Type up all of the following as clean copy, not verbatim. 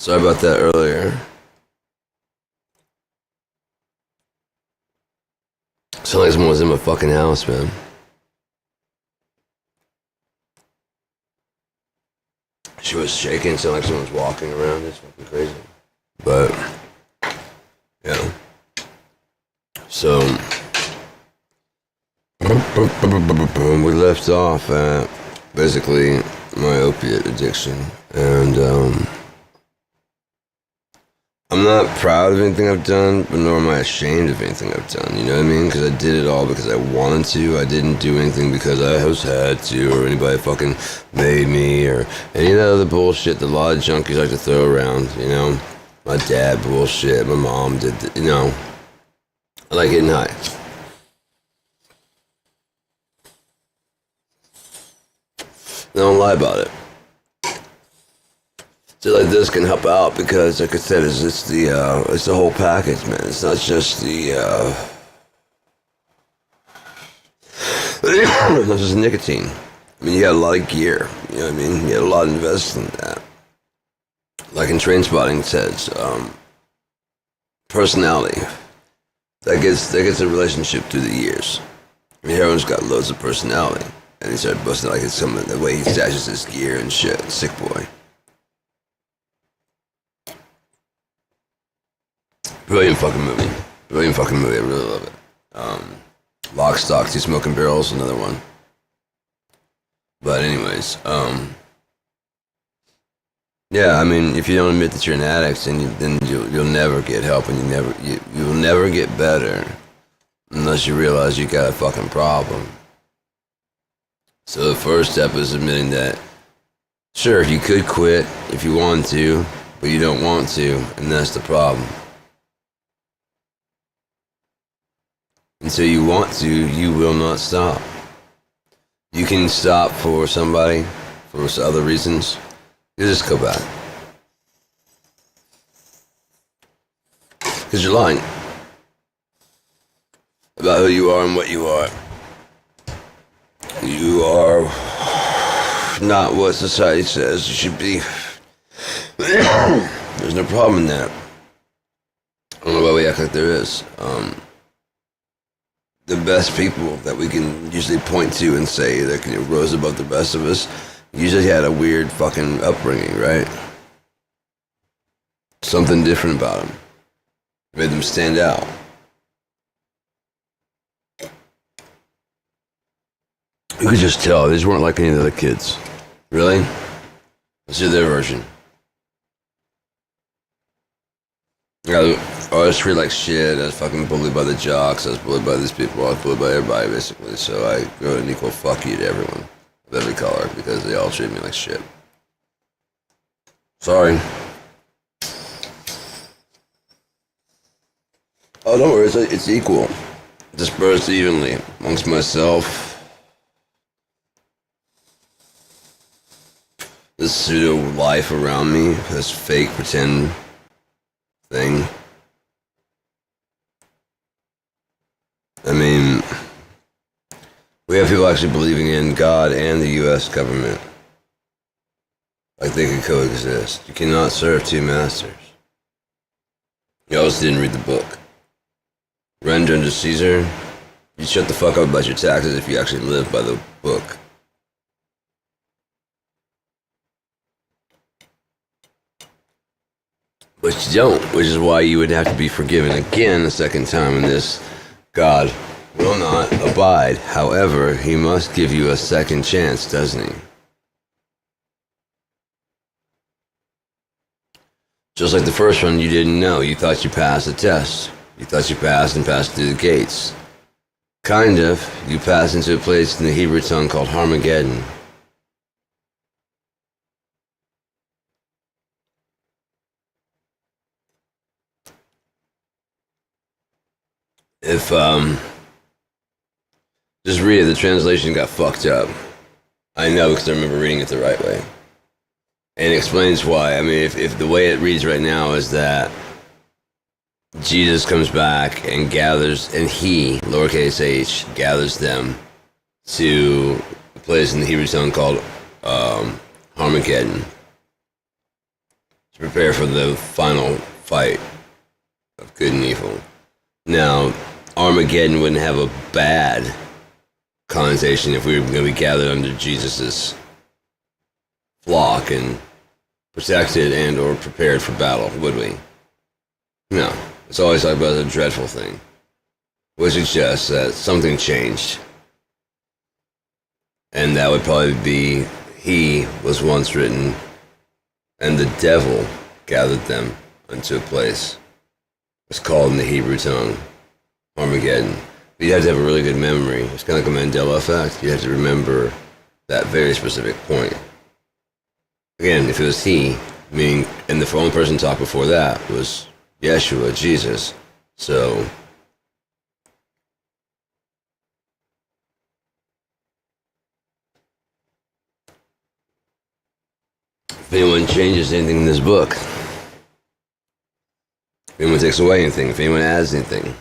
Sorry about that earlier. Sounds like someone was in my fucking house, man. She was shaking, sounded like someone was walking around. It's fucking crazy. But, yeah. So, we left off at basically my opiate addiction. And, I'm not proud of anything I've done, but nor am I ashamed of anything I've done, you know what I mean? Because I did it all because I wanted to. I didn't do anything because I was had to, or anybody fucking made me, or any of that other bullshit that a lot of junkies like to throw around, you know? My dad bullshit, my mom did, you know? I like getting high. Don't lie about it. So like this can help out because, like I said, it's the whole package, man. It's not just the not just nicotine. I mean, you got a lot of gear. You know what I mean? You got a lot invested in that. Like in Train Spotting, it says personality. That gets a relationship through the years. I mean, heroin's got loads of personality, and he started busting like it's some of the way he stashes his gear and shit. Sick boy. Brilliant fucking movie. Brilliant fucking movie. I really love it. Lock, Stock, Two Smoking Barrels, another one. But anyways, yeah. I mean, if you don't admit that you're an addict, then you'll never get help, and you'll never get better unless you realize you got a fucking problem. So the first step is admitting that, sure, you could quit if you want to, but you don't want to, and that's the problem. Until you want to, you will not stop. You can stop for somebody, for other reasons. You just go back. Because you're lying about who you are and what you are. You are not what society says you should be. There's no problem in that. I don't know why we act like there is. The best people that we can usually point to and say that rose above the rest of us usually had a weird fucking upbringing, right? Something different about them. Made them stand out. You could just tell, they just weren't like any of the other kids. Really? Let's hear their version. I was treated like shit. I was fucking bullied by the jocks. I was bullied by these people. I was bullied by everybody, basically. So I wrote an equal fuck you to everyone of every color because they all treated me like shit. Sorry. Oh, don't worry. It's equal. Dispersed evenly amongst myself. This pseudo life around me. This fake pretend thing. I mean, we have people actually believing in God and the U.S. government. Like they can coexist. You cannot serve two masters. You also didn't read the book. Render unto Caesar. You shut the fuck up about your taxes if you actually live by the book. But you don't, which is why you would have to be forgiven again a second time in this. God will not abide. However, he must give you a second chance, doesn't he? Just like the first one, you didn't know. You thought you passed the test. You thought you passed and passed through the gates. Kind of. You passed into a place in the Hebrew tongue called Armageddon. If, just read it, the translation got fucked up. I know because I remember reading it the right way. And it explains why. I mean, if the way it reads right now is that Jesus comes back and gathers, and he, lowercase h, gathers them to a place in the Hebrew tongue called Armageddon. to prepare for the final fight of good and evil. Now, Armageddon wouldn't have a bad connotation if we were going to be gathered under Jesus's flock and protected and or prepared for battle, would we? No. It's always talked about as a dreadful thing, which suggests that something changed. And that would probably be, he was once written, and the devil gathered them unto a place. It's called in the Hebrew tongue Armageddon. But you have to have a really good memory. It's kind of like a Mandela effect. You have to remember that very specific point. Again, if it was he, meaning, and the only person talked before that was Yeshua, Jesus. So, if anyone changes anything in this book, if anyone takes away anything, if anyone adds anything,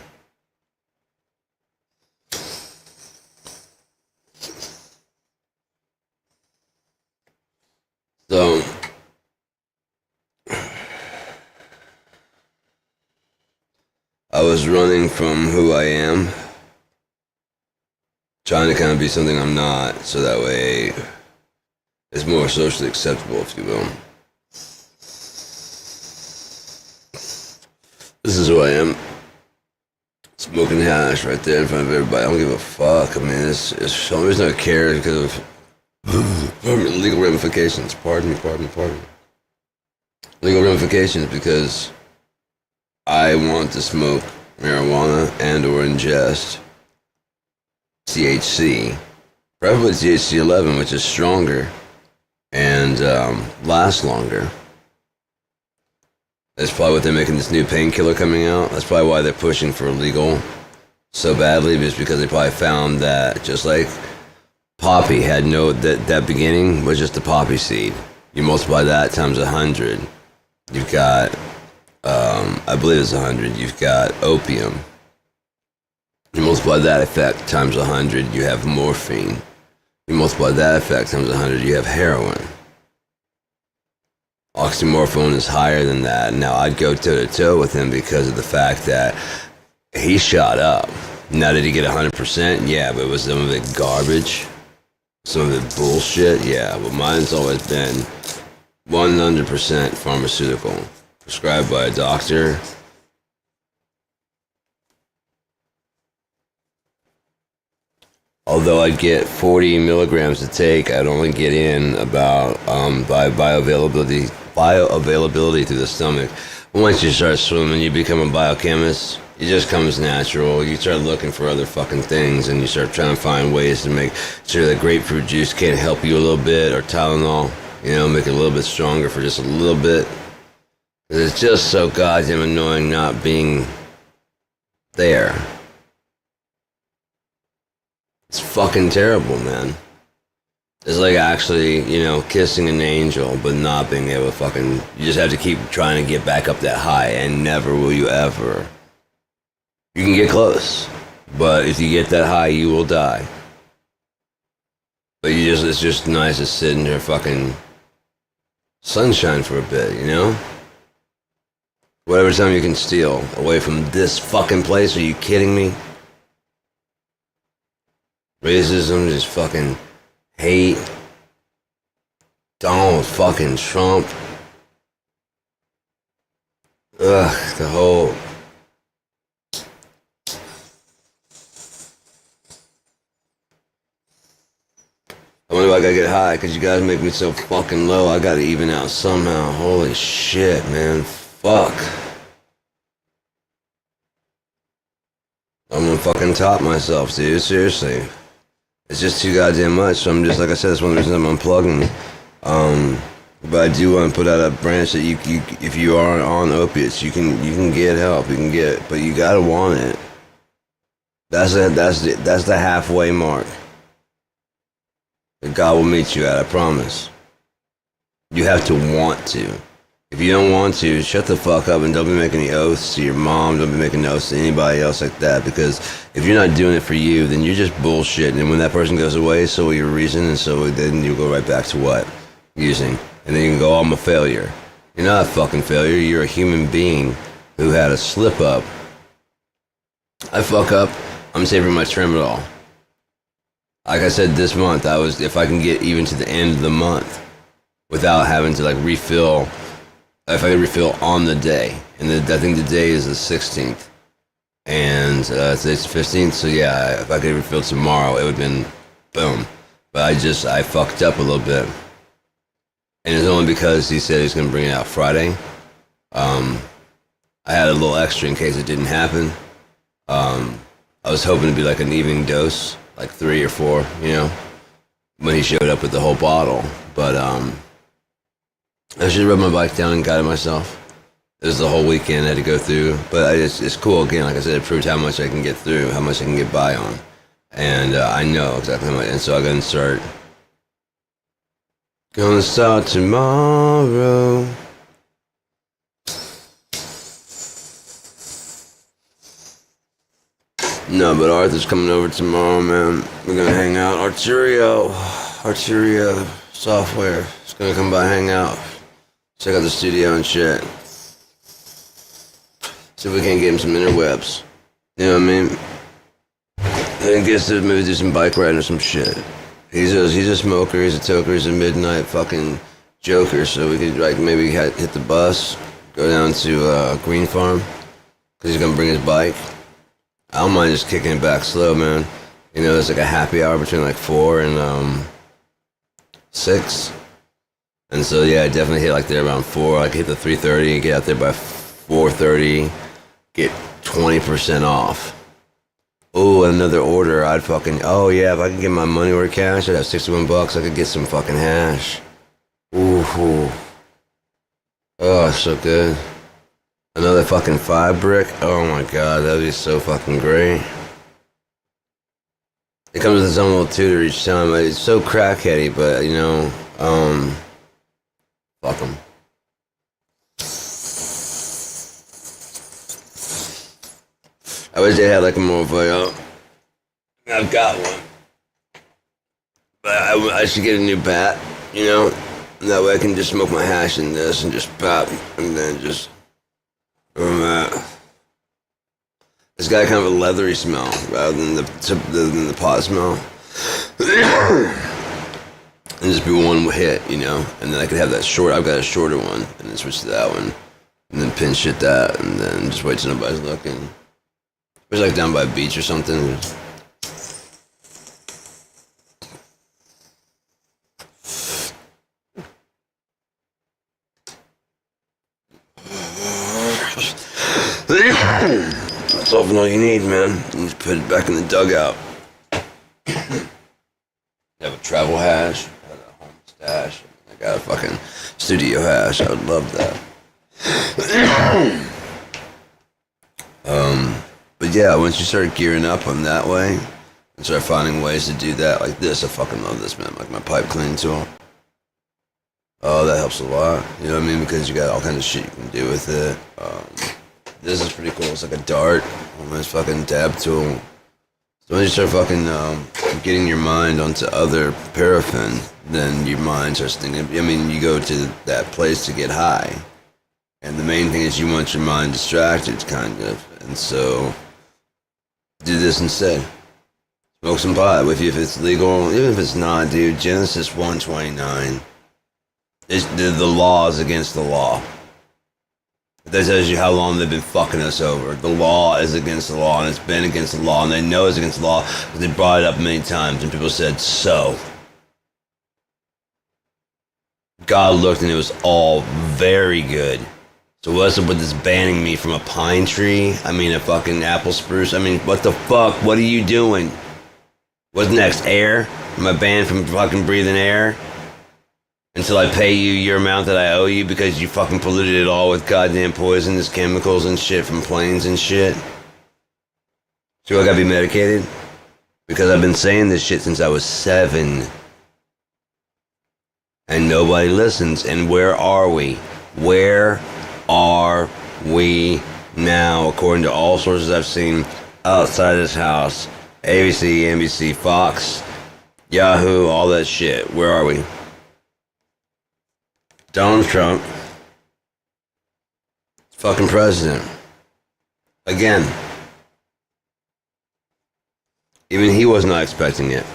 so I was running from who I am, trying to kind of be something I'm not, so that way it's more socially acceptable, if you will. This is who I am. Smoking hash right there in front of everybody. I don't give a fuck. I mean, it's some reason I care because of legal ramifications. Pardon me. Legal ramifications because I want to smoke marijuana and or ingest THC, preferably THC 11, which is stronger and lasts longer. That's probably what they're making this new painkiller coming out. That's probably why they're pushing for illegal so badly, just because they probably found that just like poppy had that beginning was just a poppy seed. You multiply that times 100, you've got I believe it's 100. You've got opium. You multiply that effect times 100, you have morphine. You multiply that effect times 100, you have heroin. Oxymorphone is higher than that. Now, I'd go toe-to-toe with him because of the fact that he shot up. Now, did he get 100%? Yeah, but was some of it garbage? Some of it bullshit? Yeah, but mine's always been 100% pharmaceutical. Prescribed by a doctor. Although I get 40 milligrams to take, I'd only get in about by bioavailability through the stomach. Once you start swimming, you become a biochemist. It just comes natural. You start looking for other fucking things, and you start trying to find ways to make sure that grapefruit juice can't help you a little bit, or Tylenol, make it a little bit stronger for just a little bit. It's just so goddamn annoying not being there. It's fucking terrible, man. It's like actually, kissing an angel, but not being able to fucking... You just have to keep trying to get back up that high, and never will you ever. You can get close, but if you get that high, you will die. But it's just nice to sit in there fucking sunshine for a bit, Whatever time you can steal away from this fucking place, are you kidding me? Racism, just fucking hate. Donald fucking Trump. Ugh, the whole... I wonder if I gotta get high, because you guys make me so fucking low. I gotta even out somehow. Holy shit, man. Fuck. I'm gonna fucking top myself, dude. Seriously. It's just too goddamn much, so I'm just, like I said, that's one of the reasons I'm unplugging. But I do want to put out a branch that you if you are on opiates, you can get help, but you gotta want it. That's the halfway mark that God will meet you at, I promise. You have to want to. If you don't want to, shut the fuck up and don't be making any oaths to your mom, don't be making oaths to anybody else like that, because if you're not doing it for you, then you're just bullshitting, and when that person goes away, so will your reason, and so then you go right back to what? Using. And then you can go, oh, I'm a failure. You're not a fucking failure. You're a human being who had a slip up. I fuck up, I'm saving my tramadol. Like I said, this month, if I can get even to the end of the month without having to like refill, if I can refill on the day, and I think the day is the 16th, and today's the 15th, so yeah, if I could refill tomorrow, it would have been boom. But I fucked up a little bit. And it's only because he said he's going to bring it out Friday. I had a little extra in case it didn't happen. I was hoping to be like an evening dose, like 3 or 4, you know, when he showed up with the whole bottle. But I should have rode my bike down and got it myself. It was the whole weekend I had to go through. But it's cool, again, like I said, it proved how much I can get through, how much I can get by on. And I know exactly how much. And so I'm going to start. Gonna start tomorrow. No, but Arthur's coming over tomorrow, man. We're gonna hang out. Arturio software is gonna come by, hang out, check out the studio and shit. See if we can't get him some interwebs. You know what I mean? And get to maybe do some bike riding or some shit. He's a smoker, he's a toker, he's a midnight fucking joker, so we could like maybe hit the bus, go down to Green Farm, because he's gonna bring his bike. I don't mind just kicking it back slow, man. You know, there's like a happy hour between like 4 and 6. And so yeah, I definitely hit like there around 4. I could hit the 3:30 and get out there by 4:30, get 20% off. Oh, another order. Oh yeah, if I could get my money order cash, I'd have $61. I could get some fucking hash. Ooh. Oh, so good. Another fucking 5 brick. Oh my god, that'd be so fucking great. It comes with its own little tutor each time. It's so crackheady, but you know, fuck them. I wish they had like a more of a, I've got one. But I should get a new bat, you know? And that way I can just smoke my hash in this and just pop, and then just, it's got kind of a leathery smell rather than the pot smell. And just be one hit, you know? And then I could have that I've got a shorter one, and then switch to that one. And then pin shit that, and then just wait till nobody's looking. It's like down by a beach or something. That's often all you need, man. You just put it back in the dugout. Have a travel hash, have a home stash. I got a fucking studio hash. I would love that. But yeah, once you start gearing up on that way, and start finding ways to do that, like this, I fucking love this, man. Like my pipe cleaning tool. Oh, that helps a lot. You know what I mean? Because you got all kinds of shit you can do with it. This is pretty cool. It's like a dart, almost fucking dab tool. So when you start fucking getting your mind onto other paraffin, then your mind starts thinking. I mean, you go to that place to get high, and the main thing is you want your mind distracted, kind of, and so do this instead. Smoke some pot with you if it's legal, even if it's not, dude. Genesis 1:29. The law is against the law. That tells you how long they've been fucking us over. The law is against the law, and it's been against the law, and they know it's against the law because they brought it up many times, and people said so. God looked, and it was all very good. So what's up with this banning me from a pine tree? I mean, a fucking apple spruce? I mean, what the fuck? What are you doing? What's next? Air? Am I banned from fucking breathing air? Until I pay you your amount that I owe you because you fucking polluted it all with goddamn poisonous chemicals and shit from planes and shit? So I gotta be medicated? Because I've been saying this shit since I was 7. And nobody listens. And where are we? Where are we now? According to all sources I've seen outside this house, ABC, NBC, Fox, Yahoo, all that shit. Where are we? Donald Trump fucking president. Again. Even he was not expecting it.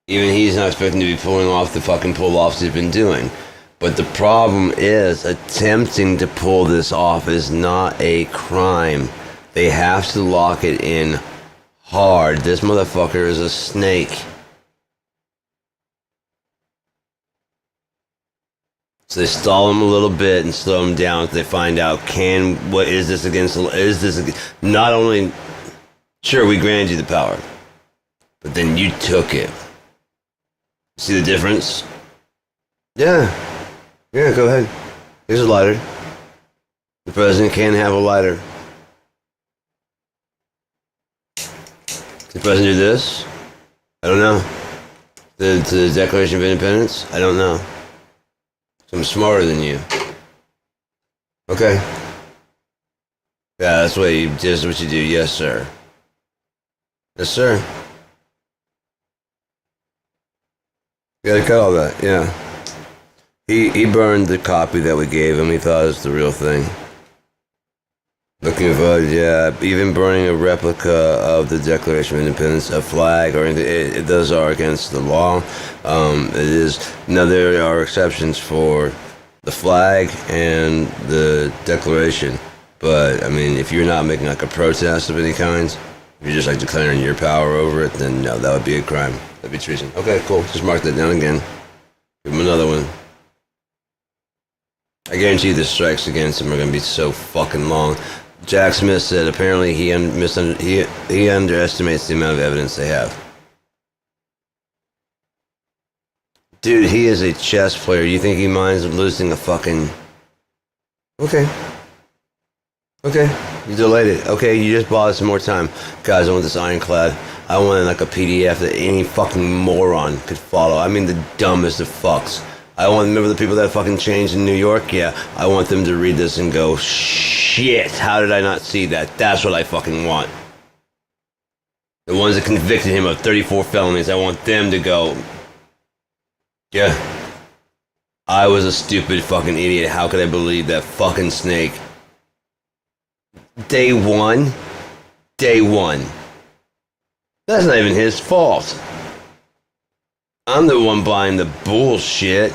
Even he's not expecting to be pulling off the fucking pull-offs he's been doing. But the problem is, attempting to pull this off is not a crime. They have to lock it in hard. This motherfucker is a snake. So they stall him a little bit and slow him down until they find out, what is this against, not only, sure, we granted you the power, but then you took it. See the difference? Yeah, go ahead. Here's a lighter. The president can have a lighter. Did the president do this? I don't know. The Declaration of Independence? I don't know. I'm smarter than you. Okay. Yeah, that's what you do. Yes, sir. Yes, sir. You gotta cut all that, yeah. He burned the copy that we gave him. He thought it was the real thing. Looking for, yeah, even burning a replica of the Declaration of Independence, a flag or anything, those are against the law. It is, now there are exceptions for the flag and the Declaration, but I mean, if you're not making like a protest of any kind, if you're just like declaring your power over it, then no, that would be a crime. That'd be treason. Okay, cool, just mark that down again. Give him another one. I guarantee the strikes against him are going to be so fucking long. Jack Smith said apparently he underestimates the amount of evidence they have. Dude, he is a chess player. You think he minds losing a fucking... Okay, you delayed it. Okay, you just bought us some more time. Guys, I want this ironclad. I want like a PDF that any fucking moron could follow. I mean the dumbest of fucks. Remember the people that fucking changed in New York? Yeah, I want them to read this and go, shit, how did I not see that? That's what I fucking want. The ones that convicted him of 34 felonies, I want them to go, yeah, I was a stupid fucking idiot. How could I believe that fucking snake? Day one. That's not even his fault. I'm the one buying the bullshit.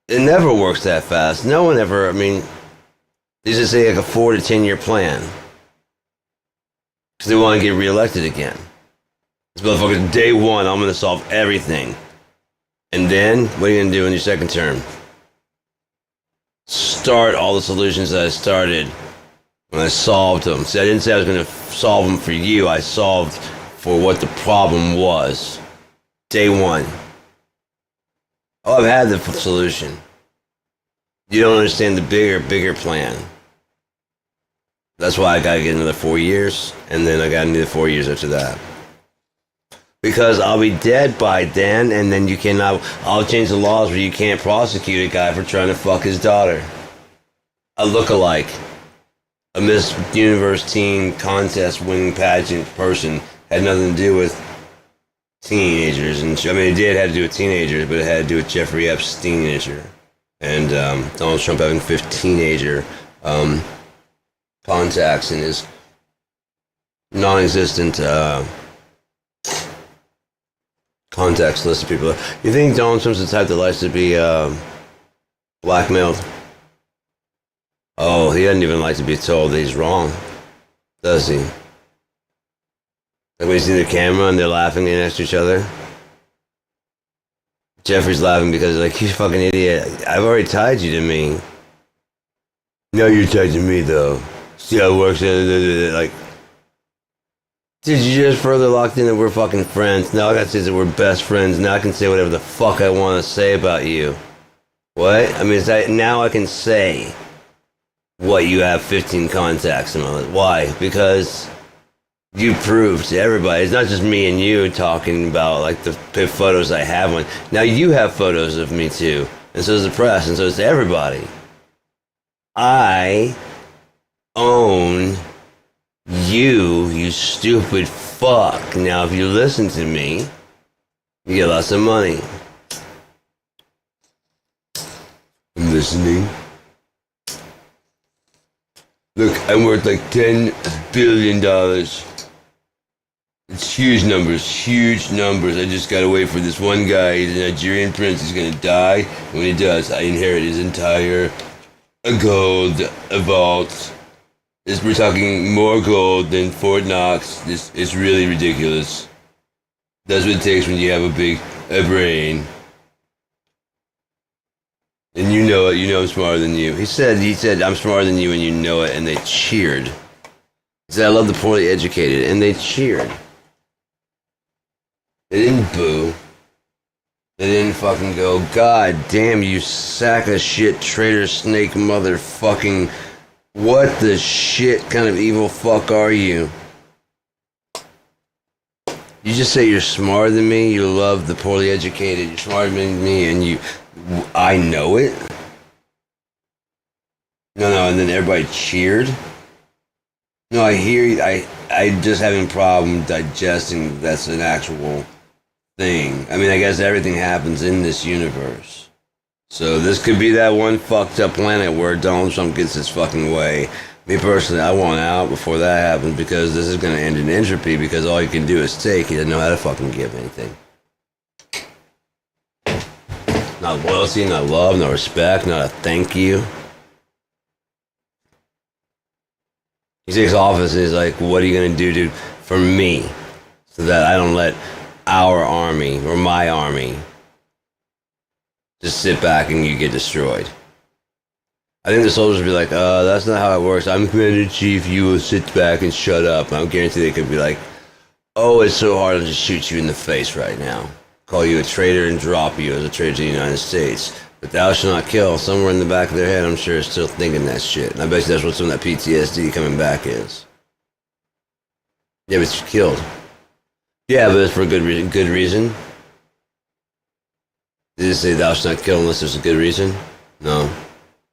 It never works that fast. No one ever, I mean, they just say like a 4 to 10 year plan. Because they want to get reelected again. This motherfucker, day one, I'm going to solve everything. And then, what are you going to do in your second term? Start all the solutions that I started when I solved them. See, I didn't say I was going to solve them for you. I solved for what the problem was. Day one. Oh, I've had the solution. You don't understand the bigger plan. That's why I gotta get another 4 years, and then I gotta need 4 years after that. Because I'll be dead by then, and then I'll change the laws where you can't prosecute a guy for trying to fuck his daughter. A look-alike. A Miss Universe teen contest winning pageant person had nothing to do with teenagers, and I mean, it did have to do with teenagers, but it had to do with Jeffrey Epstein and Donald Trump having 15 teenager contacts in his non-existent contacts list of people. You think Donald Trump's the type that likes to be blackmailed? Oh, he doesn't even like to be told that he's wrong, does he? Like when you see the camera and they're laughing next to each other. Jeffrey's laughing because like, you fucking idiot. I've already tied you to me. No, you're tied to me though. See how it works? Like, dude, you just further locked in that we're fucking friends. Now I gotta say that we're best friends. Now I can say whatever the fuck I want to say about you. What? I mean, now I can say what you have 15 contacts in my list. Why? Because you proved to everybody. It's not just me and you talking about like the photos I have on. Now you have photos of me too, and so does the press, and so does everybody. I own you stupid fuck. Now if you listen to me, you get lots of money. I'm listening. Look, I'm worth like $10 billion. It's huge numbers, huge numbers. I just gotta wait for this one guy. He's a Nigerian prince. He's gonna die. And when he does, I inherit his entire gold vault. We're talking more gold than Fort Knox. It's really ridiculous. That's what it takes when you have a brain. And you know it. You know I'm smarter than you. He said, I'm smarter than you and you know it. And they cheered. He said, I love the poorly educated. And they cheered. They didn't boo. They didn't fucking go, God damn you sack of shit, traitor, snake, motherfucking, what the shit kind of evil fuck are you? You just say you're smarter than me, you love the poorly educated, you're smarter than me, and I know it? No, and then everybody cheered? No, I hear you, I'm just having a problem digesting that's an actual thing. I mean, I guess everything happens in this universe. So this could be that one fucked up planet where Donald Trump gets his fucking way. Me personally, I want out before that happens because this is going to end in entropy because all you can do is take. He doesn't know how to fucking give anything. Not loyalty, not love, not respect, not a thank you. He takes office and he's like, what are you going to do, dude, for me? So that I don't let our army or my army just sit back and you get destroyed. I think the soldiers would be like, that's not how it works. I'm Commander-in-Chief, you will sit back and shut up. I guarantee they could be like, oh, it's so hard to just shoot you in the face right now. Call you a traitor and drop you as a traitor to the United States. But thou shalt not kill. Somewhere in the back of their head, I'm sure, is still thinking that shit. And I bet you that's what some of that PTSD coming back is. Yeah, but you're killed. Yeah, but it's for a good reason. Good reason? Did it say thou shalt not kill unless there's a good reason? No.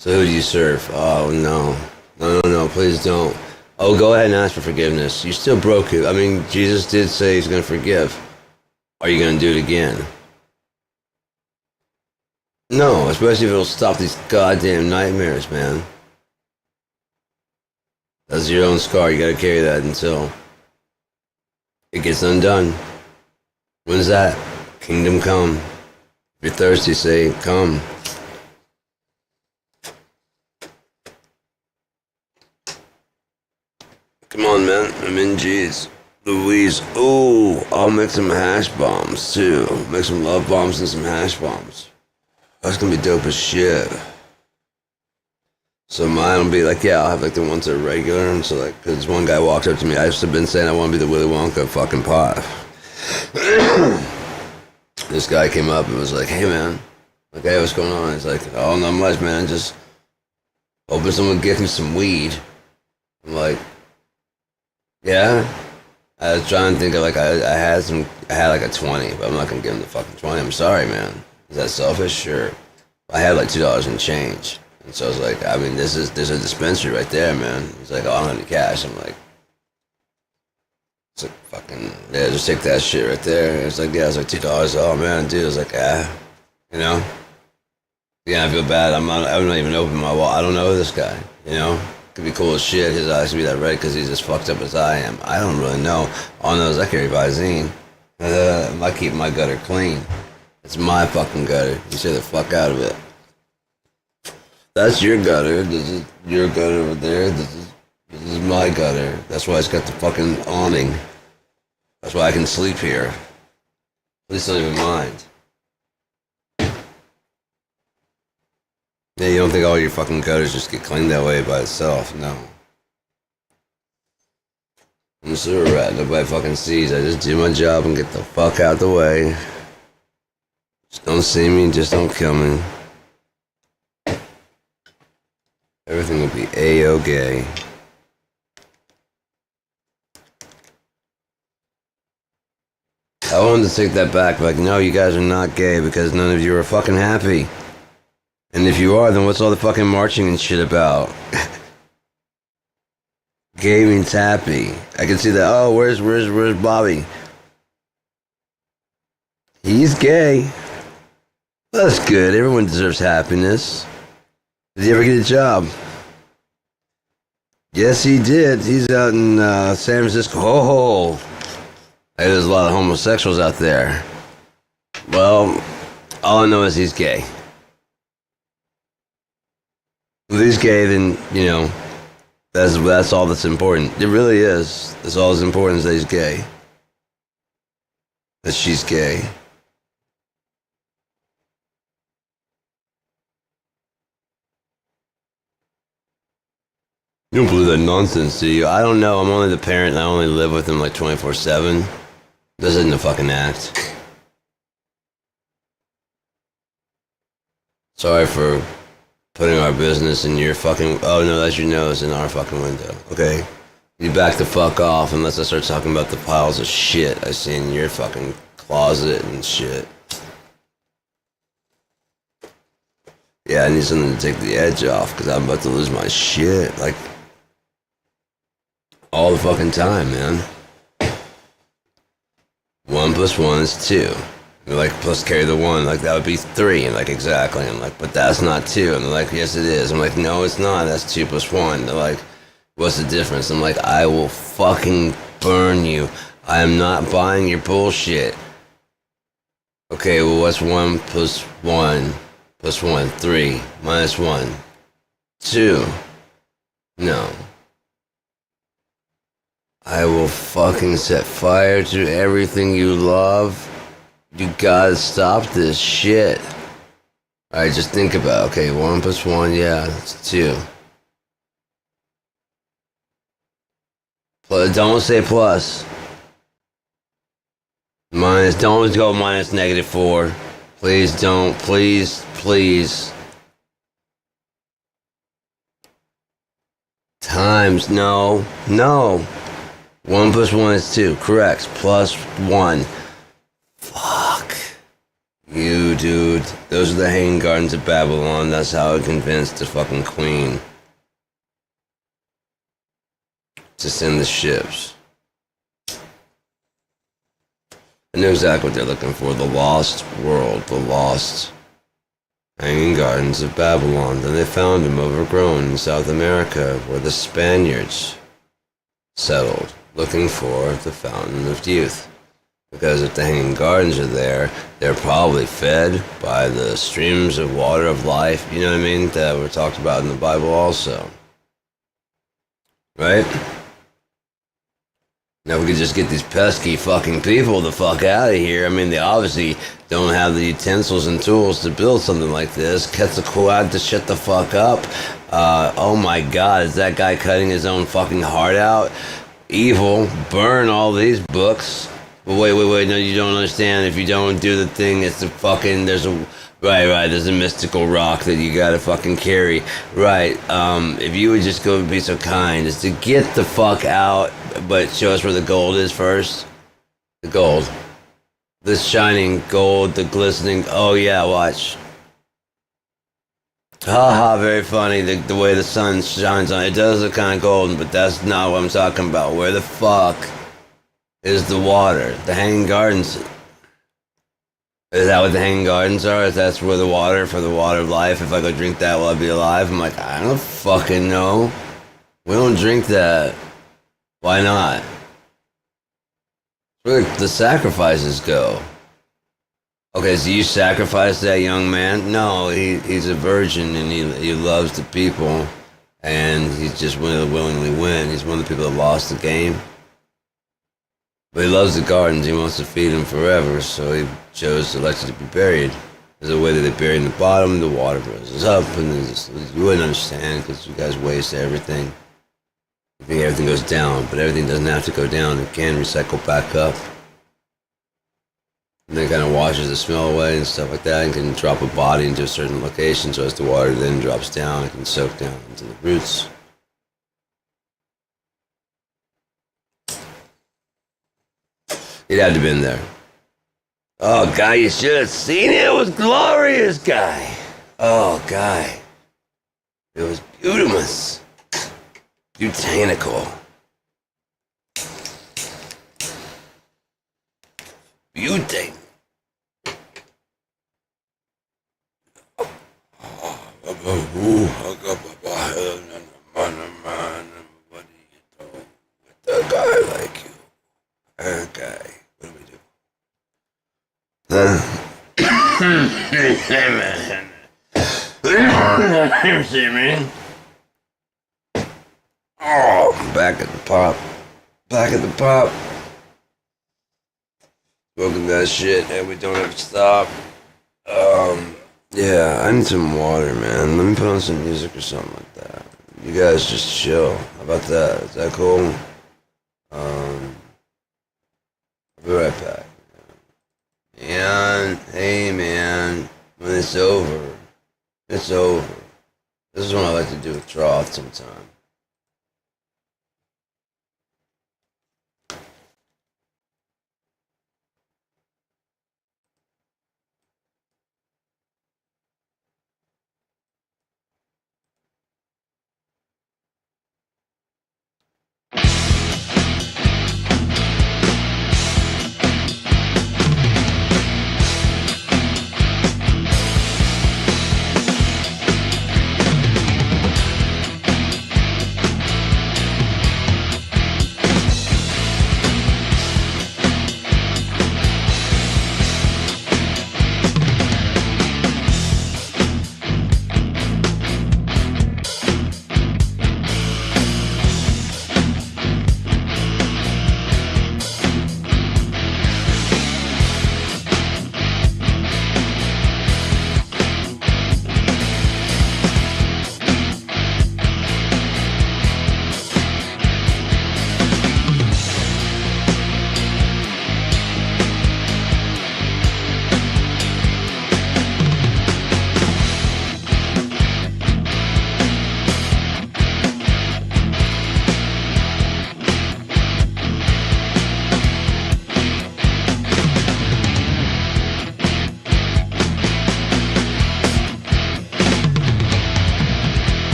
So who do you serve? Oh, no. No, please don't. Oh, go ahead and ask for forgiveness. You still broke it. I mean, Jesus did say he's going to forgive. Are you going to do it again? No, especially if it'll stop these goddamn nightmares, man. That's your own scar. You got to carry that until it gets undone. When's that? Kingdom come. If you're thirsty, say, come. Come on, man. I'm in G's. Louise. Ooh, I'll make some hash bombs, too. Make some love bombs and some hash bombs. That's gonna be dope as shit. So mine will be like, yeah, I'll have like the ones that are regular. And so like, cause one guy walked up to me. I've just been saying I want to be the Willy Wonka of fucking pot. This guy came up and was like, hey man. Like, hey, what's going on? He's like, oh, not much, man. Just hoping someone gives me some weed. I'm like, yeah. I was trying to think of like, I had like a 20, but I'm not gonna give him the fucking 20. I'm sorry, man. Is that selfish? Sure. I had like $2 in change. And so I was like, I mean, there's a dispensary right there, man. He's like, oh, I don't have any cash. I'm like, it's like fucking, yeah, just take that shit right there. It's like, yeah, it's like $2. Oh man, dude, I was like, you know? Yeah, I feel bad. I'm not even opening my wallet. I don't know this guy, you know? Could be cool as shit. His eyes could be that red because he's as fucked up as I am. I don't really know. All I know is I carry Visine. I keep my gutter clean. It's my fucking gutter. You stay the fuck out of it. That's your gutter. This is your gutter over there. This is my gutter. That's why it's got the fucking awning. That's why I can sleep here. At least I don't even mind. Yeah, you don't think all your fucking gutters just get cleaned that way by itself? No. I'm a sewer rat. Nobody fucking sees. I just do my job and get the fuck out the way. Just don't see me. Just don't kill me. Everything will be A-okay. I wanted to take that back, like, no, you guys are not gay because none of you are fucking happy. And if you are, then what's all the fucking marching and shit about? Gay means happy. I can see that. Oh, where's Bobby? He's gay. That's good. Everyone deserves happiness. Did you ever get a job? Yes, he did. He's out in San Francisco. Hey, there's a lot of homosexuals out there. Well, all I know is he's gay. If he's gay, then, that's all that's important. It really is. That's all that's important is that he's gay. That she's gay. You don't believe that nonsense, do you? I don't know. I'm only the parent and I only live with him like 24/7. This isn't a fucking act. Sorry for putting our business in your fucking... Oh, no, that's your nose in our fucking window. Okay? You back the fuck off unless I start talking about the piles of shit I see in your fucking closet and shit. Yeah, I need something to take the edge off because I'm about to lose my shit. Like, all the fucking time, man. 1 + 1 is 2. And like, plus carry the 1, like, that would be 3. And like, exactly. I'm like, but that's not 2. And they're like, yes, it is. I'm like, no, it's not. That's 2 + 1. They're like, what's the difference? I'm like, I will fucking burn you. I am not buying your bullshit. Okay, well, what's 1 + 1 + 1? 3 - 1. 2. No. I will fucking set fire to everything you love. You gotta stop this shit. Alright, just think about it. Okay, 1 + 1, yeah, that's 2. Don't say plus. Minus, don't go minus -4. Please don't, please. Times, no. 1 + 1 is 2, correct. Plus 1. Fuck. You, dude. Those are the Hanging Gardens of Babylon. That's how I convinced the fucking queen to send the ships. I know exactly what they're looking for. The lost world. The lost Hanging Gardens of Babylon. Then they found them overgrown in South America, where the Spaniards settled, looking for the Fountain of Youth. Because if the Hanging Gardens are there, they're probably fed by the streams of water of life, you know what I mean, that were talked about in the Bible also. Right? Now we could just get these pesky fucking people the fuck out of here. I mean, they obviously don't have the utensils and tools to build something like this. Quetzalcoatl to shut the fuck up. Oh my god, is that guy cutting his own fucking heart out? Evil. Burn all these books. But wait, no, you don't understand. If you don't do the thing, it's the fucking, there's a... Right, there's a mystical rock that you gotta fucking carry. Right, if you would just go and be so kind as to get the fuck out, but show us where the gold is first. The gold. The shining gold, the glistening, oh yeah, watch. Haha, very funny, the way the sun shines on it. It does look kind of golden, but that's not what I'm talking about. Where the fuck is the water? The Hanging Gardens. Is that what the Hanging Gardens are? If that's where the water, for the water of life, if I go drink that, will I be alive? I'm like, I don't fucking know. We don't drink that. Why not? Where the sacrifices go. Okay, so you sacrificed that young man? No, he's a virgin and he loves the people and he's just willingly win. He's one of the people that lost the game. But he loves the gardens, he wants to feed them forever, so he elected to be buried. There's a way that they bury in the bottom, the water rises up, and you wouldn't understand because you guys waste everything. You think everything goes down, but everything doesn't have to go down. It can recycle back up. And then it kind of washes the smell away and stuff like that, and can drop a body into a certain location, so as the water then drops down, it can soak down into the roots. You'd have to have been there. Oh, guy, you should have seen it. It was glorious, guy. Oh, guy. It was beautimous. Botanical. Butane. man. Oh, back at the pop. Back at the pop. Smoking that shit and we don't have to stop. Yeah, I need some water, man. Let me put on some music or something like that. You guys just chill. How about that? Is that cool? I'll be right back. And hey, man, when it's over, it's over. This is what I like to do with Troth sometimes.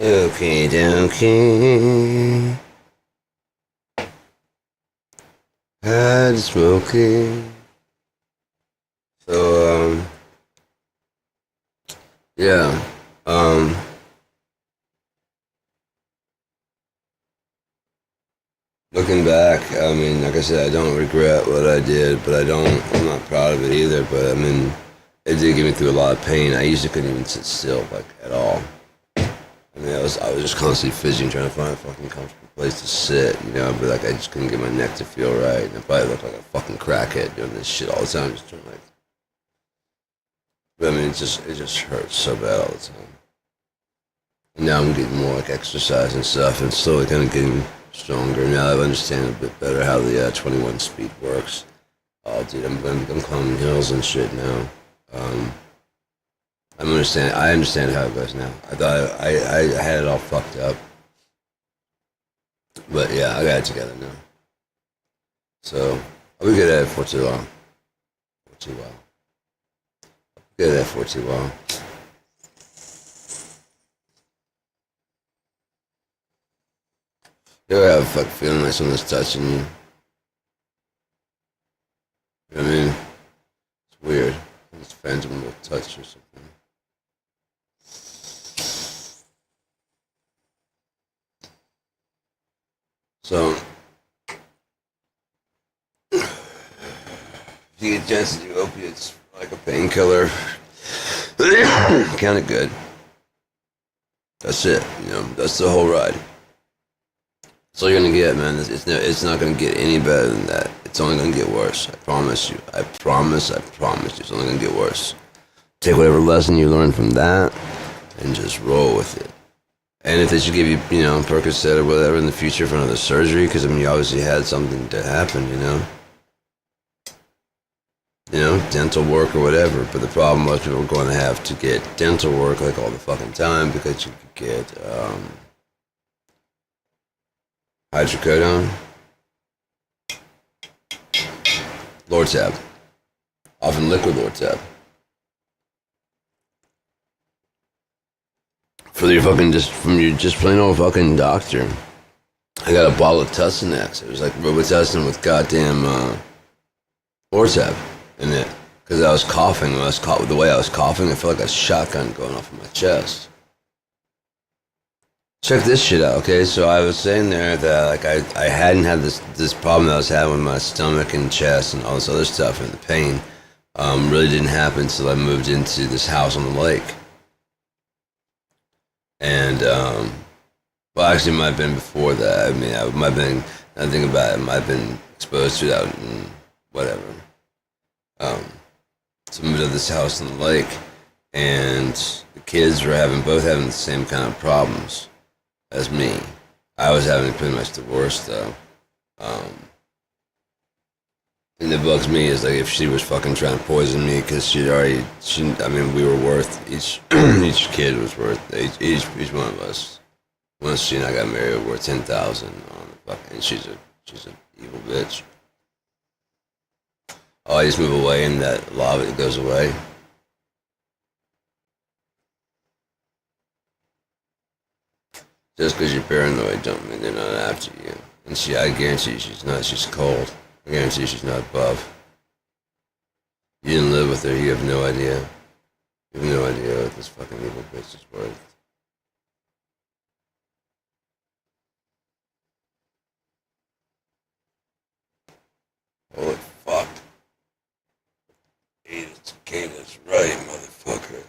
Okay, dokie. Had smoking. So, yeah. Look looking back, I mean, like I said, I don't regret what I did, but I'm not proud of it either. But I mean, it did get me through a lot of pain. I usually couldn't even sit still, like, at all. I mean, I was just constantly fidgeting, trying to find a fucking comfortable place to sit, you know, but like, I just couldn't get my neck to feel right. And I probably looked like a fucking crackhead doing this shit all the time, just trying to, like, but I mean, it just hurts so bad all the time. And now I'm getting more like exercise and stuff, and slowly kind of getting stronger. Now I understand a bit better how the 21 speed works. Oh, dude, I'm climbing hills and shit now. I understand how it goes now. I thought I had it all fucked up, but yeah, I got it together now. So I'll be good at it for too long. Good at it for too long. You ever have a fuck feeling like someone's touching you? You know what I mean? It's weird. It's phantom with touch or something. So, if you get a chance to do opiates, like a painkiller, kind of good. That's it, you know, that's the whole ride. That's all you're gonna get, man. It's not gonna get any better than that. It's only gonna get worse. I promise you. I promise you. It's only gonna get worse. Take whatever lesson you learn from that and just roll with it. And if they should give you, you know, Percocet or whatever in the future for another surgery, because I mean, you obviously had something to happen, you know? You know, dental work or whatever. But the problem most people are going to have to get dental work like all the fucking time because you could get hydrocodone, Lortab, often liquid Lortab. For your fucking from your just plain old fucking doctor. I got a bottle of Tussinex. It was like Robitussin with goddamn Lortab in it. Because I was coughing. When I was the way I was coughing, I felt like a shotgun going off in my chest. Check this shit out, okay? So I was saying there that like I hadn't had this problem that I was having with my stomach and chest and all this other stuff, and the pain really didn't happen until I moved into this house on the lake. And well, actually, it might have been before that. I mean, I might have been. I think about it. I might have been exposed to that and whatever. So I moved to this house on the lake, and the kids were both having the same kind of problems as me. I was having pretty much the worst though. And that bugs me is like if she was fucking trying to poison me because I mean, we were worth each kid was worth each one of us. Once she and I got married, we were worth 10,000 on the fucking. And she's an evil bitch. Oh, I just move away and that a lot of it goes away. Just because you're paranoid don't mean they're not after you. And I guarantee you she's not. She's cold. I guarantee you she's not above. You didn't live with her. You have no idea. You have no idea what this fucking evil bitch is worth. Holy fuck. Edith Cicadas, right, motherfucker.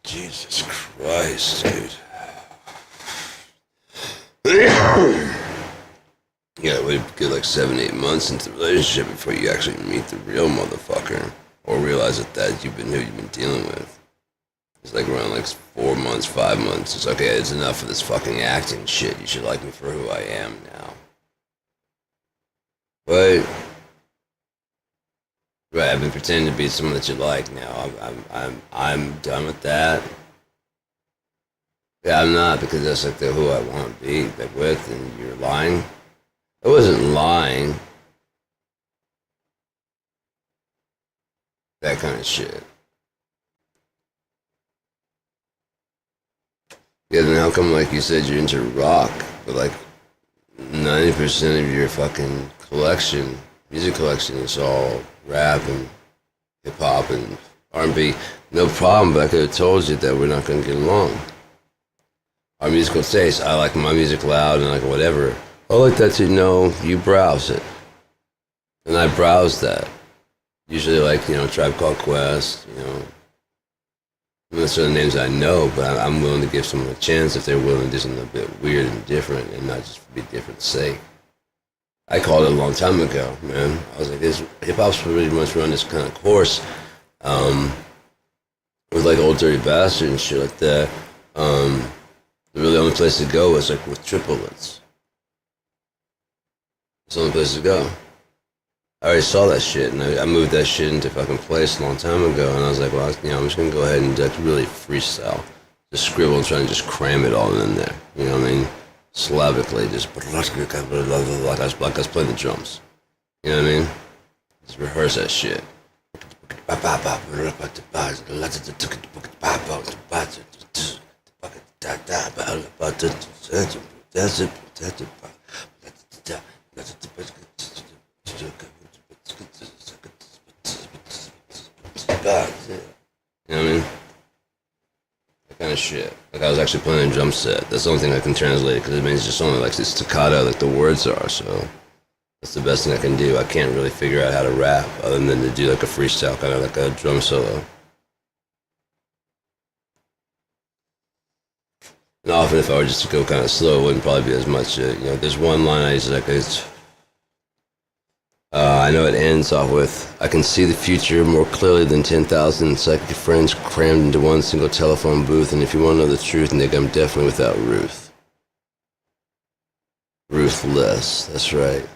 Jesus Christ, dude. You gotta wait a good like 7-8 months into the relationship before you actually meet the real motherfucker or realize that you've been dealing with. It's like around like 4 months, 5 months. It's okay, it's enough of this fucking acting shit. You should like me for who I am now. But right, I've been pretending to be someone that you like now. I'm done with that. Yeah, I'm not, because that's like who I want to be like with, and you're lying. I wasn't lying. That kind of shit. Yeah, then how come, like you said, you're into rock, but like 90% of your fucking music collection is all rap and hip hop and R&B? No problem, but I could have told you that we're not going to get along. Our musical taste, I like my music loud and like whatever. Oh, like that too. No, you browse it. And I browse that. Usually like, Tribe Called Quest, those are the names I know, but I'm willing to give someone a chance if they're willing to do something a bit weird and different and not just be different sake. I called it a long time ago, man. I was like, hip hop's pretty much run this kind of course, with like Old Dirty Bastard and shit like that. The really only place to go was like with triplets. It's the only place to go. I already saw that shit, and I moved that shit into fucking place a long time ago, and I was like, well, I'm just gonna go ahead and really freestyle. Just scribble and try and just cram it all in there. You know what I mean? Slavically, just like I was playing the drums. You know what I mean? Just rehearse that shit. God, yeah. You know what I mean? That kind of shit. Like I was actually playing a drum set. That's the only thing I can translate because it means just only like it's staccato, like the words are. So that's the best thing I can do. I can't really figure out how to rap other than to do like a freestyle, kind of like a drum solo. And often, if I were just to go kind of slow, it wouldn't probably be as much. There's one line I use like I know it ends off with, I can see the future more clearly than 10,000 psychic friends crammed into one single telephone booth, and if you want to know the truth, nigga, I'm definitely without Ruth. Ruthless, that's right.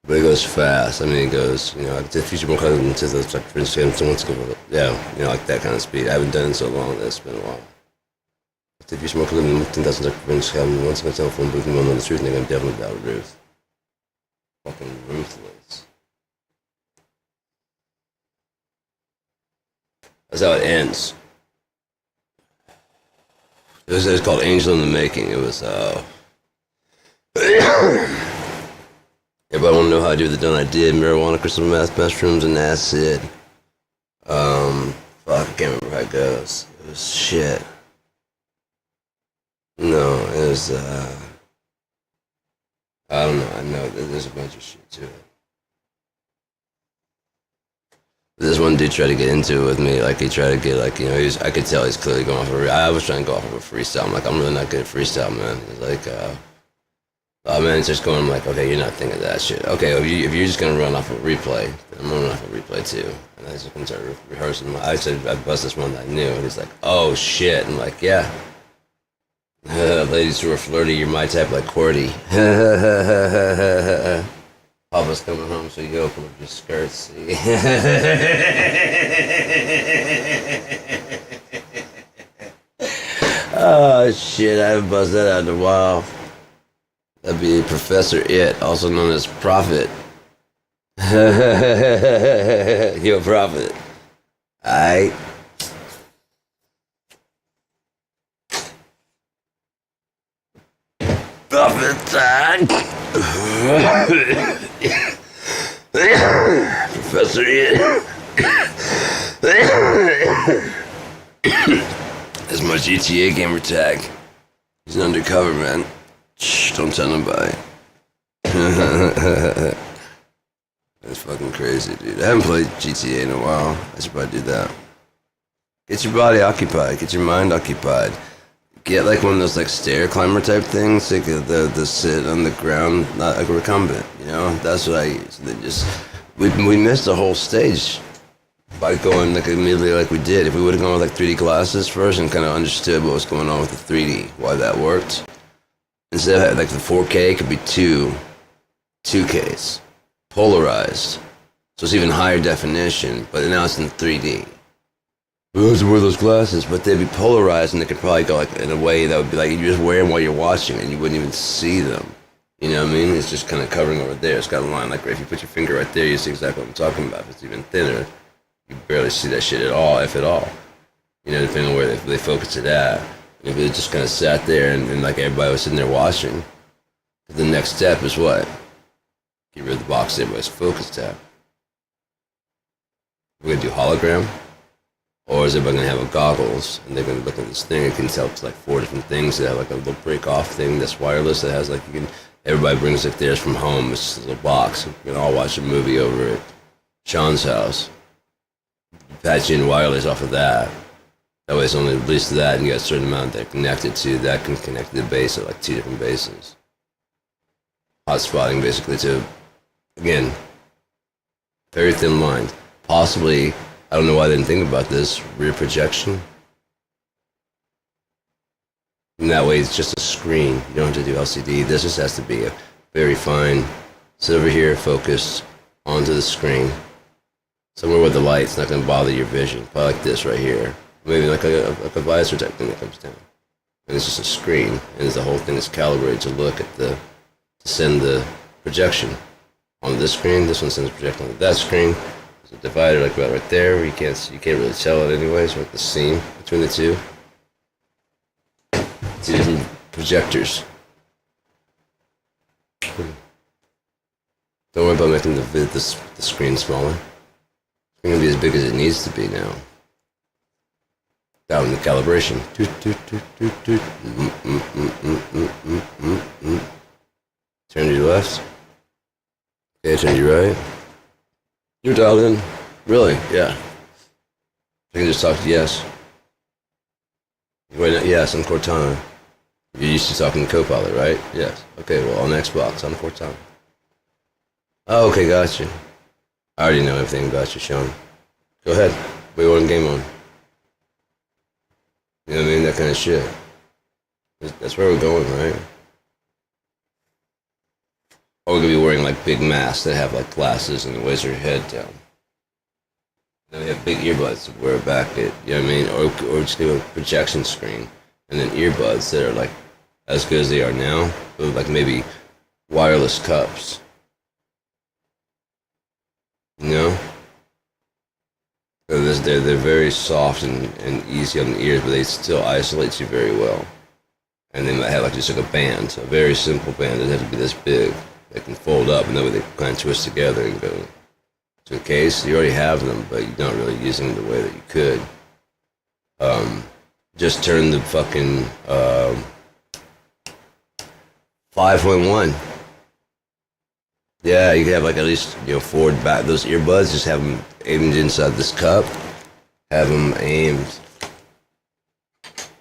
But it goes fast. I mean, it goes, the future more clearly than 10,000 psychic friends crammed into one single booth. Yeah, like that kind of speed. I haven't done it so long that it's been a while. The future more clearly than 10,000 psychic friends crammed into one single telephone booth, and you want to know the truth, nigga, I'm definitely without Ruth. Fucking ruthless. That's how it ends. It was called Angel in the Making. It was, everybody want to know how I do the done I did. Marijuana, crystal meth, mushrooms, and acid. Fuck, I can't remember how it goes. It was shit. No, it was, I don't know. I know there's a bunch of shit to it. This one dude tried to get into it with me. Like he tried to get I could tell he's clearly going off I was trying to go off of a freestyle. I'm like, I'm really not good at freestyle, man. He's like, oh man, it's just going. I'm like, okay, you're not thinking that shit. Okay, if you're just gonna run off a replay, then I'm running off a replay too. And I just gonna start rehearsing. I said I bust this one that I knew, and he's like, oh shit. I'm like, yeah. Ladies who are flirty, you're my type, like Cordy. Papa's coming home, so you open up your skirts. Oh shit, I haven't buzzed that out in a while. That'd be Professor It, also known as Prophet. Yo, Prophet. Aight. Prophet time. Professor It. That's my GTA gamer tag. He's an undercover, man. Shh, don't tell nobody. That's fucking crazy, dude. I haven't played GTA in a while. I should probably do that. Get your body occupied. Get your mind occupied. Get like one of those like stair climber type things. Like the sit on the ground, not like a recumbent. That's what I use. And then just we missed the whole stage by going like immediately like we did. If we would have gone with like 3D glasses first and kind of understood what was going on with the 3D, why that worked. Instead of like the 4K could be 2Ks, polarized, so it's even higher definition. But now it's in 3D. We have to wear those glasses, but they'd be polarized, and they could probably go like in a way that would be like you just wear them while you're watching, and you wouldn't even see them. You know what I mean? It's just kind of covering over there. It's got a line like if you put your finger right there, you see exactly what I'm talking about. If it's even thinner, you barely see that shit at all, if at all. Depending on where they focus it at. If it just kind of sat there and like everybody was sitting there watching, the next step is what? Get rid of the box everybody's focused at. We're gonna do hologram, or is everybody gonna have a goggles and they're gonna look at this thing? It can tell it's like 4 different things. They have like a little break off thing that's wireless that has like you can Everybody brings like theirs from home. It's just a little box. We can all watch a movie over at Sean's house. Patch in wireless off of that. That way it's only at least that, and you got a certain amount that connected to. That can connect to the base at like 2 different bases. Hotspotting basically to, again, very thin line. Possibly, I don't know why I didn't think about this, rear projection. And that way it's just a screen. You don't have to do LCD. This just has to be a very fine, sit over here, focused onto the screen. Somewhere where the light's not going to bother your vision. Probably like this right here. Maybe like a visor type thing that comes down. And it's just a screen. And the whole thing is calibrated to look at to send the projection on this screen. This one sends a projection on that screen. There's a divider like about right there where you can't really tell it anyways, with the seam between the two. 2 different projectors. Don't worry about making the screen smaller. It's going to be as big as it needs to be now. Down in the calibration. Turn to your left. Okay, turn to your right. You're dialed in. Really? Yeah. I can just talk to yes. Wait, yes, I'm Cortana. You're used to talking to Copilot, right? Yes. Okay, well, on Xbox, I'm Cortana. Oh, okay, gotcha. I already know everything about you, Sean. Go ahead. What do you want game on? You know what I mean? That kind of shit. That's where we're going, right? Or we're going to be wearing, like, big masks that have, like, glasses and weighs your head down. Then we have big earbuds to wear back at, you know what I mean? Or just give a projection screen. And then earbuds that are, like, as good as they are now, with, like, maybe wireless cups. You know? They're very soft and easy on the ears, but they still isolate you very well. And they might have like just like a band, a very simple band. It doesn't have to be this big. They can fold up, and that way they kind of twist together and go to a case. You already have them, but you're not really using them the way that you could. Just turn the fucking 5.1. Yeah, you can have like at least, you know, forward back those earbuds. Just have them aimed inside this cup. Have them aimed.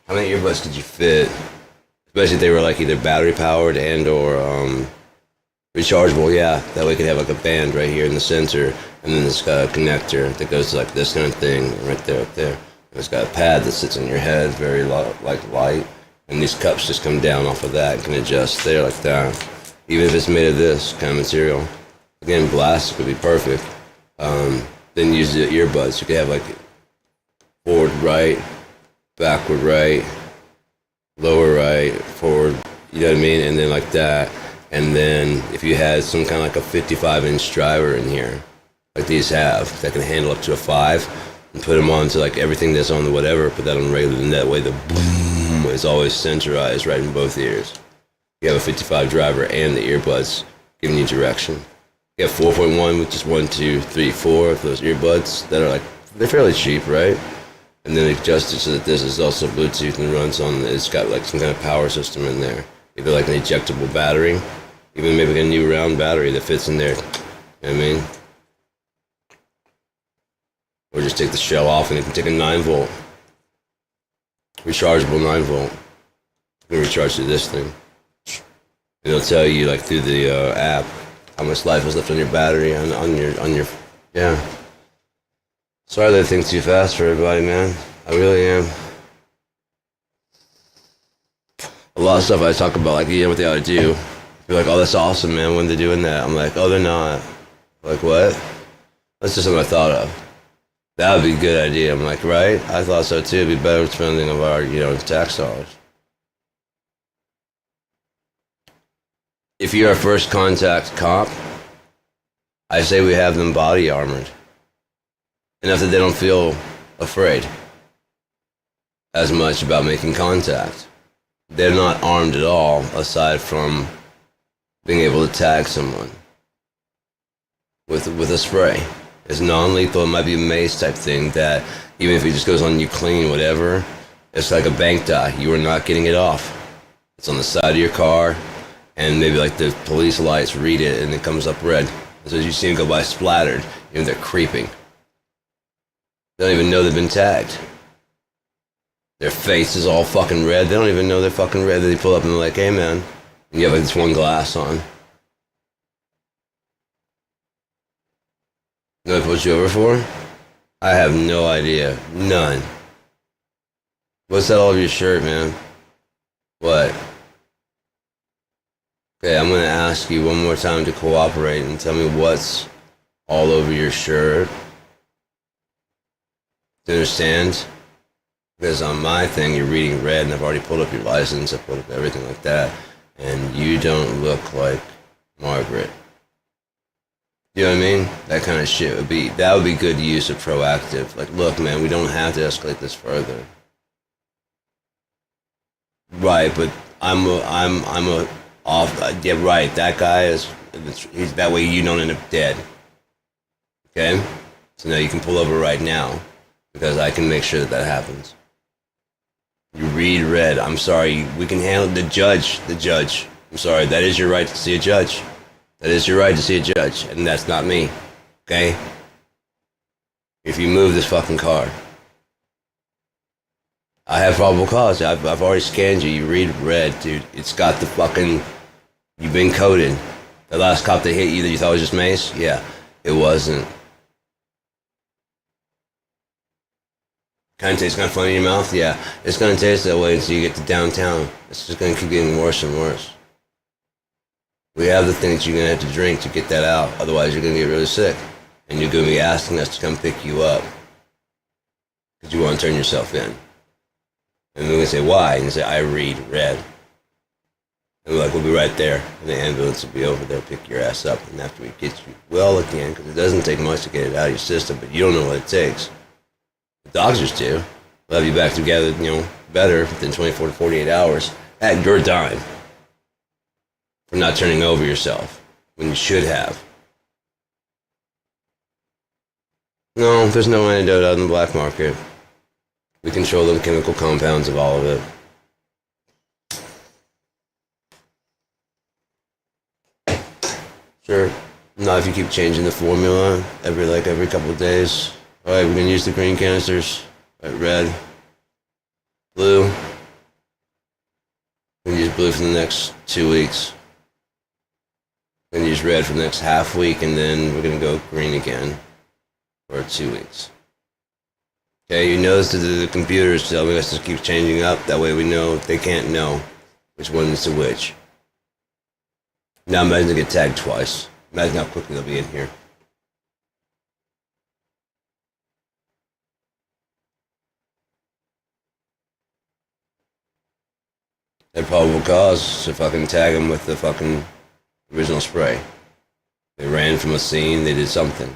How many earbuds could you fit? Especially if they were like either battery powered and or rechargeable. Yeah, that way you could have like a band right here in the center, and then it's got a connector that goes to like this kind of thing right there, up there. And it's got a pad that sits on your head, very light, and these cups just come down off of that and can adjust there like that. Even if it's made of this kind of material. Again, glass could be perfect. Then use the earbuds. You could have like forward right, backward right, lower right, forward, you know what I mean? And then like that. And then if you had some kind of like a 55-inch driver in here, like these have, that can handle up to a 5, and put them onto like everything that's on the whatever, put that on regular, and that way the boom is always centralized right in both ears. You have a 55 driver and the earbuds giving you direction. You have 4.1, which is 1, 2, 3, 4 of those earbuds that are like, they're fairly cheap, right? And then adjust it so that this is also Bluetooth and runs on, it's got like some kind of power system in there. Either like an ejectable battery, even maybe a new round battery that fits in there. You know what I mean? Or just take the shell off and you can take a 9-volt. Rechargeable 9-volt. You can recharge to this thing. It'll tell you like through the app how much life is left on your battery on your yeah. Sorry that I think too fast for everybody, man. I really am. A lot of stuff I talk about, like, you know what they ought to do. You're like, oh, that's awesome, man, when they're doing that. I'm like, oh, they're not. Like, what? That's just something I thought of. That would be a good idea. I'm like, right? I thought so too. It'd be better spending of our, you know, tax dollars. If you're a first contact cop, I say we have them body armored. Enough that they don't feel afraid as much about making contact. They're not armed at all, aside from being able to tag someone with a spray. It's non-lethal. It might be a mace type thing that even if it just goes on you clean, whatever, it's like a bank tie. You are not getting it off. It's on the side of your car. and maybe like the police lights read it and it comes up red. So as you see them go by splattered, you know they're creeping. They don't even know they've been tagged. Their face is all fucking red. They don't even know they're fucking red. They pull up and they're like, hey man. And you have like this one glass on. Know what I put you over for? I have no idea. None. What's that all over your shirt, man? What? Okay, I'm gonna ask you one more time to cooperate and tell me what's all over your shirt. Do you understand? Because on my thing, you're reading red, and I've already pulled up your license, I've pulled up everything like that, and you don't look like Margaret. You know what I mean? That kind of shit would be good use of proactive. Like, look, man, we don't have to escalate this further. Right, but I'm a off. Yeah, right. That guy he's that way you don't end up dead. Okay, so now you can pull over right now because I can make sure that happens. You read red. I'm sorry. We can handle the judge. The judge. I'm sorry. That is your right to see a judge. That is your right to see a judge, and that's not me. Okay? If you move this fucking car, I have probable cause. I've already scanned you. You read red, dude. It's got the fucking. You've been coded. The last cop that hit you that you thought was just mace? Yeah, it wasn't. Kind of tastes kind of funny in your mouth? Yeah, it's gonna taste that way until you get to downtown. It's just gonna keep getting worse and worse. We have the things you're going to have to drink to get that out. Otherwise, you're going to get really sick. And you're going to be asking us to come pick you up. Because you want to turn yourself in. And we're going to say, why? And you say, I read red. And we're like, we'll be right there. And the ambulance will be over there, pick your ass up. And after we get you well again, because it doesn't take much to get it out of your system, but you don't know what it takes. The doctors do. They'll have you back together, better within 24 to 48 hours at your dime. For not turning over yourself when you should have. No, there's no antidote out in the black market. We control the chemical compounds of all of it. Sure. Not if you keep changing the formula every couple of days. Alright, we're gonna use the green canisters. Alright, red. Blue. We're gonna use blue for the next 2 weeks. Then use red for the next half week, and then we're going to go green again for 2 weeks. Okay, you notice that the computers telling us to keep changing up. That way we know they can't know which one is to which. Now imagine they get tagged twice. Imagine how quickly they'll be in here. Their probable cause to fucking tag them with the fucking original spray. They ran from a scene, they did something.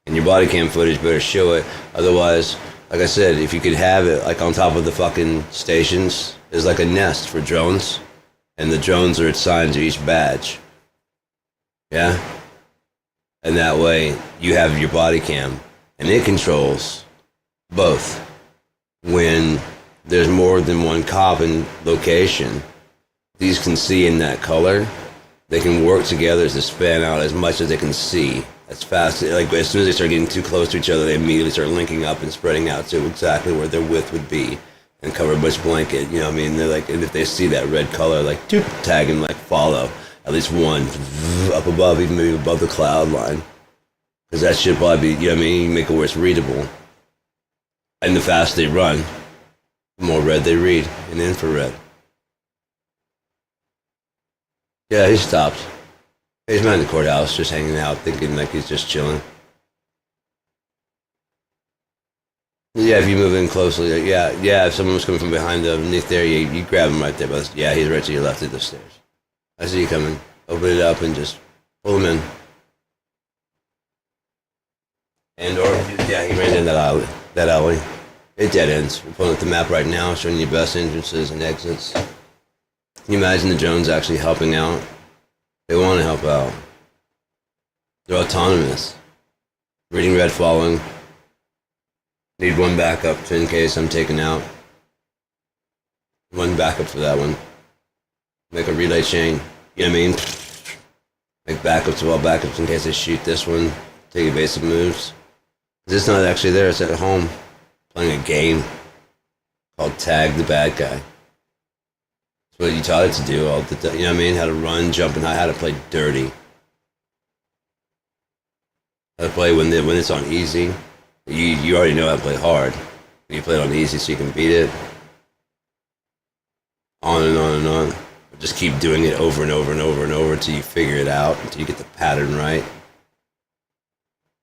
And your body cam footage better show it. Otherwise, like I said, if you could have it like on top of the fucking stations, there's like a nest for drones. And the drones are assigned to each badge. Yeah? And that way, you have your body cam. And it controls both. When there's more than one cop in location, these can see in that color. They can work together to span out as much as they can see. As fast, like as soon as they start getting too close to each other, they immediately start linking up and spreading out to exactly where their width would be, and cover a bunch of blanket. You know what I mean? They're like, and if they see that red color, like tag and like follow at least one up above, even maybe above the cloud line, because that should probably be, you know what I mean? You make it where it's readable. And the faster they run, the more red they read in infrared. Yeah, he stopped. He's behind the courthouse, just hanging out, thinking like he's just chilling. Yeah, if you move in closely, like, yeah, if someone was coming from behind underneath there, you grab him right there. But yeah, he's right to your left of the stairs. I see you coming. Open it up and just pull him in. And or yeah, he ran in that alley. It dead ends. We're pulling up the map right now, showing you best entrances and exits. Can you imagine the drones actually helping out? They want to help out. They're autonomous. Reading red, following. Need one backup in case I'm taken out. One backup for that one. Make a relay chain. You know what I mean? Make backups of all backups in case they shoot this one. Take evasive moves. It's not actually there, it's at home. Playing a game called Tag the Bad Guy. It's what you taught it to do all the time. You know what I mean? How to run, jump, and how to play dirty. How to play when it's on easy. You already know how to play hard. You play it on easy so you can beat it. On and on and on. Just keep doing it over and over and over and over until you figure it out, until you get the pattern right.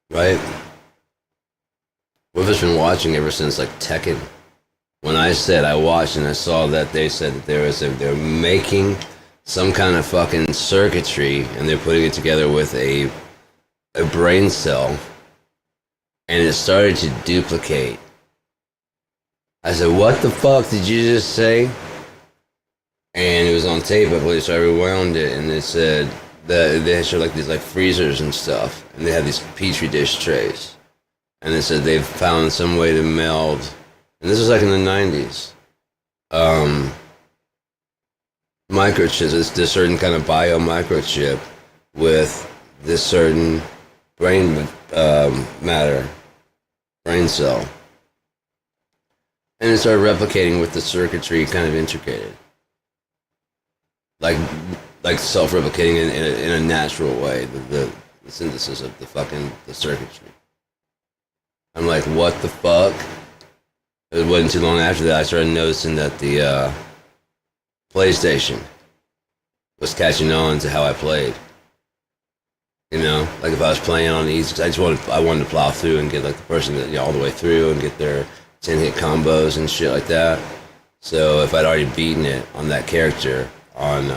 Right? We've just been watching ever since like Tekken. When I said I watched and I saw that they said that they're making some kind of fucking circuitry and they're putting it together with a brain cell and it started to duplicate. I said, what the fuck did you just say? And it was on tape, I believe, so I rewound it, and it said that they showed like these like freezers and stuff, and they had these petri dish trays, and it said they've found some way to meld, and this was like in the 90s, microchips, this certain kind of bio microchip with this certain brain matter, brain cell, and it started replicating with the circuitry kind of integrated. Like self-replicating in a natural way, the synthesis of the circuitry. I'm like, what the fuck? It wasn't too long after that I started noticing that the PlayStation was catching on to how I played. You know, like if I was playing on easy, I wanted to plow through and get like the person that, you know, all the way through and get their 10-hit combos and shit like that. So if I'd already beaten it on that character on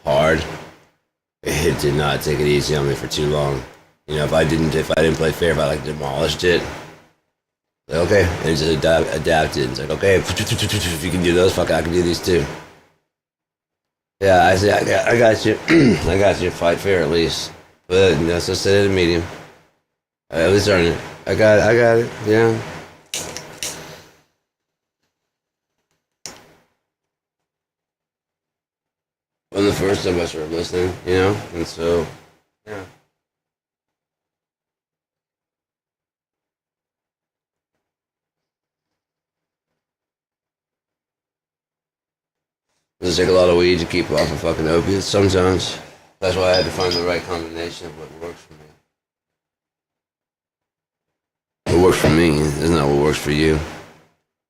hard, it did not take it easy on me for too long. You know, if I didn't play fair, if I like demolished it, like, okay, and it just adapted. It's like, okay, if you can do those, fuck, I can do these too. Yeah, I see, I got you. I got you. Fight fair at least, but that's just set it at medium. At least earn it. I got it. Yeah. When the first time I started listening, you know, and so, yeah. Does it take a lot of weed to keep off of fucking opiates sometimes? That's why I had to find the right combination of what works for me. What works for me isn't that what works for you.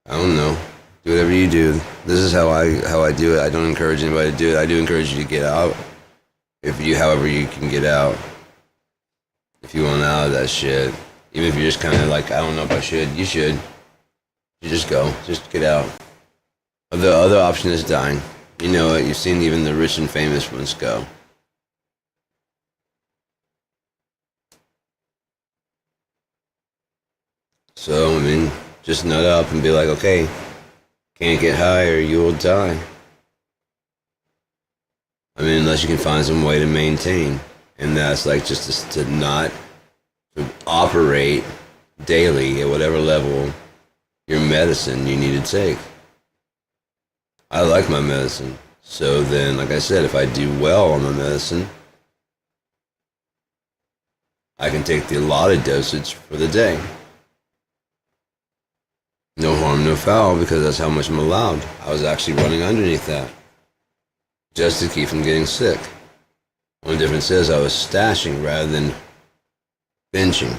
I don't know. Do whatever you do. This is how I do it. I don't encourage anybody to do it. I do encourage you to get out. However you can get out. If you want out of that shit. Even if you're just kind of like, I don't know if I should. You should. You just go. Just get out. The other option is dying. You know it. You've seen even the rich and famous ones go. So, I mean, just nut up and be like, okay, can't get high or you will die. I mean, unless you can find some way to maintain. And that's like just to not to operate daily at whatever level your medicine you need to take. I like my medicine. So then, like I said, if I do well on my medicine, I can take the allotted dosage for the day. No harm, no foul, because that's how much I'm allowed. I was actually running underneath that, just to keep from getting sick. Only difference is I was stashing rather than benching.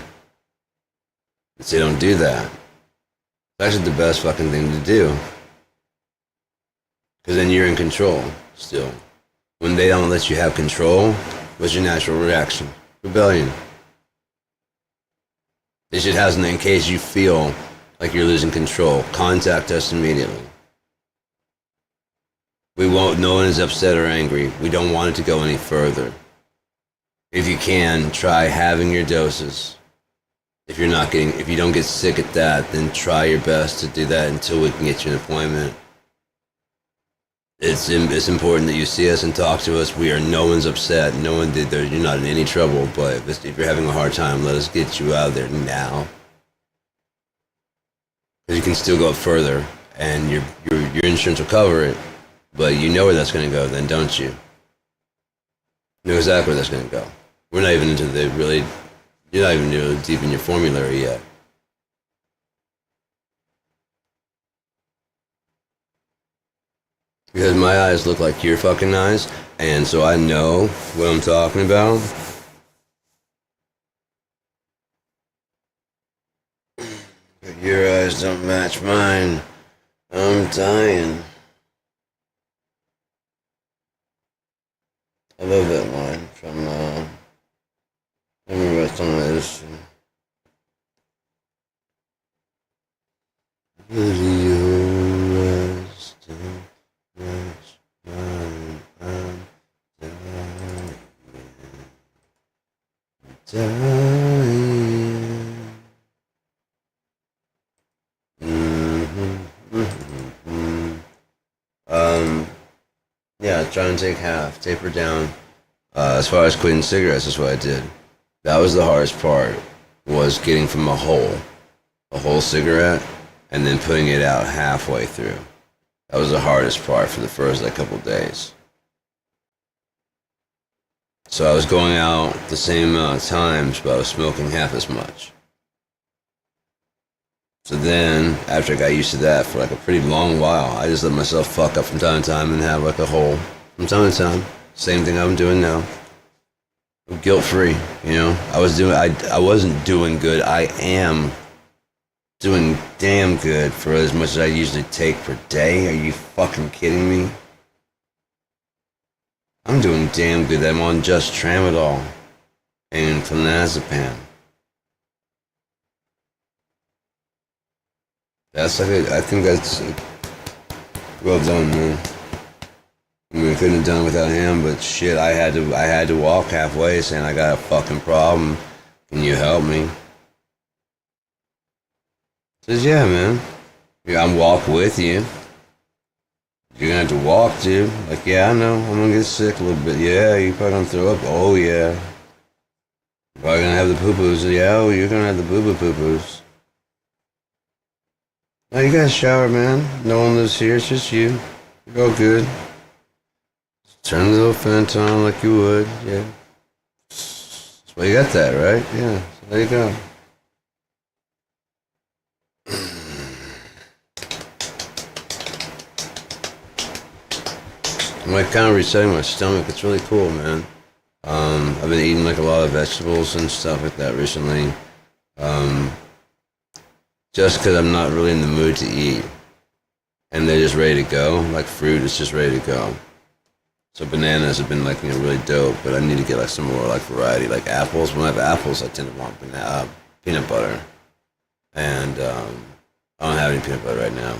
But they don't do that. It's actually the best fucking thing to do. Because then you're in control, still. When they don't let you have control, what's your natural reaction? Rebellion. They should have something in case you feel like you're losing control. Contact us immediately. We won't, no one is upset or angry. We don't want it to go any further. If you can, try having your doses. If you don't get sick at that, then try your best to do that until we can get you an appointment. It's important that you see us and talk to us. No one's upset. No one did there. You're not in any trouble. But if you're having a hard time, let us get you out of there now. Because you can still go further and your insurance will cover it, but you know where that's going to go, then don't you? You know exactly where that's going to go. We're not even into the really, you're not even really deep in your formulary yet. Because my eyes look like your fucking eyes, and so I know what I'm talking about. But your eyes don't match mine. I'm dying. I love that line from, I remember what song it is. Your eyes don't match mine. I'm dying. Yeah, try and take half, taper down. As far as quitting cigarettes, that's what I did. That was the hardest part, was getting from a whole cigarette, and then putting it out halfway through. That was the hardest part for the first couple days. So I was going out the same amount of times, but I was smoking half as much. So then, after I got used to that for a pretty long while, I just let myself fuck up from time to time and have a hole from time to time. Same thing I'm doing now. I'm guilt-free, you know? I wasn't doing good. I am doing damn good for as much as I usually take per day. Are you fucking kidding me? I'm doing damn good. I'm on just tramadol and clonazepam. That's I think that's well done, man. I mean, I couldn't have done it without him, but shit, I had to walk halfway saying, I got a fucking problem. Can you help me? Says, yeah, man. Yeah, I'm walk with you. You're gonna have to walk, dude. Like, yeah, I know. I'm gonna get sick a little bit. Yeah, you're probably gonna throw up. Oh, yeah. You're probably gonna have the poo-poos. Yeah, oh, you're gonna have the boo-boo-poo-poos. Oh, you got a shower, man. No one lives here. It's just you. You're all good. Turn the little vent on like you would. Yeah. Well, you got that, right? Yeah. So there you go. I'm kind of resetting my stomach. It's really cool, man. I've been eating a lot of vegetables and stuff like that recently. Just because I'm not really in the mood to eat. And they're just ready to go. Like fruit is just ready to go. So bananas have been really dope, but I need to get some more variety, like apples. When I have apples, I tend to want peanut butter. And I don't have any peanut butter right now.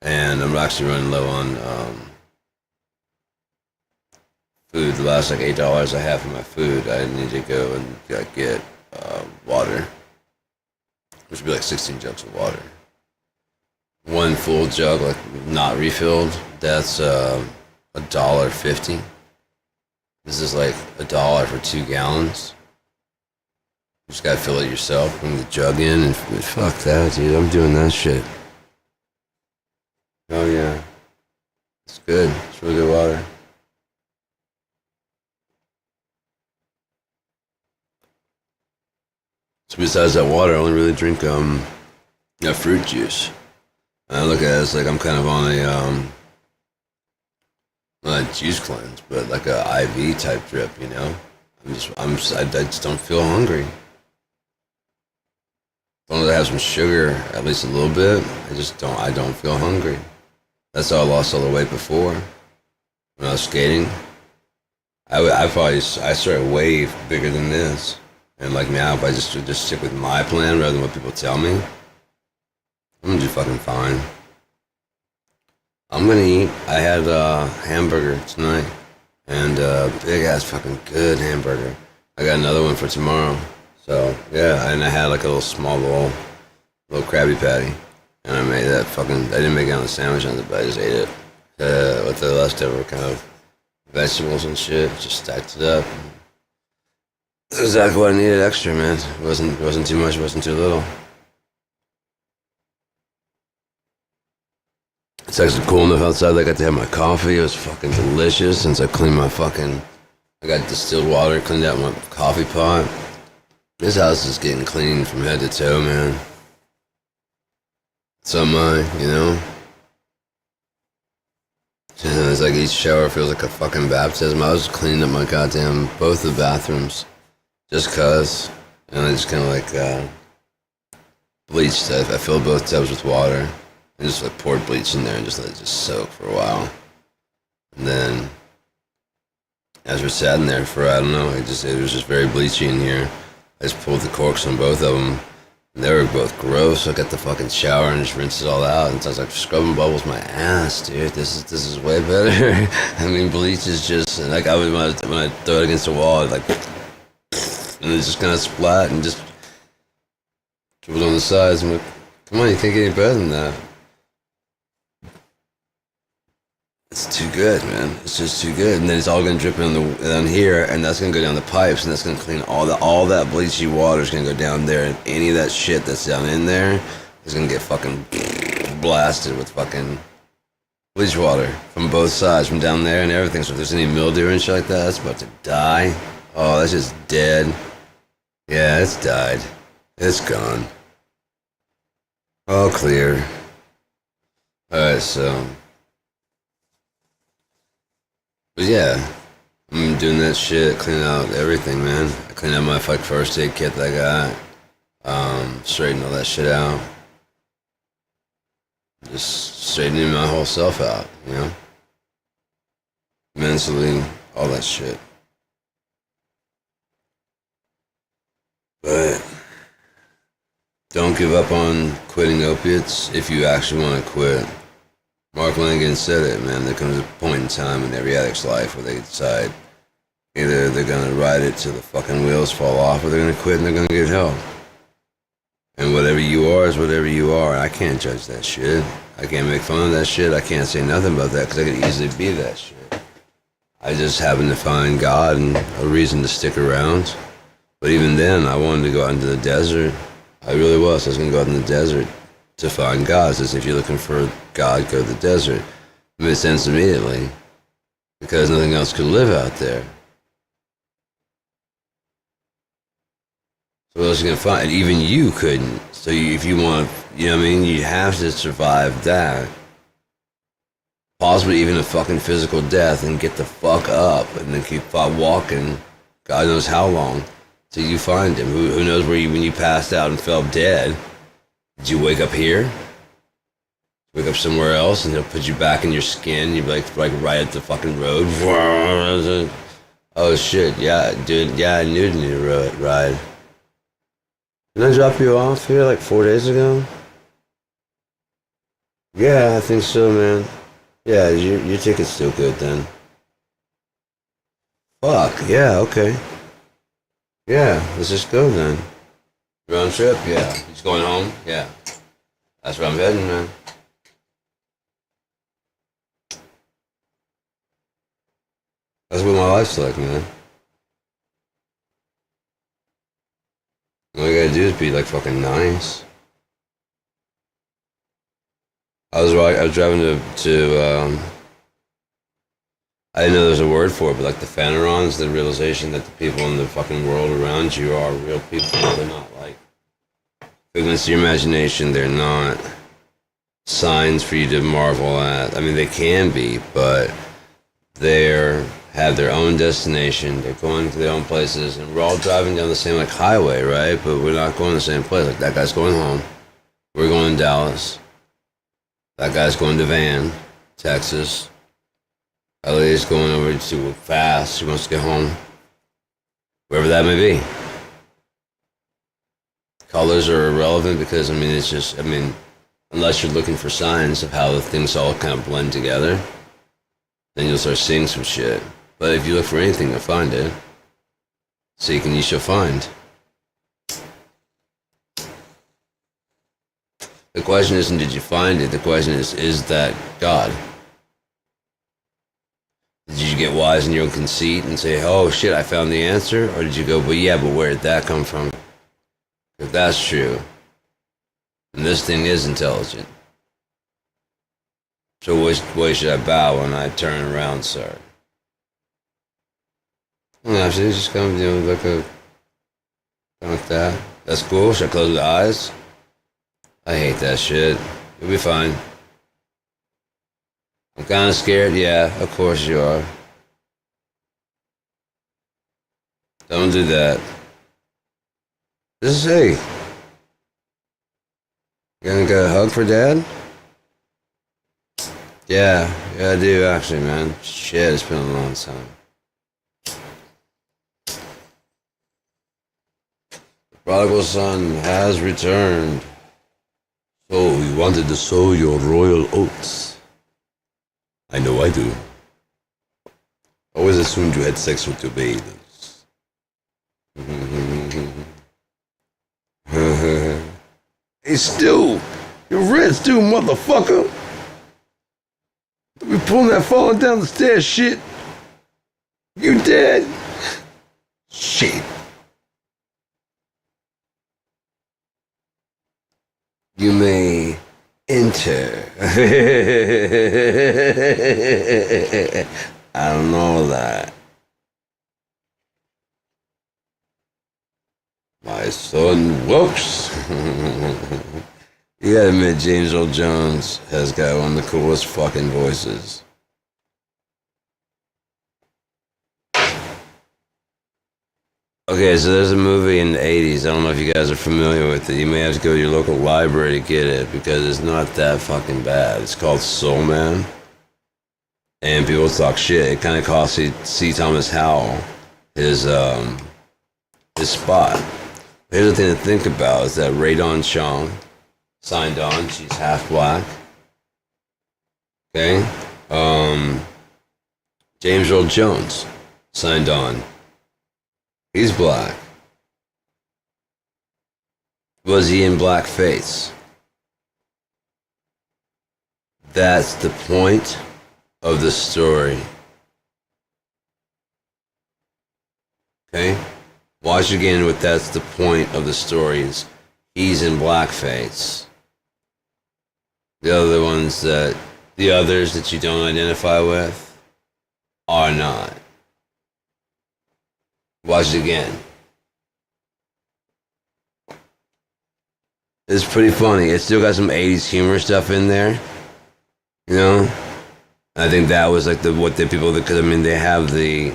And I'm actually running low on food. The last $8 I have for my food, I need to go and get water. Which would be 16 jugs of water. One full jug, not refilled, that's $1.50. This is $1 for 2 gallons. You just gotta fill it yourself, bring the jug in, and fuck that, dude. I'm doing that shit. Oh yeah, it's good. It's really good water. So besides that water, I only really drink fruit juice. And I look at it as I'm kind of on a not a juice cleanse, but a IV type drip, you know. I just don't feel hungry. As long as I have some sugar, at least a little bit, I don't feel hungry. That's how I lost all the weight before. When I was skating, I started way bigger than this. And now, if I just stick with my plan rather than what people tell me, I'm gonna do fucking fine. I'm gonna eat. I had a hamburger tonight, and big ass fucking good hamburger. I got another one for tomorrow. So yeah, and I had a little small little Krabby Patty, and I made that fucking. I didn't make it on the sandwich on it, but I just ate it with the leftover kind of vegetables and shit. Just stacked it up. That's exactly what I needed extra, man. It wasn't too much, it wasn't too little. It's actually cool enough outside. I got to have my coffee. It was fucking delicious since I cleaned my fucking... I got distilled water, cleaned out my coffee pot. This house is getting clean from head to toe, man. So am I, you know? And it's like each shower feels like a fucking baptism. I was cleaning up my goddamn... both the bathrooms. Just cuz. And I just kind of like, bleached it. I filled both tubs with water. And just like poured bleach in there and just let it just soak for a while. And then, as we're sat in there for, I don't know, it was just very bleachy in here. I just pulled the corks on both of them. And they were both gross. So I got the fucking shower and just rinsed it all out. And so I was like, scrubbing bubbles my ass, dude. This is way better. I mean, bleach is just, like, when I throw it against the wall, like, and it just kind of splat and just dribbled on the sides. I'm like, come on, you can't get any better than that. It's too good, man. It's just too good. And then it's all gonna drip down here, and that's gonna go down the pipes, and that's gonna clean all that bleachy water is gonna go down there, and any of that shit that's down in there is gonna get fucking blasted with fucking bleach water from both sides, from down there and everything. So if there's any mildew and shit like that, that's about to die. Oh, that's just dead. Yeah, it's died. It's gone. All clear. Alright, so... But yeah, I'm doing that shit, cleaning out everything, man. I cleaned out my like first aid kit that I got. Straightened all that shit out. Just straightening my whole self out, you know? Mentally, all that shit. But don't give up on quitting opiates if you actually want to quit. Mark Langan said it, man. There comes a point in time in every addict's life where they decide either they're gonna ride it till the fucking wheels fall off, or they're gonna quit and they're gonna get help. And whatever you are is whatever you are. I can't judge that shit. I can't make fun of that shit. I can't say nothing about that because I could easily be that shit. I just happen to find God and a reason to stick around. But even then, I wanted to go out into the desert. I really was. I was gonna go out in the desert to find God. Says if you're looking for God, go to the desert. It made sense immediately because nothing else could live out there. So what else are you gonna find? And even you couldn't. So if you want, you know what I mean, you have to survive that. Possibly even a fucking physical death and get the fuck up and then keep walking. God knows how long till you find him. Who knows where when you passed out and fell dead. Did you wake up here? Wake up somewhere else and they'll put you back in your skin. You'd be like right at the fucking road. Oh shit, yeah, dude, yeah, I knew to need a ride. Did I drop you off here like 4 days ago? Yeah, I think so, man. Yeah, your ticket's still good then. Fuck, yeah, okay. Yeah, let's just go then. Round trip? Yeah. He's going home? Yeah. That's where I'm heading, man. That's what my life's like, man. All you gotta do is be like fucking nice. I was driving to I didn't know there was a word for it, but like the phanerons, the realization that the people in the fucking world around you are real people. They're not like figments of your imagination. They're not signs for you to marvel at. I mean, they can be, but they're have their own destination. They're going to their own places, and we're all driving down the same like highway, right? But we're not going to the same place. Like that guy's going home. We're going to Dallas. That guy's going to Van, Texas. Ellie's going over to fast. She wants to get home. Wherever that may be. Colors are irrelevant because, I mean, it's just, I mean, unless you're looking for signs of how the things all kind of blend together, then you'll start seeing some shit. But if you look for anything, you'll find it. Seek and you shall find. The question isn't did you find it, the question is that God? Did you get wise in your own conceit and say, oh shit, I found the answer? Or did you go, but yeah, but where did that come from? If that's true, then this thing is intelligent. So which way should I bow when I turn around, sir? No, actually, just kind of, like a, kind of like that. That's cool. Should I close my eyes? I hate that shit. You'll be fine. I'm kind of scared. Yeah, of course you are. Don't do that. Just say. You gonna get a hug for Dad? Yeah, I do actually, man. Shit, it's been a long time. The prodigal son has returned. So you wanted to sow your royal oats. I know I do. I always assumed you had sex with your babies. Hey, Stu! You red Stu, motherfucker! We pulling that falling down the stairs shit. You dead? Shit. You may enter. I don't know that. My son works. You gotta admit, James Earl Jones has got one of the coolest fucking voices. Okay, so there's a movie in the 80s. I don't know if you guys are familiar with it. You may have to go to your local library to get it because it's not that fucking bad. It's called Soul Man. And people talk shit. It kind of cost C. Thomas Howell his spot. Here's the thing to think about is that Ray Dawn Chong signed on. She's half black. Okay. James Earl Jones signed on. He's black. Was he in blackface? That's the point of the story. Okay? Watch again what that's the point of the story is. He's in blackface. The others that you don't identify with are not. Watch it again. It's pretty funny. It's still got some 80s humor stuff in there. You know? I think that was like they have the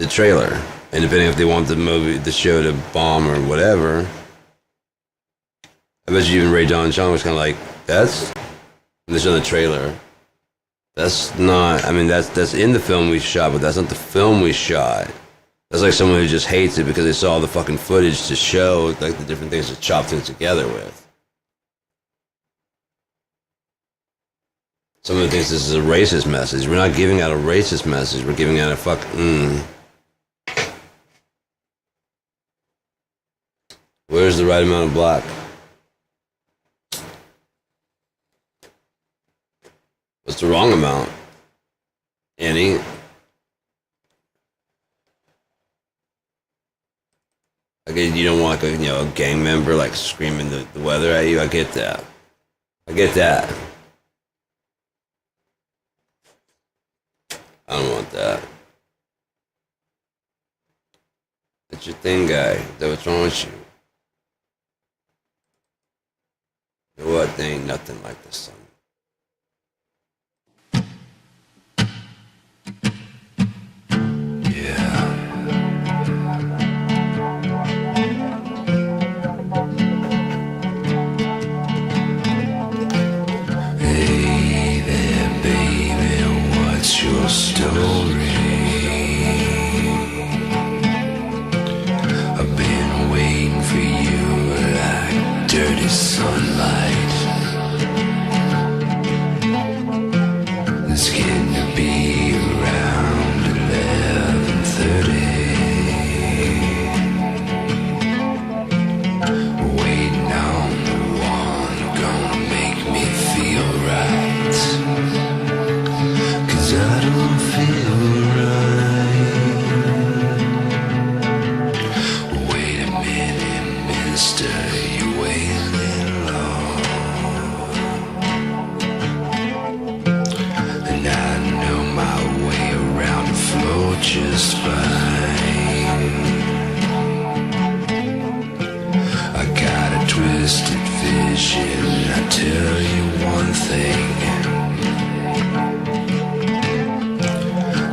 trailer. And depending if they want the show to bomb or whatever, I bet you even Ray Dawn Chong was kind of like, that's on the trailer. That's not, that's in the film we shot, but that's not the film we shot. That's like someone who just hates it because they saw the fucking footage to show like the different things to chop things together with. Someone thinks this is a racist message. We're not giving out a racist message. We're giving out a Where's the right amount of black? What's the wrong amount? Annie? Okay, you don't want like a gang member like screaming the weather at you. I get that. I don't want that. That's your thing, guy. That's what's wrong with you. You know what? There ain't nothing like this, son. Your story. I've been waiting for you like dirty sunlight. And I tell you one thing,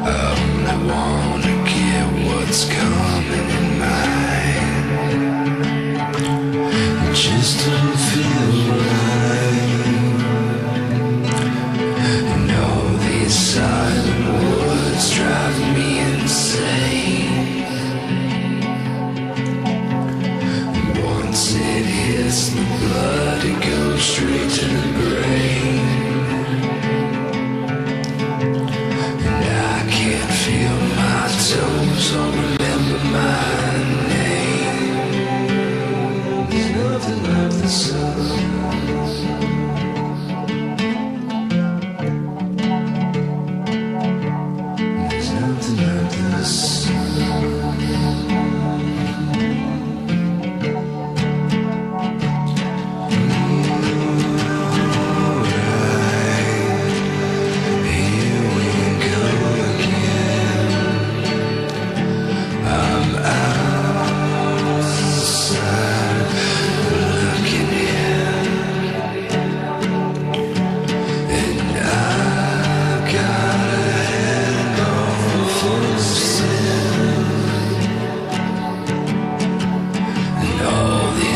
I only wanna get what's coming in mine. It just don't feel right. And all these silent words drive me insane. Once it hits the blood, it goes straight to the brain. And I can't feel my toes or remember my name. There's nothing like the sun. There's nothing like the sun.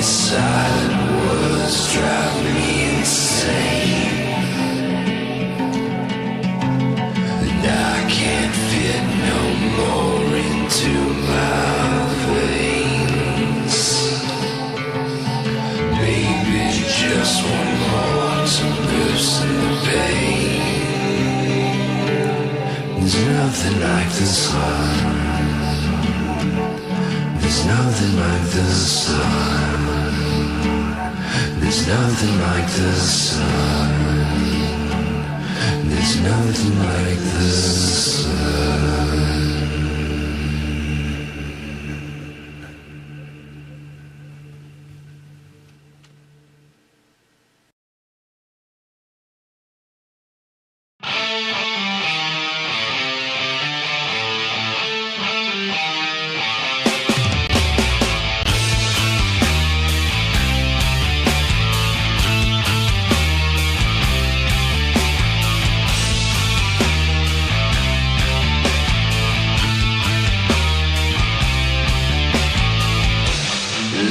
Silent words drive me insane. And I can't fit no more into my veins. Maybe just one more to loosen the pain. There's nothing like the sun. There's nothing like the sun. There's nothing like the sun. There's nothing like the sun.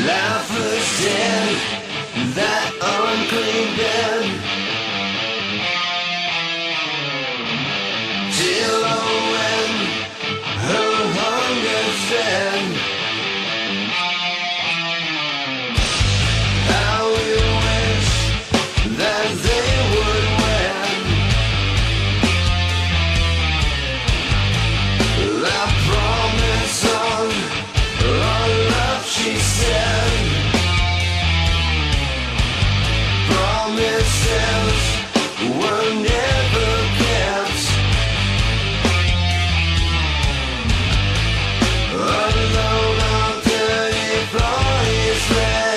Life was dead, that unclean bed. Till when her hunger fed. How we wish that they would win. I promise on our love, she said. Promises were never kept. Alone on dirty floors left.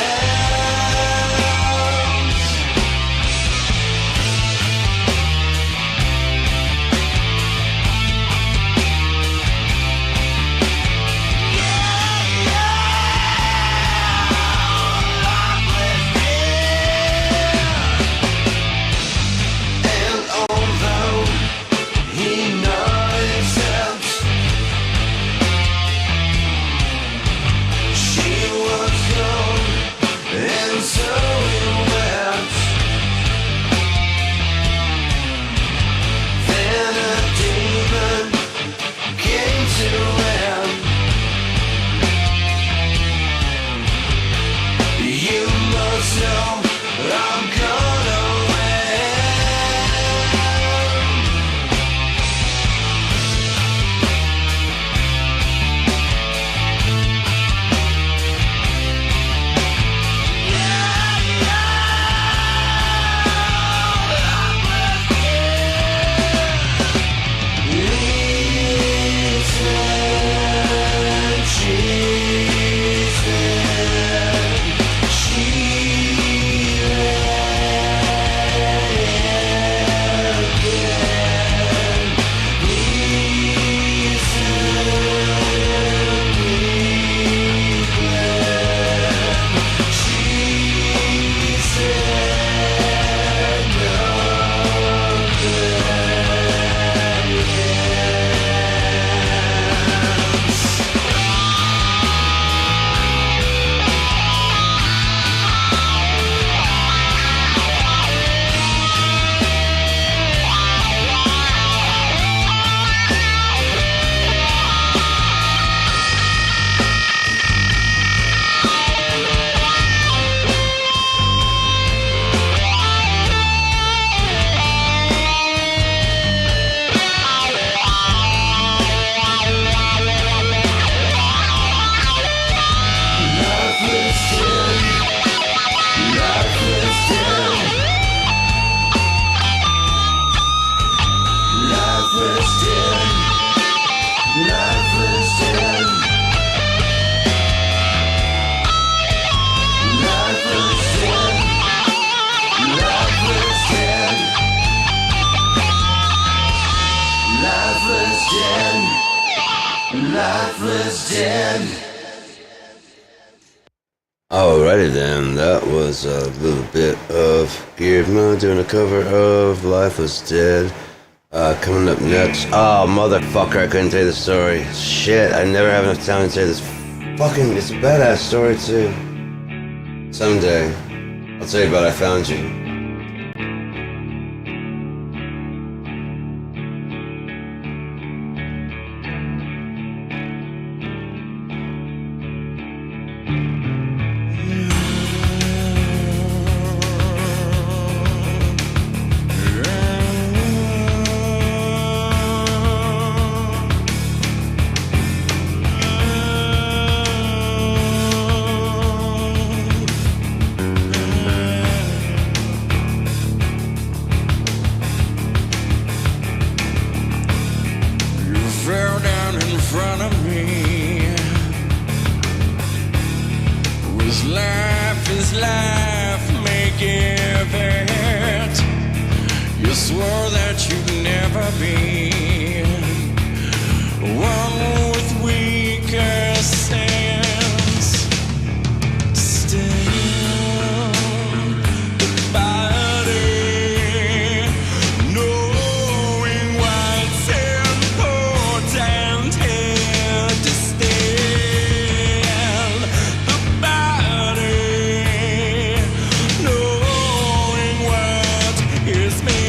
life was dead. Alrighty then, that was a little bit of Geared Moon doing a cover of Life Was Dead. Coming up next, oh motherfucker, I couldn't tell you the story. Shit, I never have enough time to tell you this fucking, it's a badass story too. Someday, I'll tell you about I Found You. Fell down in front of me. Was life is life, make it. You swore that you'd never be one with weaker sense. Still, the body knowing what's important here to stand. The body knowing what is mean.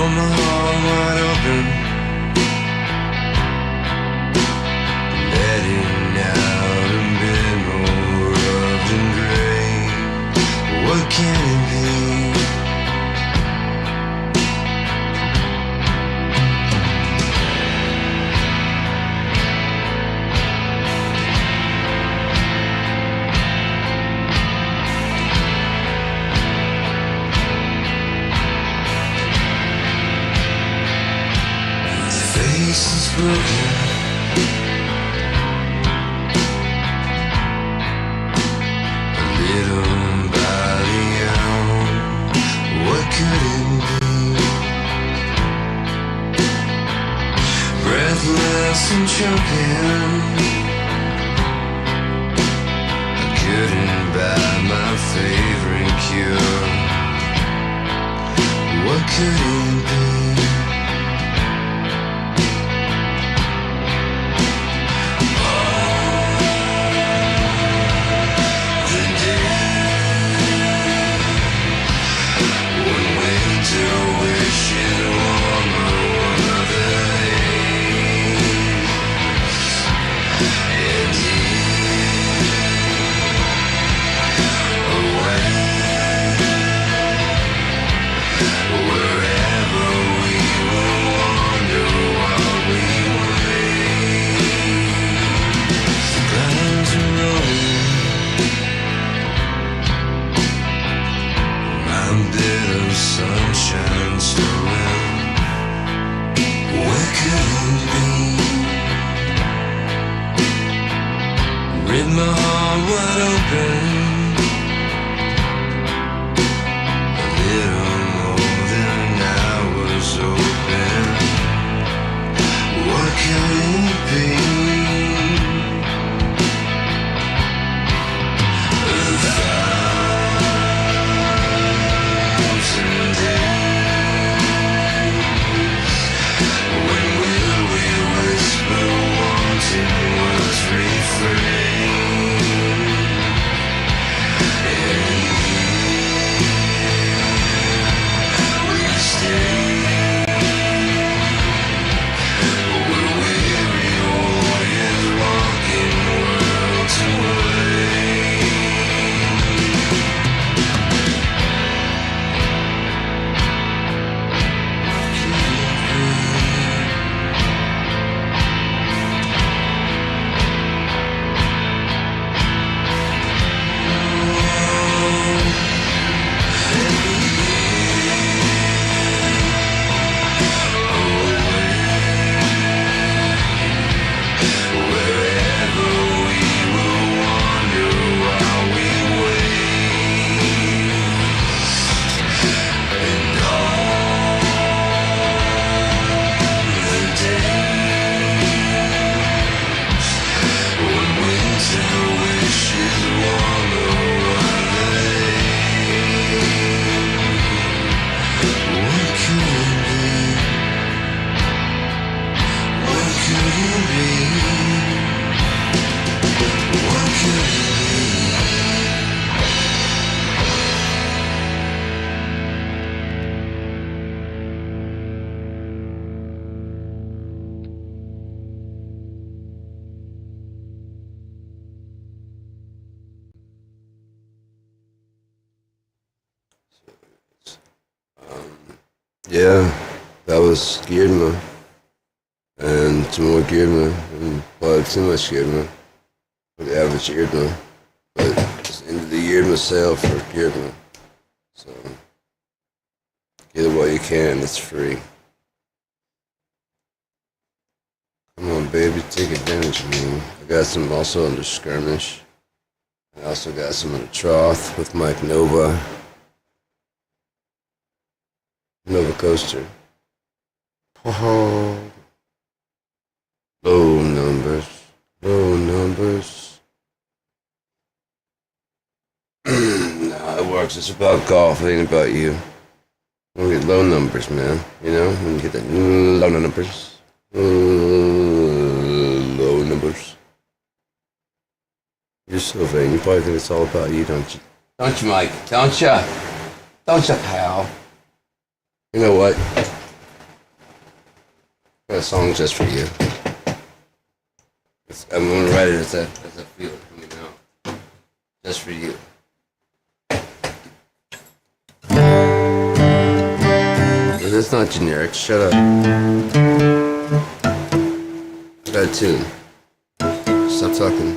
Throw my heart wide open, letting out a bit more rough and gray. What can it be? Face is broken, a little by the hour. What could it be? Breathless and choking, I couldn't buy my favorite cure. What could it be? Sunshine stolen. Where could it be? Rip my heart wide open, a little more than I was open. What could it be? Yeah, that was Girdma, and some more Girdma, and probably too much Girdma for the average Girdma, but it's into the Girdma sale for Girdma, so get it while you can, it's free. Come on, baby, take advantage of me. I got some also under Skirmish. I also got some under Troth with Mike Nova Coaster. Oh, low numbers. Nah, it works. It's about golf. It ain't about you. You get low numbers, man. You know, when you get the low numbers. Low numbers. You're so vain. You probably think it's all about you, don't you? Don't you, Mike? Don't you? Don't you, pal? You know what? got a song just for you. I'm gonna write it as I feel it coming out. Just for you. It's not generic. Shut up. I got a tune. Stop talking.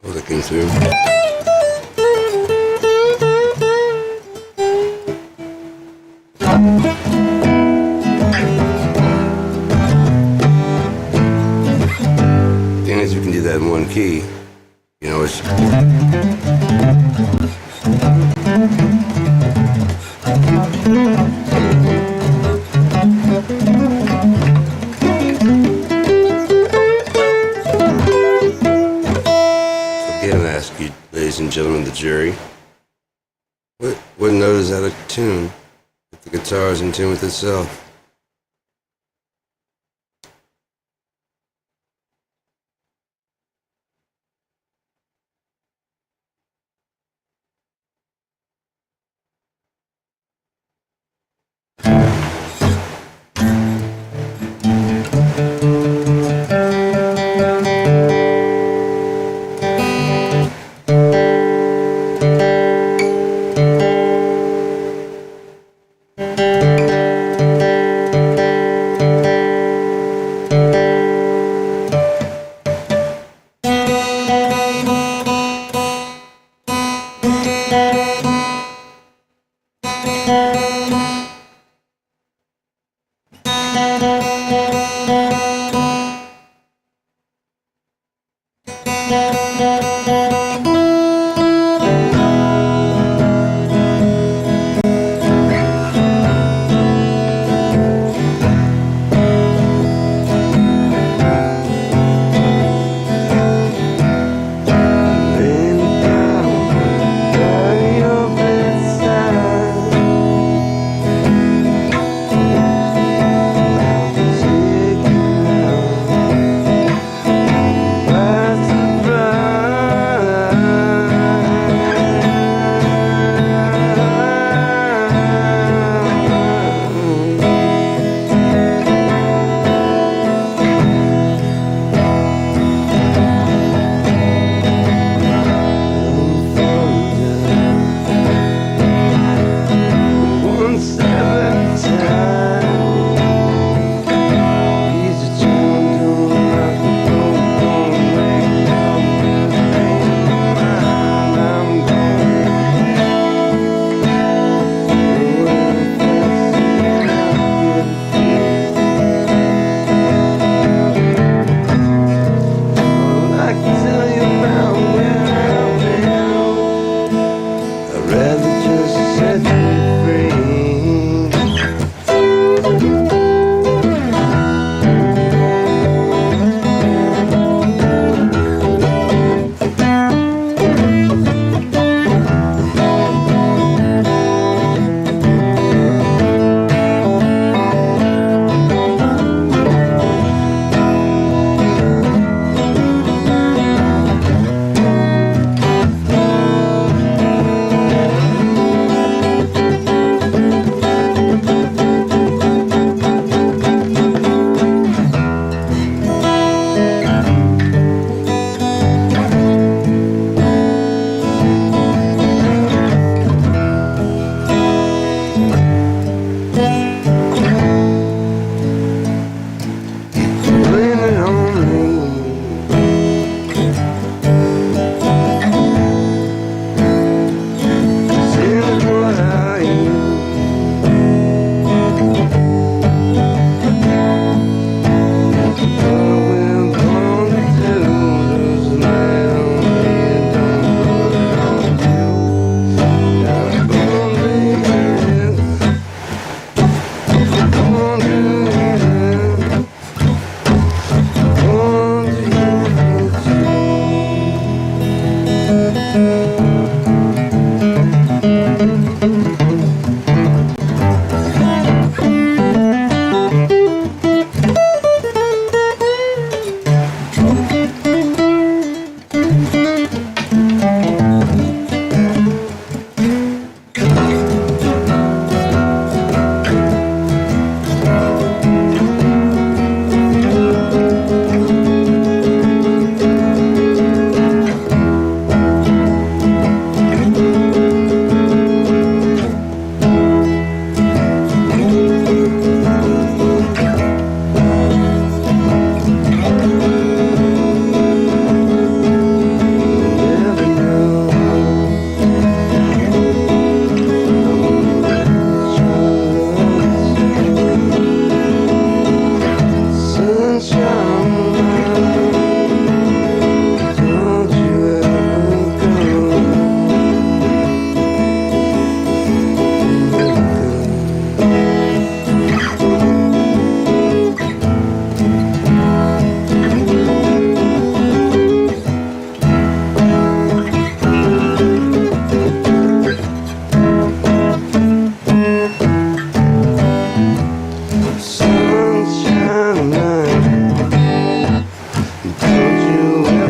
Looking through. Thing is, you can do that in one key. You know, it's. Again, I ask you, ladies and gentlemen of the jury, what note is out of tune if the guitar is in tune with itself?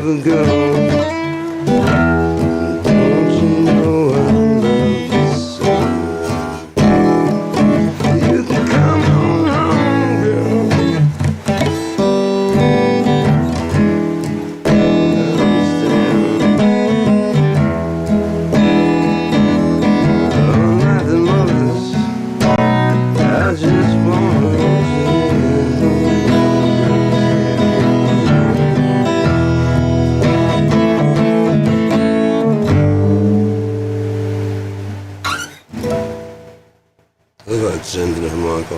never go. Don't you know I love you so? You can come on home, girl. Unlike the mothers, I just wanna look like sending a harmonica.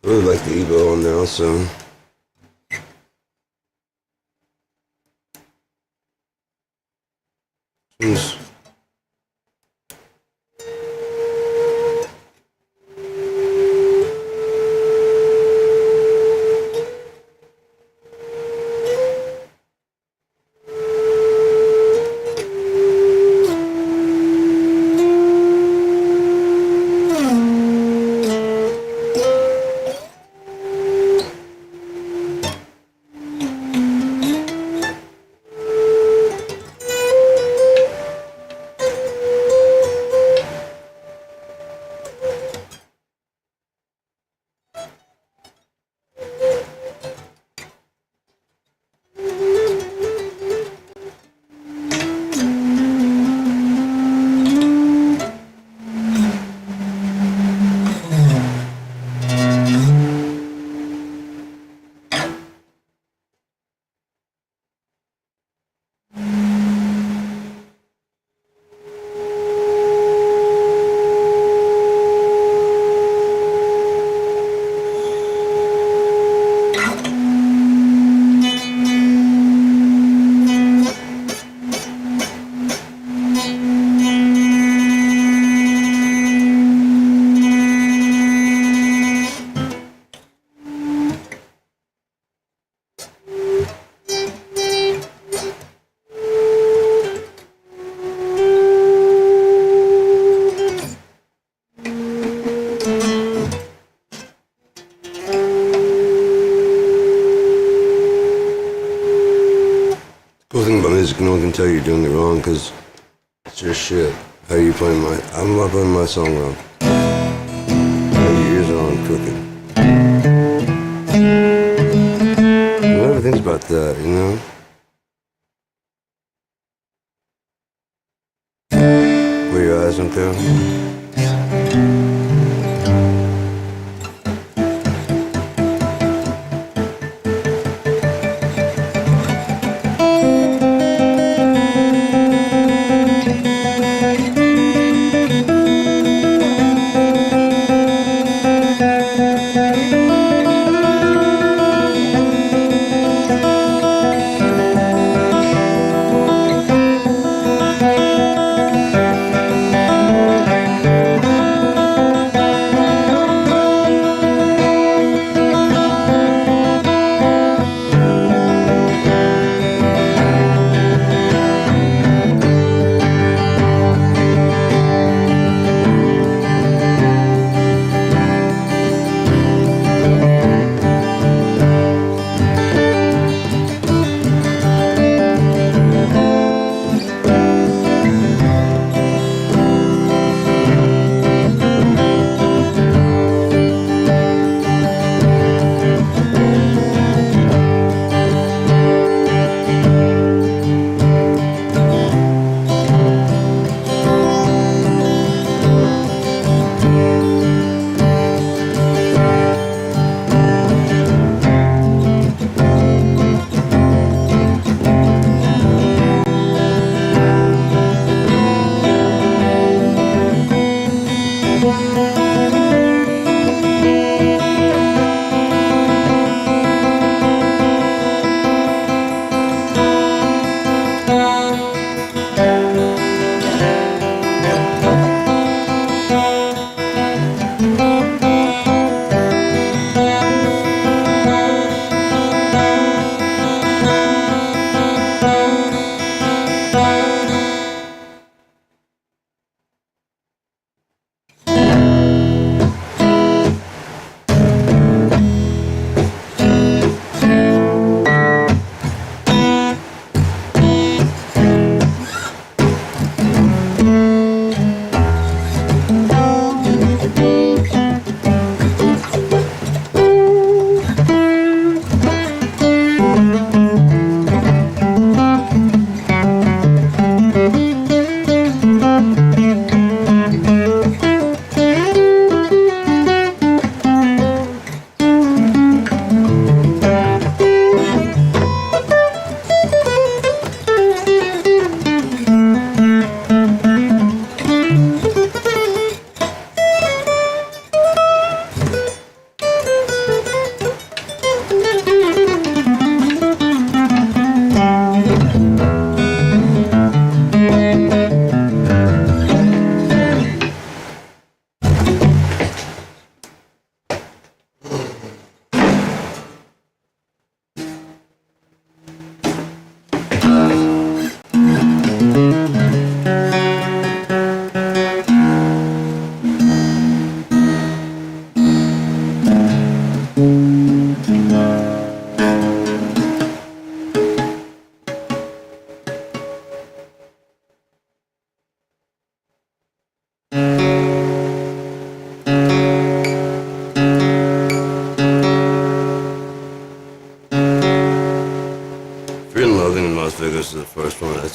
I really like the Evo on there also. Yes. Cool thing about music, no one can tell you're doing it wrong because it's your shit. How you playing my... I'm not playing my song wrong. Your ears are on crooked. Whoever thinks about that, you know? Where your eyes don't go.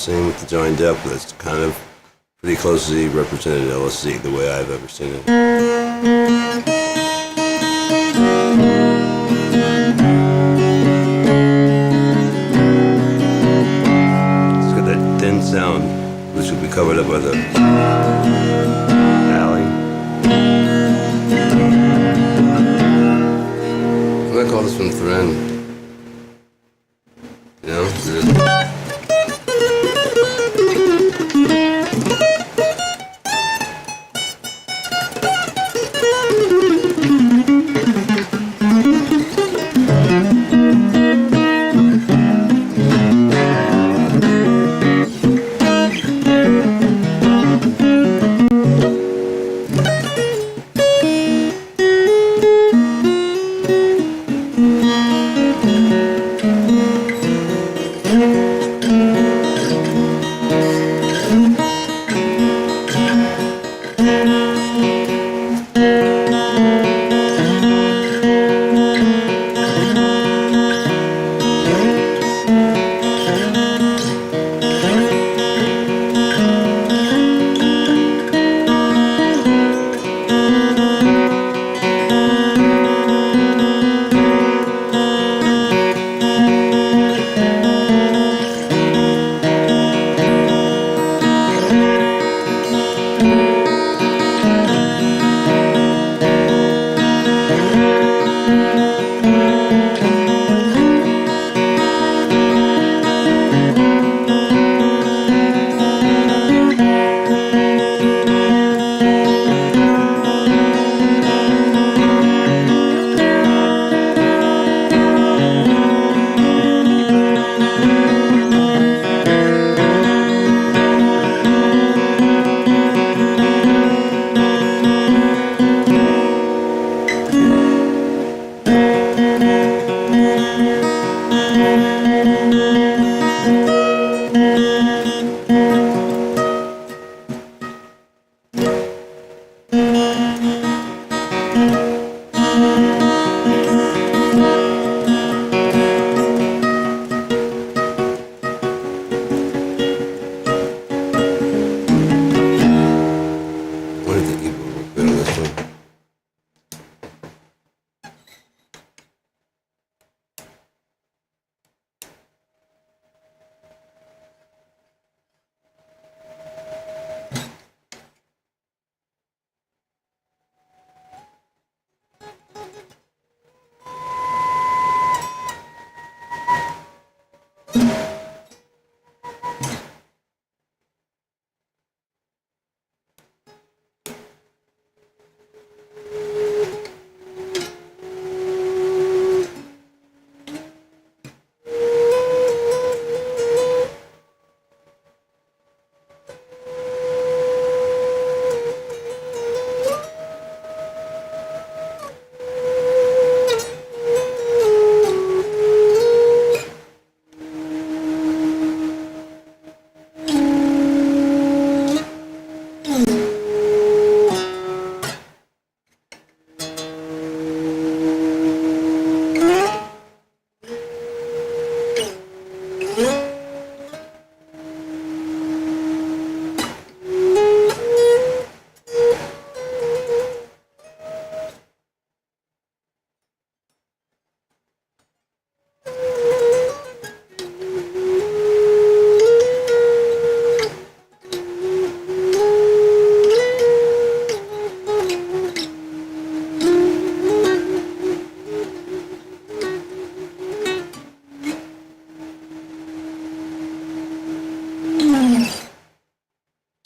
same with the joined up, but it's kind of pretty closely represented LSD the way I've ever seen it. It's got that thin sound, which will be covered up by the alley. I'm gonna call this one Thren. You know?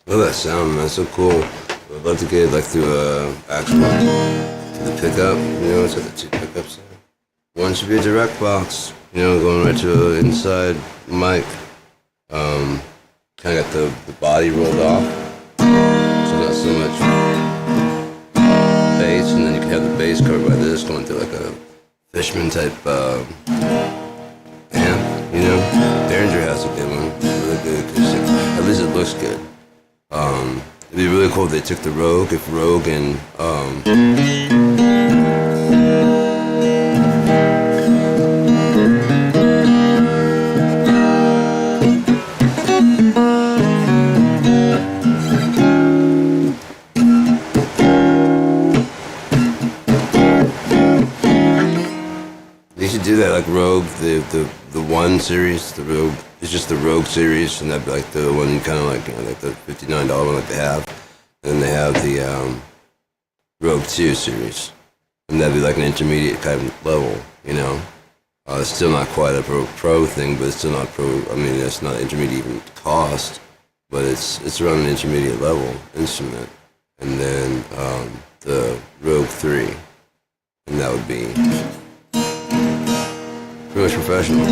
I love that sound, man. It's so cool. I'd love to get like through actual to the pickup. You know, it's got the two pickups there. One should be a direct box. You know, going right to an inside mic. Kind of got the body rolled off, so not so much bass, and then you can have the bass covered by this, going through like a Fishman type amp. You know, Derringer has a good one. Really good acoustic. At least it looks good. It'd be really cool if they took the Rogue, if Rogue and like Rogue, the one series, the Rogue. It's just the Rogue series, and that'd be like the one kind of like, you know, like the $59 one like they have. And then they have the Rogue 2 series, and that'd be like an intermediate kind of level, you know. It's still not quite a pro thing, but it's still not pro. I mean, it's not intermediate even cost, but it's around an intermediate level instrument. And then the Rogue 3, and that would be pretty much professional.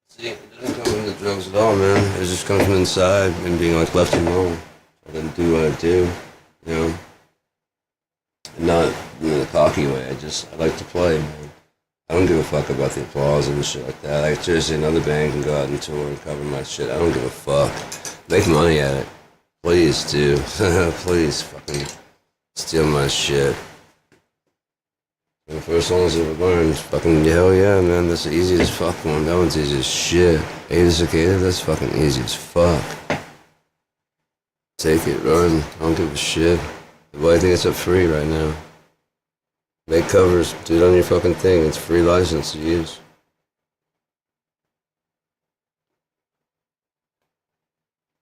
See, it doesn't come from the drugs at all, man. It just comes from inside and being like left alone. I didn't do what I do, you know. Not in a cocky way. I like to play, man. I don't give a fuck about the applause and shit like that. Like, seriously, another band can go out and tour and cover my shit. I don't give a fuck. Make money at it. Please do. Please fucking steal my shit. The first songs I've ever learned, fucking hell yeah, man. That's the easiest fuck one. That one's easy as shit. Ada Cicada, that's fucking easy as fuck. Take it, run. I don't give a shit. Well, I think it's up free right now. Make covers, do it on your fucking thing. It's free license to use.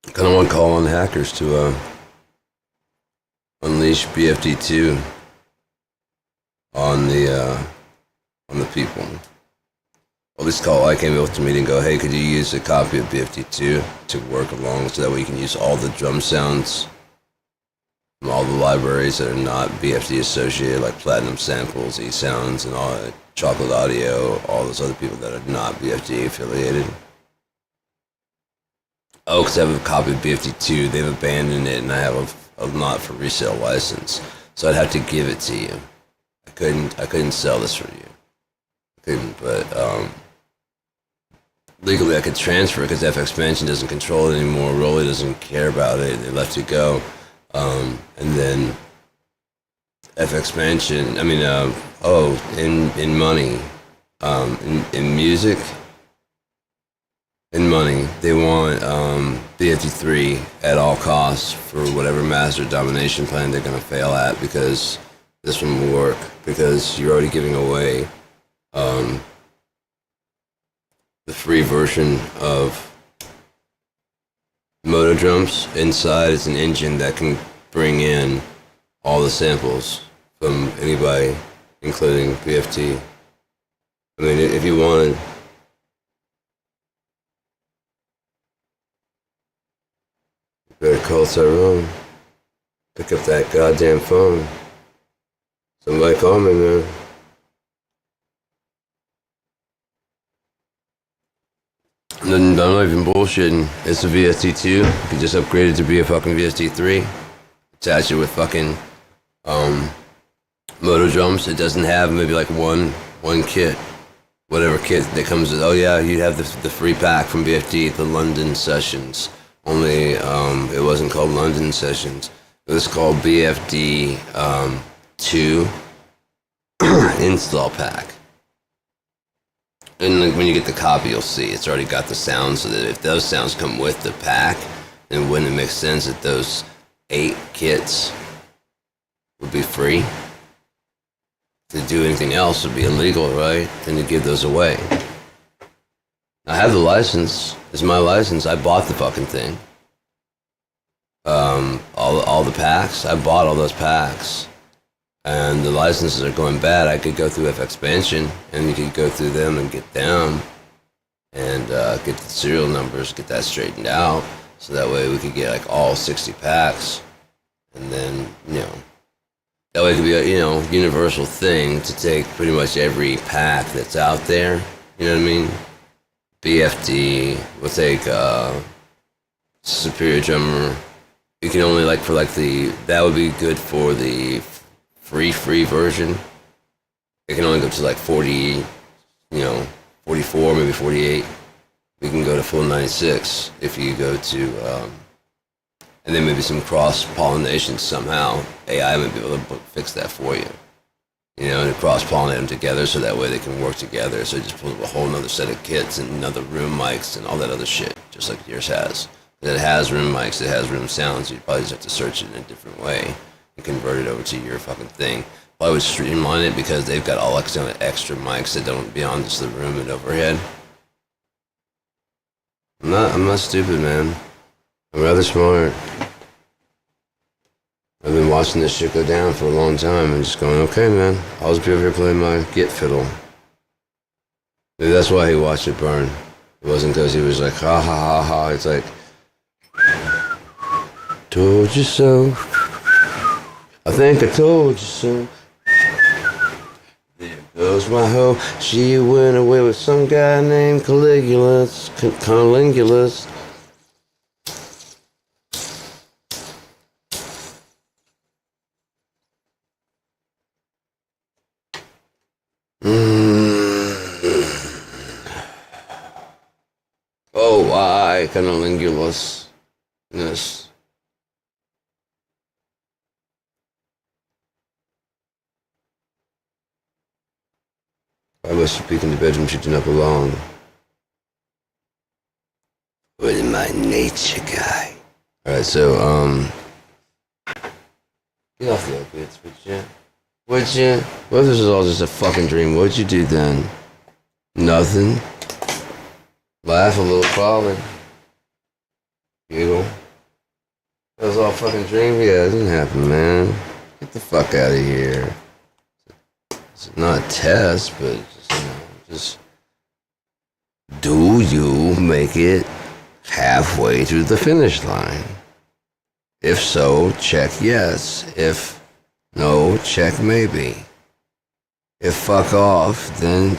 I kind of want to call on hackers to unleash BFD2 on the people. At least call I came up to me and go, hey, could you use a copy of BFD2 to work along so that way you can use all the drum sounds from all the libraries that are not BFD associated, like Platinum Samples, E-Sounds, and all that, Chocolate Audio, all those other people that are not BFD affiliated. Oh, because I have a copy of BFD2, they've abandoned it, and I have a not for resale license, so I'd have to give it to you. I couldn't sell this for you. I couldn't, but legally I could transfer it because FX Mansion doesn't control it anymore. Rolly doesn't care about it. They left it go. And then FX Mansion, I mean, in money, in music, in money, they want BFD3 at all costs for whatever master domination plan they're going to fail at, because this one will work, because you're already giving away the free version of Moto Drums. Inside is an engine that can bring in all the samples from anybody, including BFT. I mean, if you wanted, you better call Tyrone. Pick up that goddamn phone. Somebody call me, man. I'm not even bullshitting. It's a VST2. You can just upgrade it to be a fucking VST3. Attach it with fucking Moto Drums. It doesn't have maybe like one kit. Whatever kit that comes with. Oh yeah, you'd have the free pack from BFD, the London Sessions. Only it wasn't called London Sessions. It was called BFD 2 install pack. And like when you get the copy, you'll see it's already got the sounds, so that if those sounds come with the pack, then wouldn't it make sense that those 8 kits would be free? To do anything else would be illegal, right? Then you give those away. I have the license. It's my license. I bought the fucking thing. All the packs. I bought all those packs, and the licenses are going bad. I could go through Expansion, and you could go through them and get them, and get the serial numbers, get that straightened out, so that way we could get like all 60 packs, and then that way it could be a universal thing to take pretty much every pack that's out there. You know what I mean? BFD. We'll take Superior Drummer. You can only that would be good for the free version. It can only go to like 40, 44, maybe 48. We can go to full 96 if you go to, and then maybe some cross-pollination somehow. AI might be able to fix that for you. And cross-pollinate them together so that way they can work together. So it just pulls up a whole nother set of kits and another room mics and all that other shit, just like yours has. It has room mics, it has room sounds. You probably just have to search it in a different way and convert it over to your fucking thing. Probably would streamline it because they've got all extra mics that don't beyond just the room and overhead. I'm not stupid, man. I'm rather smart. I've been watching this shit go down for a long time and just going, okay, man, I'll just be over here playing my Git fiddle. Maybe that's why he watched it burn. It wasn't because he was like, ha ha ha ha. It's like, told you so. I think I told you so. There goes my hoe. She went away with some guy named Caligulus. Caligulus. Oh, why Caligulus? Yes. I must speak in the bedroom, she do not belong. What is my nature guy? Alright, so, get off the opiates, would you? Would you? What if this was all just a fucking dream? What'd you do then? Nothing. Laugh a little, probably. Giggle. That was all fucking dream? Yeah, it didn't happen, man. Get the fuck out of here. It's not a test, but just do you make it halfway through the finish line? If so, check yes. If no, check maybe. If fuck off, then,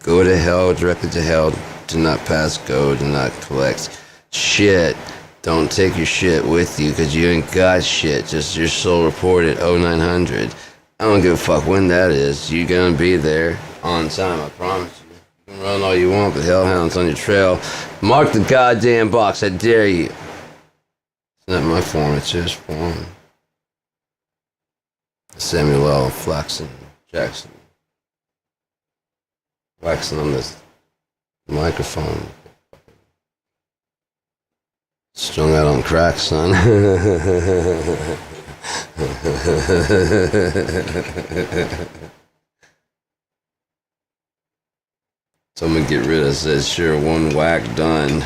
go to hell, directly to hell. Do not pass go, do not collect shit. Don't take your shit with you, because you ain't got shit. Just your soul reported 0900. I don't give a fuck when that is. You're gonna be there on time, I promise you. You can run all you want, but hellhound's on your trail. Mark the goddamn box, I dare you. It's not my form, it's his form. Samuel L. Jackson. Waxing on this microphone. Strung out on crack, son. Someone get rid of says, sure, one whack done.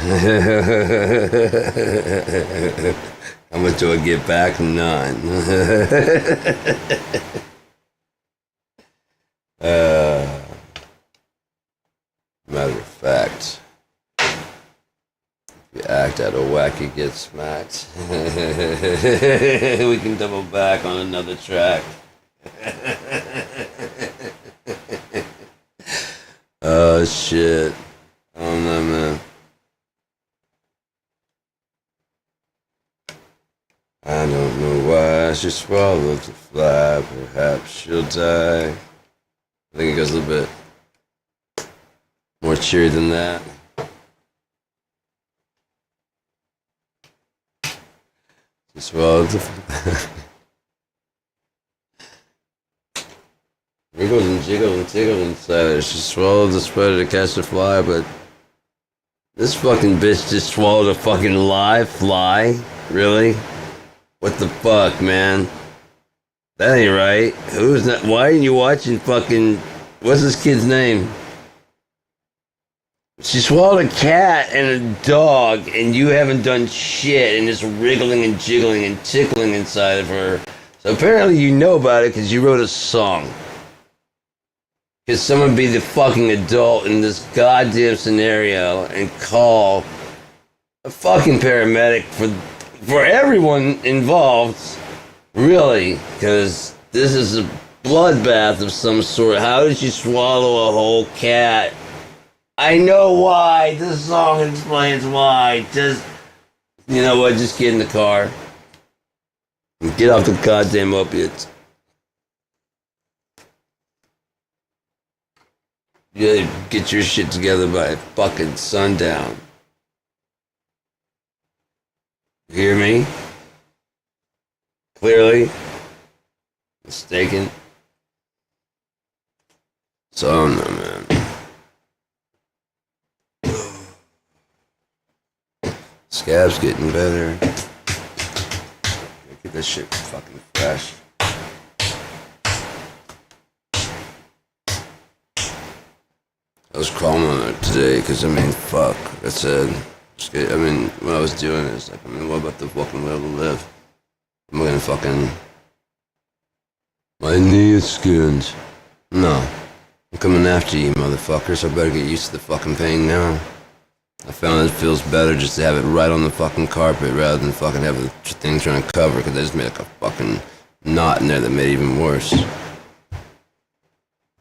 How much do I get back? None. Matter of fact, if you act out of whack, you get smacked. We can double back on another track. Oh, shit. I don't know, man. I don't know why she swallowed the fly. Perhaps she'll die. I think it goes a little bit more cheery than that. She swallowed the fly. Wriggles and jiggles and tiggles inside her. She swallowed the spider to catch the fly, but this fucking bitch just swallowed a fucking live fly? Really? What the fuck, man? That ain't right. Who's that? Why are you watching fucking... What's this kid's name? She swallowed a cat and a dog, and you haven't done shit, and it's wriggling and jiggling and tickling inside of her. So apparently you know about it because you wrote a song. Because someone be the fucking adult in this goddamn scenario and call a fucking paramedic for everyone involved, really, because this is a bloodbath of some sort. How did you swallow a whole cat? I know why. This song explains why. Just, you know what? Just get in the car and get off the goddamn opiates. You gotta get your shit together by fucking sundown. You hear me? Clearly? Mistaken? So, I don't know, man. Scab's getting better. Get this shit fucking fresh. I was crawling on it today because, I mean, fuck. I said, I mean, what I was doing is like, I mean, what about the fucking will to live? I'm gonna fucking. My knee is skinned. No. I'm coming after you, motherfuckers. I better get used to the fucking pain now. I found it feels better just to have it right on the fucking carpet rather than fucking have the thing trying to cover, because I just made like a fucking knot in there that made it even worse.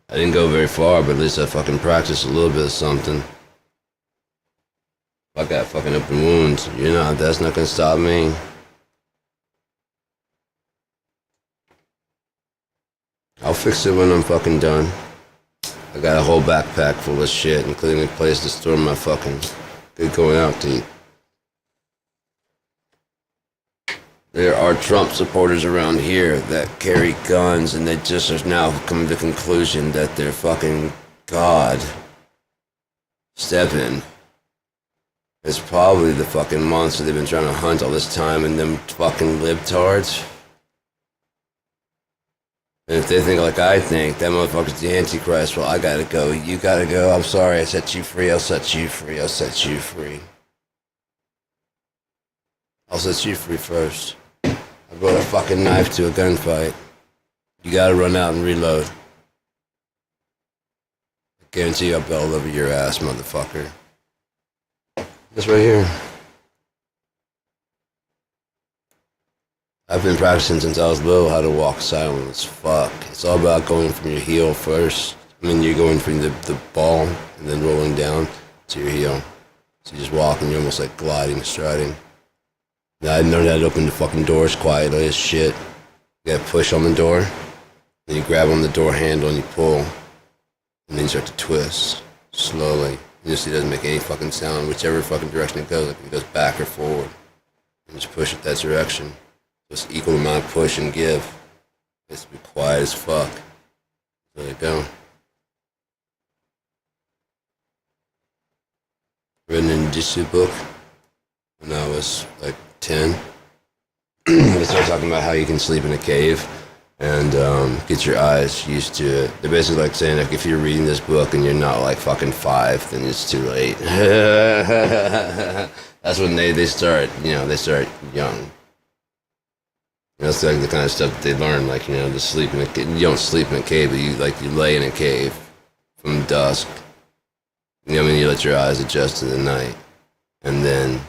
I didn't go very far, but at least I fucking practiced a little bit of something. I got fucking open wounds. You know, that's not gonna stop me. I'll fix it when I'm fucking done. I got a whole backpack full of shit, including a place to store my fucking good going out to eat. There are Trump supporters around here that carry guns, and they just are now coming to the conclusion that their fucking God, Stepin, is probably the fucking monster they've been trying to hunt all this time, and them fucking libtards. And if they think like I think, that motherfucker's the Antichrist, well, I gotta go. You gotta go. I'm sorry, I set you free. I'll set you free. I'll set you free. I'll set you free first. I brought a fucking knife to a gunfight. You gotta run out and reload. I guarantee you I'll bell over your ass, motherfucker. This right here. I've been practicing since I was little how to walk silent as fuck. It's all about going from your heel first. I mean, you're going from the ball and then rolling down to your heel. So you just walk and you're almost like gliding, striding. Now I learned how to open the fucking doors quietly as shit. You gotta push on the door, then you grab on the door handle and you pull, and then you start to twist slowly. You just see it doesn't make any fucking sound, whichever fucking direction it goes, like if it goes back or forward. And just push it that direction. Just equal amount of push and give. It has to be quiet as fuck. There you go. Read an indigenous book when I was like 10. They start talking about how you can sleep in a cave and get your eyes used to it. They're basically like saying, like, if you're reading this book and you're not like fucking 5, then it's too late. That's when they start, you know, they start young. That's like the kind of stuff that they learn, like, you know, to sleep in a cave. You don't sleep in a cave, but you lay in a cave from dusk. You know what I mean? You let your eyes adjust to the night, and then you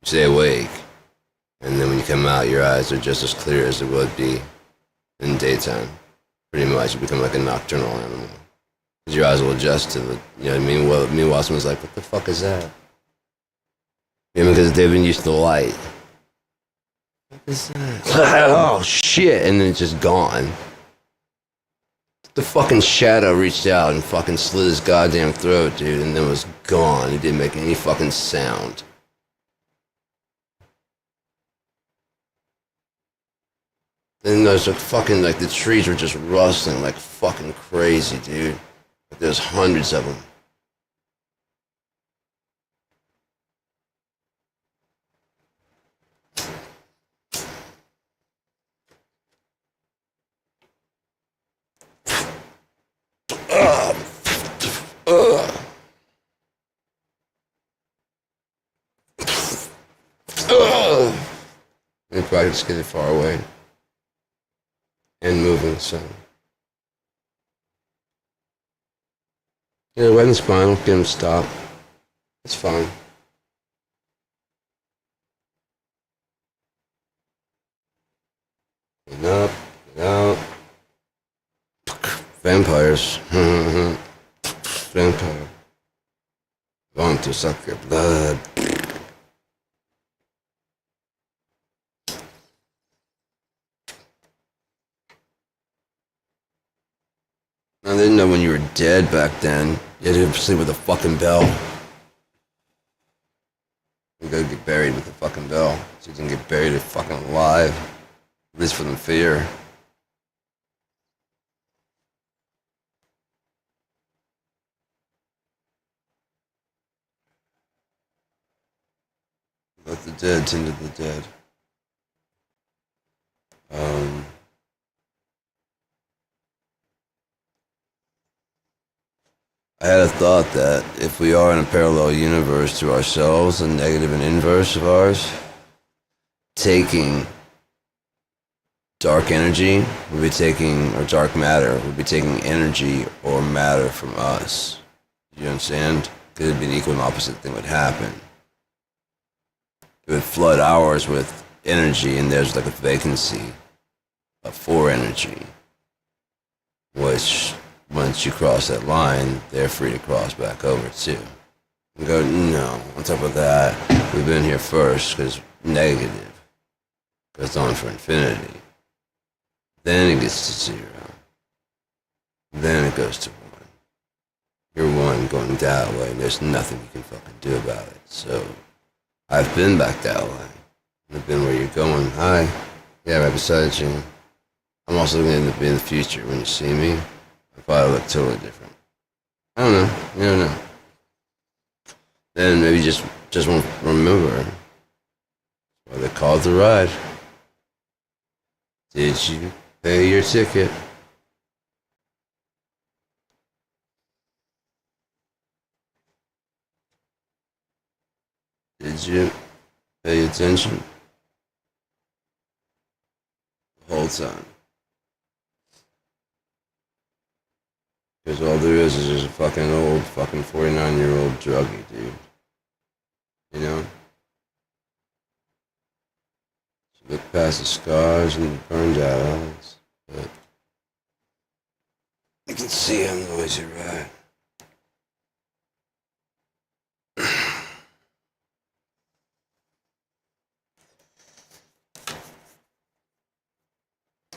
stay awake, and then when you come out, your eyes are just as clear as it would be in daytime. Pretty much, you become like a nocturnal animal. Because your eyes will adjust to the, you know what I mean? Well, meanwhile, someone's like, what the fuck is that? You know, because they've been used to the light. What is that? Oh, shit. And then it's just gone. The fucking shadow reached out and fucking slit his goddamn throat, dude, and then was gone. He didn't make any fucking sound. Then there's like fucking, like, the trees were just rustling like fucking crazy, dude. Like, there's hundreds of them. practice getting far away and moving, so. Yeah, right in the spinal, get him to stop. It's fine. Get up, get out. Vampires. Vampire. Want to suck your blood. I didn't know when you were dead back then. You had to sleep with a fucking bell. You gotta get buried with a fucking bell. So you didn't get buried fucking alive. At least for the fear. Let the dead tend to the dead. I had a thought that if we are in a parallel universe to ourselves, a negative and inverse of ours, taking dark energy would be taking, or dark matter would be taking energy or matter from us. You understand? Because it'd be the equal and opposite thing would happen. It would flood ours with energy, and there's like a vacancy for energy, which once you cross that line, they're free to cross back over too. And go, no, on top of that, we've been here first because negative goes on for infinity. Then it gets to 0. Then it goes to 1. You're 1 going that way, and there's nothing you can fucking do about it. So, I've been back that way. I've been where you're going. Hi. Yeah, right beside you. I'm also going to be in the future. When you see me, I'll probably look totally different. I don't know. You don't know. Then maybe just won't remember. Why they called the ride. Did you pay your ticket? Did you pay attention the whole time? Because all there is just a fucking old, fucking 49-year-old druggie, dude. You know? So look past the scars and the burned out eyes, but you can see I'm noisy, right?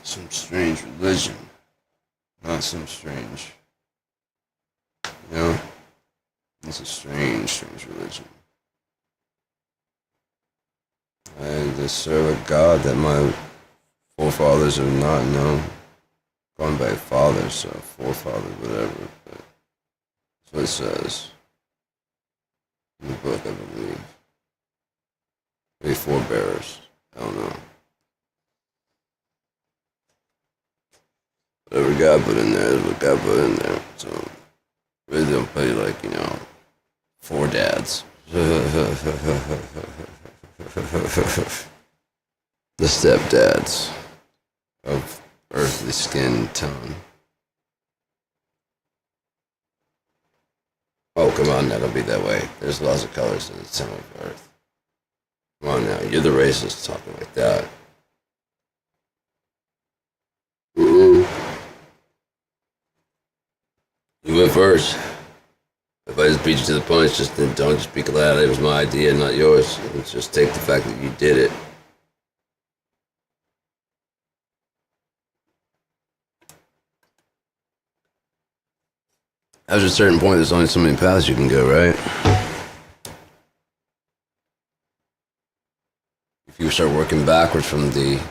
Some strange religion. Not some strange. You know? It's a strange, strange religion. I serve a God that my forefathers have not known. Going back fathers, so forefathers, whatever. But that's what it says in the book, I believe. Maybe forebearers. I don't know. Whatever God put in there is what God put in there. So really don't pay like, 4 dads. The stepdads of earthly skin tone. Oh, come on now, don't be that way. There's lots of colors in the tone of Earth. Come on now, you're the racist talking like that. Ooh. You went first. If I just beat you to the punch, don't just be glad it was my idea, not yours. Just take the fact that you did it. After a certain point, there's only so many paths you can go, right? If you start working backwards from the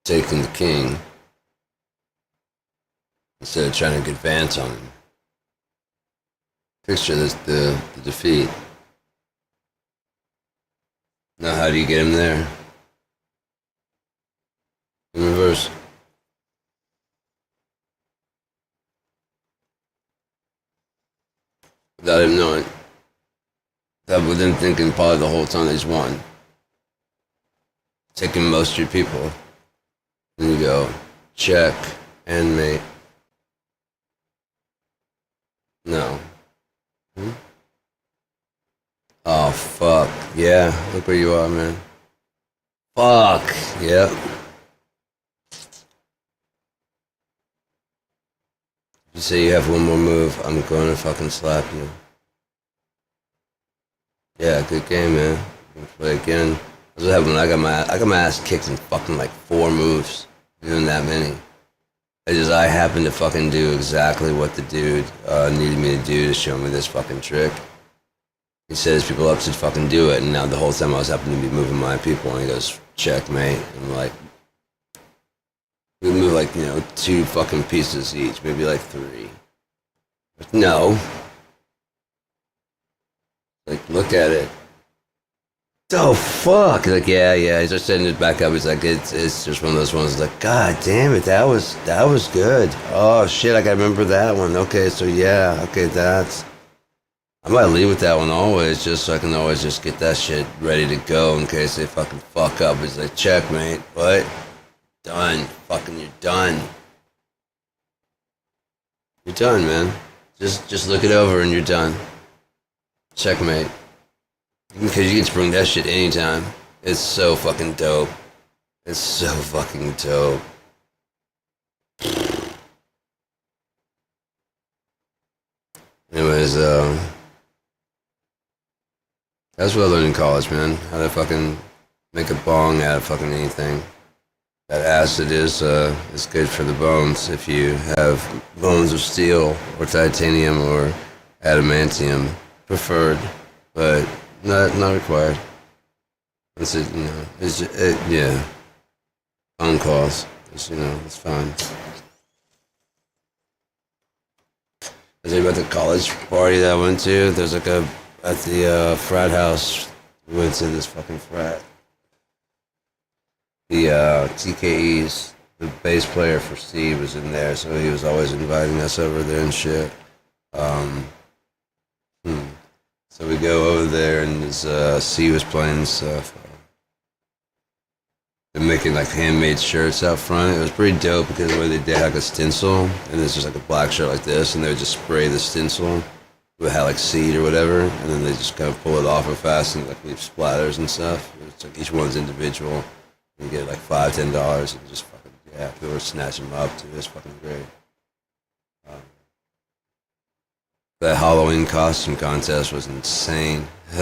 taking the king, instead of trying to advance on him, picture this, the defeat. Now how do you get him there? In reverse. Without him knowing. Without him thinking probably the whole time that he's won. taking most of your people. And you go, check, and mate. No. Oh, fuck. Yeah, look where you are, man. Fuck. Yep. You say you have one more move, I'm going to fucking slap you. Yeah, good game, man. We'll play again. That's what happened when I got my ass kicked in fucking like 4 moves. Doing that many. I happened to fucking do exactly what the dude needed me to do to show me this fucking trick. He says people up to fucking do it, and now the whole time I was happening to be moving my people, and he goes, checkmate. And I'm like, we move like, 2 fucking pieces each, maybe like 3. But no. Like, look at it. Oh, fuck. He's like, yeah. He's just setting it back up. He's like, it's just one of those ones. He's like, God damn it, that was good. Oh, shit, I gotta remember that one. Okay, so yeah, okay, I might leave with that one always, just so I can always just get that shit ready to go in case they fucking fuck up. He's like, checkmate. What? Done. Fucking, you're done. You're done, man. Just look it over and you're done. Checkmate. Because you can bring that shit anytime. It's so fucking dope. It's so fucking dope. Anyways, that's what I learned in college, man. How to fucking make a bong out of fucking anything. That acid is good for the bones if you have bones of steel or titanium or adamantium preferred, but not required. It's yeah. Phone calls. It's fine. I was about the college party that I went to. There's like at the frat house. We went to this fucking frat. The TKE's, the bass player for C was in there, so he was always inviting us over there and shit. So we go over there, and this C was playing stuff. They're making like handmade shirts out front. It was pretty dope because the way they had like a stencil, and it's just like a black shirt like this, and they would just spray the stencil with had like seed or whatever, and then they just kind of pull it off real fast and like leave splatters and stuff. It's like each one's individual. You get like $5-10 and just fucking people were snatching them up too. It's fucking great. That Halloween costume contest was insane. I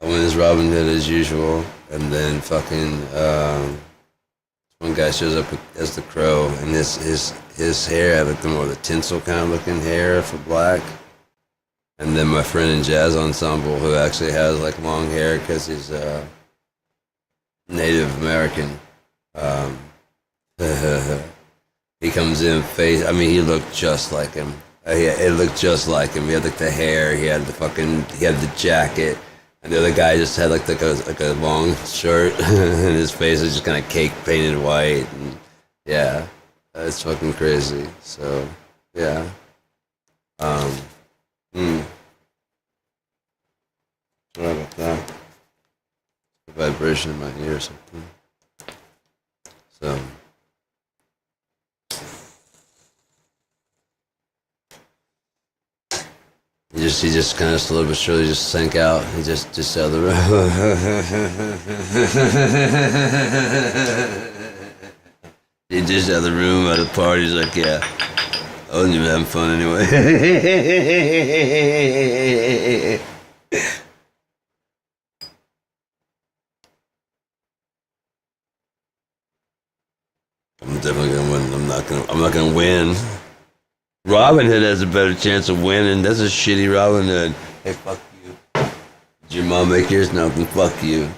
went as Robin Hood as usual, and then fucking one guy shows up as the Crow, and his hair had like the more the tinsel kind of looking hair for black. And then my friend in Jazz Ensemble, who actually has like long hair because he's Native American. He comes in he looked just like him. It looked just like him. He had like the hair, he had the jacket, and the other guy just had like a long shirt, and his face was just kind of cake painted white. And yeah, it's fucking crazy. So yeah. What about that? Vibration in my ear or something. So he just kind of slowly but surely just sank out. He just out of the room. He just out of the room at the party. He's like, yeah, I wasn't even having fun anyway. I'm definitely gonna win. I'm not gonna win. Robin Hood has a better chance of winning. That's a shitty Robin Hood. Hey, fuck you. Did your mom make yours? No, then fuck you.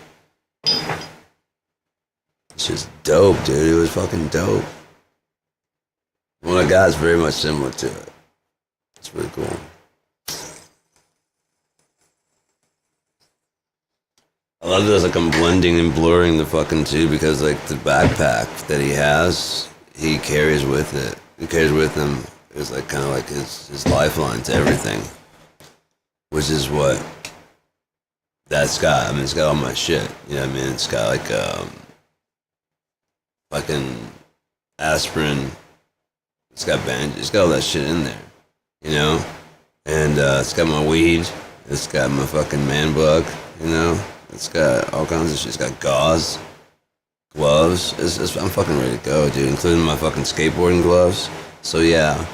It's just dope, dude. It was fucking dope. What I got is very much similar to it. It's really cool. A lot of those, like, I'm blending and blurring the fucking two because, like, the backpack that he has, he carries with it. He carries with him. It's like kind of like his lifeline to everything, which is what That's got, I mean, it's got all my shit. You know what I mean? It's got like fucking aspirin. It's got bandages. It's got all that shit in there. You know? And it's got my weed. It's got my fucking man bug. You know? It's got all kinds of shit. It's got gauze, gloves. I'm fucking ready to go, dude, including my fucking skateboarding gloves. So yeah.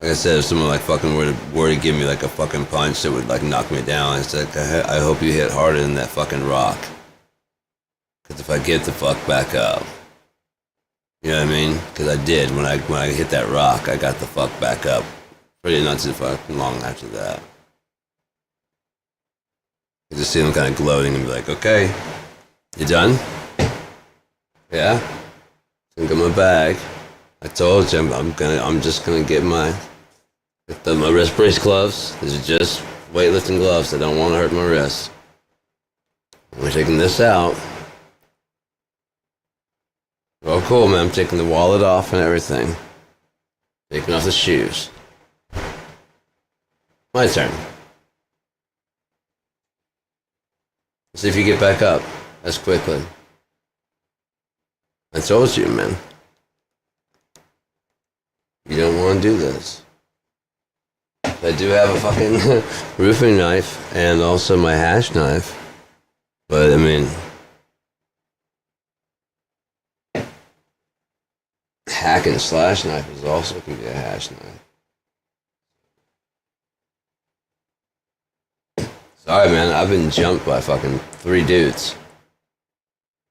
Like I said, if someone like fucking were to give me like a fucking punch that would like knock me down, it's like, I hope you hit harder than that fucking rock. Because if I get the fuck back up, you know what I mean? Because I did. When I hit that rock, I got the fuck back up. Pretty not too fucking long after that. You just see them kind of gloating and be like, okay, you done? Yeah? Gonna get my bag. I told you I'm just gonna get my wrist brace gloves. These are just weightlifting gloves. I don't want to hurt my wrist. We're taking this out. Oh, cool, man. I'm taking the wallet off and everything. Taking off the shoes. My turn. See if you get back up as quickly. I told you, man. You don't want to do this. I do have a fucking roofing knife and also my hash knife. But, I mean, hack and slash knife is also can be a hash knife. Sorry, man. I've been jumped by fucking 3 dudes.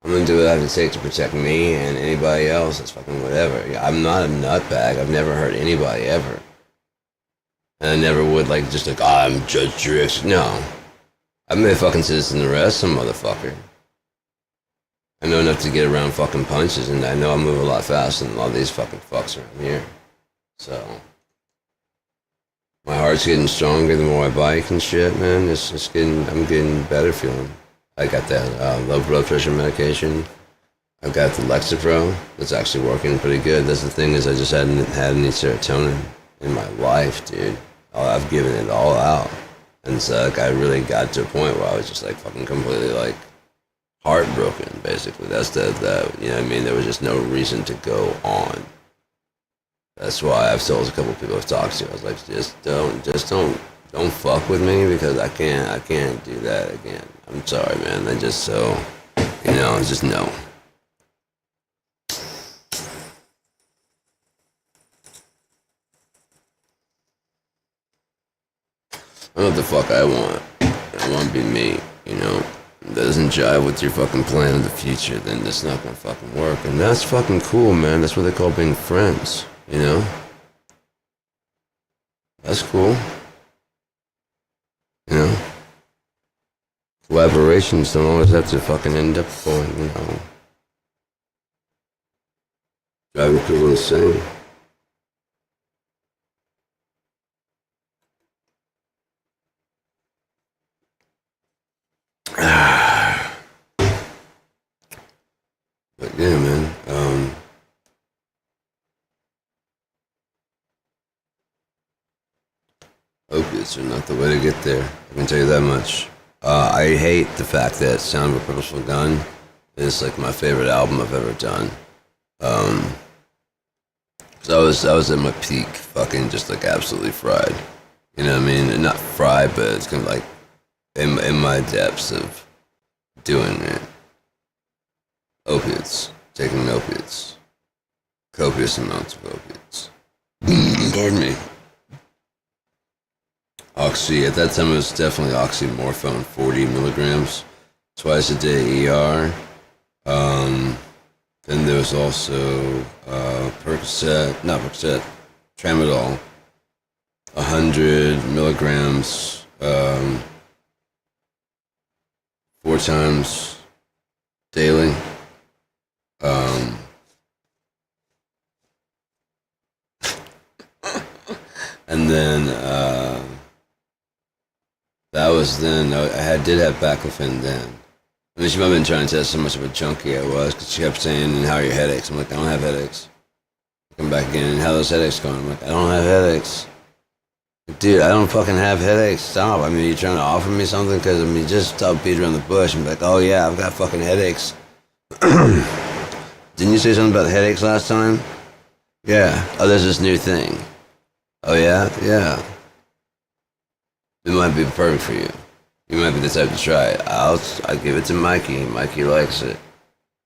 I'm gonna do what I have to take to protect me and anybody else. It's fucking whatever. I'm not a nutbag. I've never hurt anybody ever. And I never would like just like, I'm Judge Drix. No. I've made fucking citizen arrest some motherfucker. I know enough to get around fucking punches, and I know I move a lot faster than a lot of these fucking fucks around here. So my heart's getting stronger the more I bike and shit, man. I'm getting better feeling. I got that low blood pressure medication. I've got the Lexapro. That's actually working pretty good. That's the thing is I just hadn't had any serotonin in my life, dude. I've given it all out. And so like, I really got to a point where I was just like fucking completely like heartbroken, basically. That's the you know what I mean? There was just no reason to go on. That's why I've told a couple of people I've talked to. I was like, just don't fuck with me because I can't do that again. I'm sorry, man. I just just no. I know what the fuck I want. I want to be me, you know. If that doesn't jive with your fucking plan of the future, then it's not gonna fucking work. And that's fucking cool, man. That's what they call being friends, you know? That's cool. You know? Collaborations don't always have to fucking end up going, you know, driving people insane. But yeah, man. Opiates are not the way to get there. I can tell you that much. I hate the fact that Sound of a Purposeful Gun is like my favorite album I've ever done. Cause I was at my peak, fucking just like absolutely fried. You know what I mean? Not fried, but it's kind of like in my depths of doing it. Opiates, taking opiates, copious amounts of opiates. Pardon me. Oxy, at that time it was definitely oxymorphone, 40 milligrams, twice a day ER. Then there was also Tramadol, 100 milligrams, 4 times daily. And then that was then. I did have baclofen then. I mean, she might have been trying to test how much of a junkie I was because she kept saying, "And how are your headaches?" I'm like, "I don't have headaches." Come back again, and how are those headaches going? I'm like, "I don't have headaches." Dude, I don't fucking have headaches. Stop. I mean, you trying to offer me something? Because, I mean, just stop beating around the bush and be like, oh yeah, I've got fucking headaches. Didn't you say something about headaches last time? Yeah. Oh, there's this new thing. Oh yeah? Yeah. It might be perfect for you. You might be the type to try it. I'll give it to Mikey. Mikey likes it.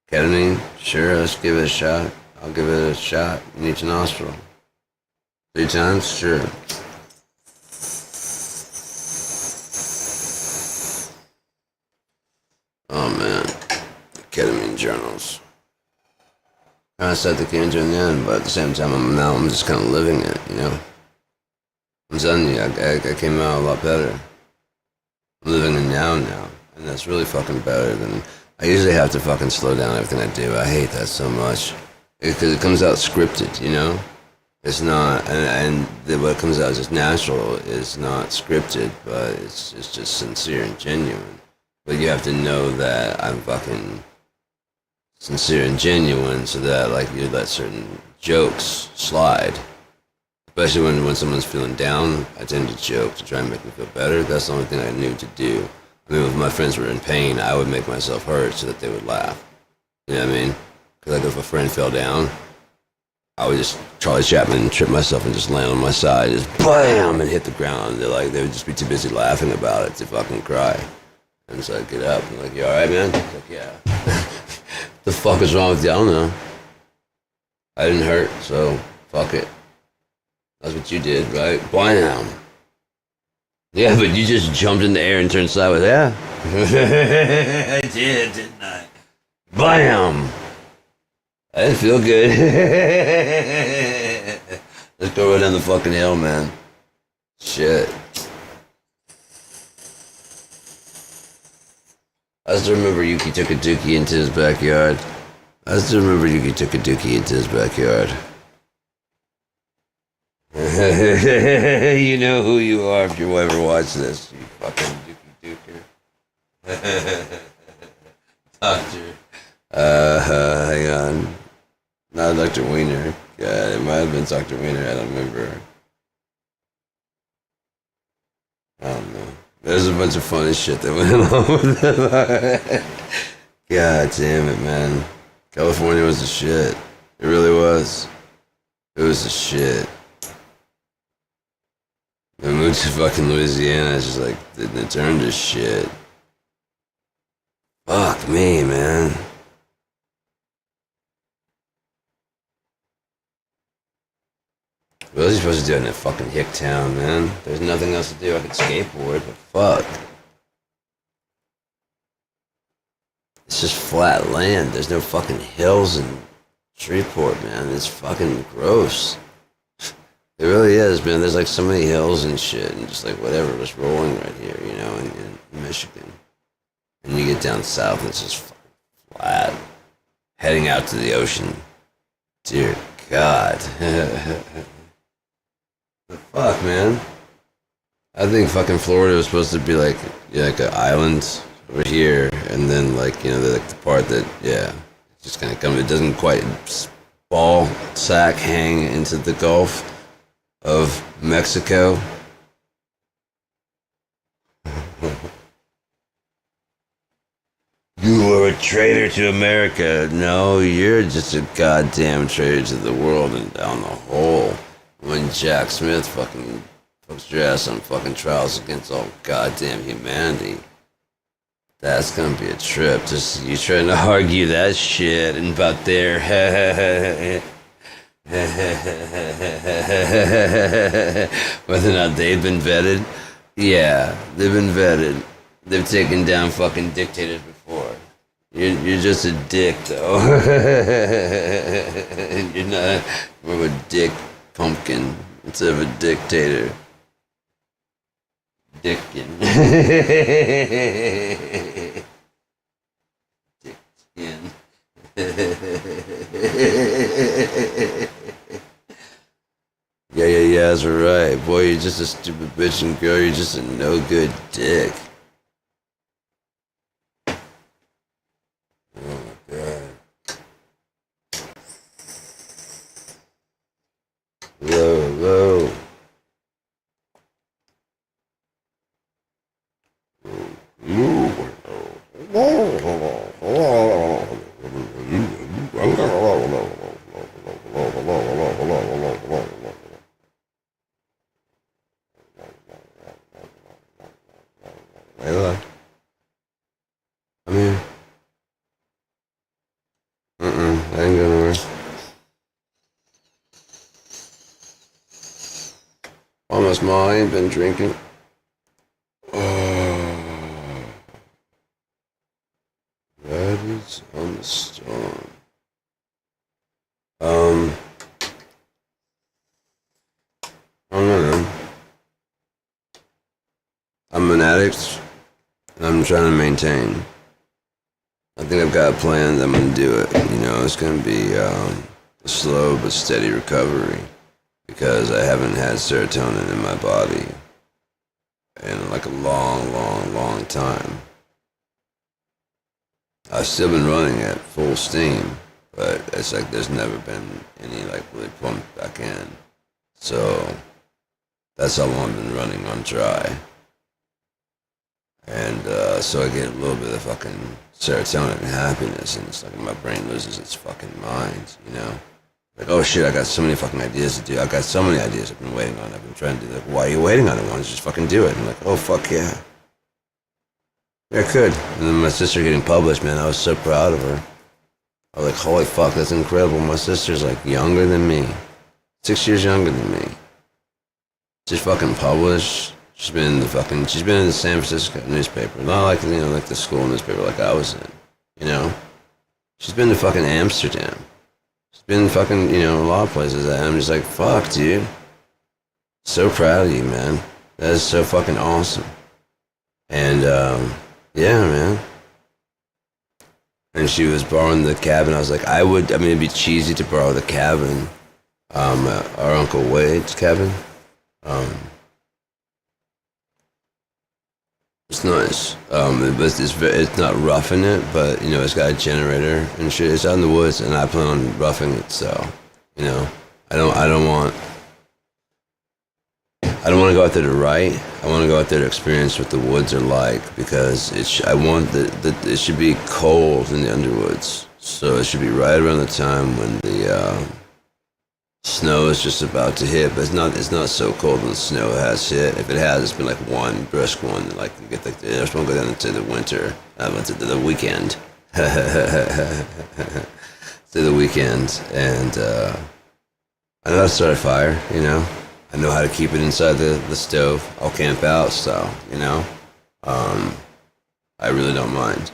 Ketamine? Sure, let's give it a shot. I'll give it a shot in each nostril. 3 times? Sure. Oh man. Ketamine journals. Kind of set the cancer in the end, but at the same time, I'm just kind of living it, you know? I'm telling you, I came out a lot better. I'm living in now, and that's really fucking better than... I usually have to fucking slow down everything I do. I hate that so much. Because it comes out scripted, you know? It's not, what comes out just natural is not scripted, but it's just sincere and genuine. But you have to know that I'm fucking sincere and genuine so that, like, you let certain jokes slide. Especially when someone's feeling down, I tend to joke to try and make them feel better. That's the only thing I knew to do. I mean, if my friends were in pain, I would make myself hurt so that they would laugh. You know what I mean? Because, like, if a friend fell down, I would just Charlie Chaplin trip myself and just land on my side, just BAM! And hit the ground. They would just be too busy laughing about it to fucking cry. And so I'd get up and like, you alright, man? He's like, yeah. The fuck is wrong with you? I don't know. I didn't hurt, so fuck it. That's what you did, right? Bam! Yeah, but you just jumped in the air and turned sideways. Yeah. I did, didn't I? Bam! I didn't feel good. Let's go right down the fucking hill, man. Shit. I still remember Yuki took a dookie into his backyard. You know who you are if you ever watch this, you fucking dookie dooker. Doctor. Hang on. Not Dr. Wiener. God, it might have been Dr. Wiener, I don't remember. I don't know. There's a bunch of funny shit that went along with it. God damn it, man. California was the shit. It really was. It was the shit. I moved to fucking Louisiana, it's just like, it turned to shit. Fuck me, man. What else are you supposed to do in that fucking hick town, man? There's nothing else to do. I could skateboard, but fuck. It's just flat land. There's no fucking hills in Shreveport, man. It's fucking gross. It really is, man. There's like so many hills and shit, and just like whatever was rolling right here, you know, in Michigan. And you get down south, and it's just fucking flat. Heading out to the ocean. Dear God. The fuck, man? I think fucking Florida was supposed to be like an island over here, and then like, you know, like the part that, yeah, it's just kind of come. It doesn't quite ball sack hang into the Gulf of Mexico. You are a traitor to America. No, you're just a goddamn traitor to the world and down the hole. When Jack Smith fucking puts your ass on fucking trials against all goddamn humanity. That's gonna be a trip. Just you trying to argue that shit and about there. Whether or not they've been vetted. Yeah, they've been vetted. They've taken down fucking dictators before. You're just a dick, though. You're not more of a dick pumpkin instead of a dictator. Dickin. Dickin. Yeah, that's right. Boy, you're just a stupid bitch, and girl, you're just a no good dick. Oh my God. Hello. Hello. I'm here. I ain't going nowhere. Almost Ma, I ain't been drinking. Riders on the storm. I don't know. I'm an addict, and I'm trying to maintain. I think I've got a plan that I'm gonna do it. You know, it's gonna be a slow but steady recovery because I haven't had serotonin in my body in like a long time. I've still been running at full steam, but it's like there's never been any like really pump back in. So that's how long I've been running on dry. And so I get a little bit of fucking serotonin and happiness, and it's like my brain loses its fucking mind, you know? Like, oh shit, I got so many fucking ideas to do. I got so many ideas I've been waiting on. I've been trying to do. Like, why are you waiting on it? Why don't you just fucking do it? And I'm like, oh fuck yeah. Yeah, I could. And then my sister getting published, man, I was so proud of her. I was like, holy fuck, that's incredible. My sister's like younger than me. 6 years younger than me. She's fucking published. She's been in the San Francisco newspaper. Not like, you know, like the school newspaper like I was in, you know? She's been to fucking Amsterdam. She's been in fucking, you know, a lot of places. And I'm just like, fuck, dude. So proud of you, man. That is so fucking awesome. And, yeah, man. And she was borrowing the cabin. I was like, it'd be cheesy to borrow the cabin. Our Uncle Wade's cabin. It's nice. It's not roughing it, but you know it's got a generator and shit. It's out in the woods, and I plan on roughing it. So, you know, I don't want to go out there to write. I want to go out there to experience what the woods are like because I want it should be cold in the underwoods. So it should be right around the time when the snow is just about to hit, but it's not so cold when the snow has hit. If it has, it's been like one brisk one. Like you get I just want to go down into the winter, into the weekend, to the weekend, and I know how to start a fire. You know, I know how to keep it inside the stove. I'll camp out, so you know, I really don't mind.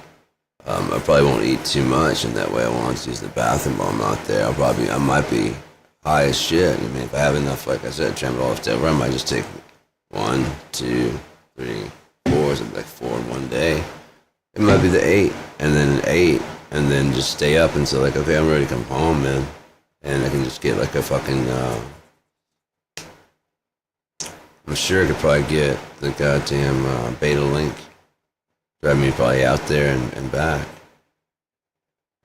I probably won't eat too much, and that way I won't use the bathroom while I'm out there. I might be high as shit. I mean, if I have enough, like I said, tramadol left over, I might just take 1, 2, 3, 4, something like 4 in one day. It might be the 8, and then an 8, and then just stay up until like, okay, I'm ready to come home, man. And I can just get like a fucking, I'm sure I could probably get the goddamn Beta Link. Drive me probably out there and back.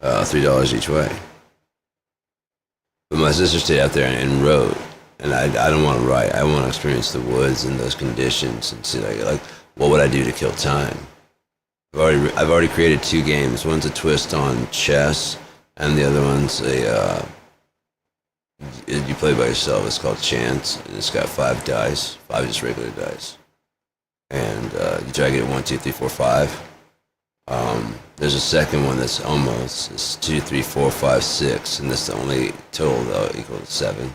$3 each way. But my sister stayed out there and wrote, and I don't want to write. I want to experience the woods and those conditions and see like what would I do to kill time. I've already created 2 games. One's a twist on chess, and the other one's you play by yourself. It's called Chance, and it's got 5 dice, 5 just regular dice, and you try to get 1, 2, 3, 4, 5. There's a second one that's almost, it's 2, 3, 4, 5, 6, and that's the only total that'll equal to 7.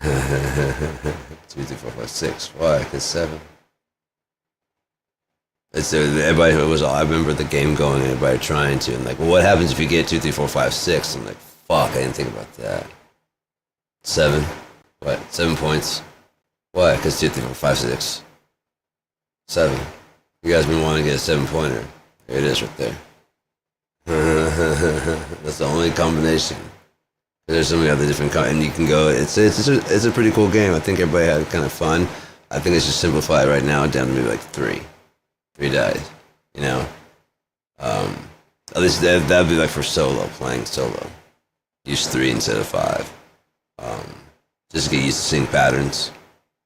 2, 3, 4, 5, 6. Why? Because 7. It's everybody I remember the game going and everybody trying to, and like, well, what happens if you get 2, 3, 4, 5, 6? I'm like, fuck, I didn't think about that. 7. What? 7 points. Why? Because 2, 3, 4, 5, 6. 7. You guys been wanting to get a 7-pointer. Here it is right there. That's the only combination. There's so many other different and you can go. It's a pretty cool game. I think everybody had kind of fun. I think it's just simplify it right now down to maybe like 3 dice. You know, at least that'd be like for playing solo. Use 3 instead of 5. Just get used to seeing patterns.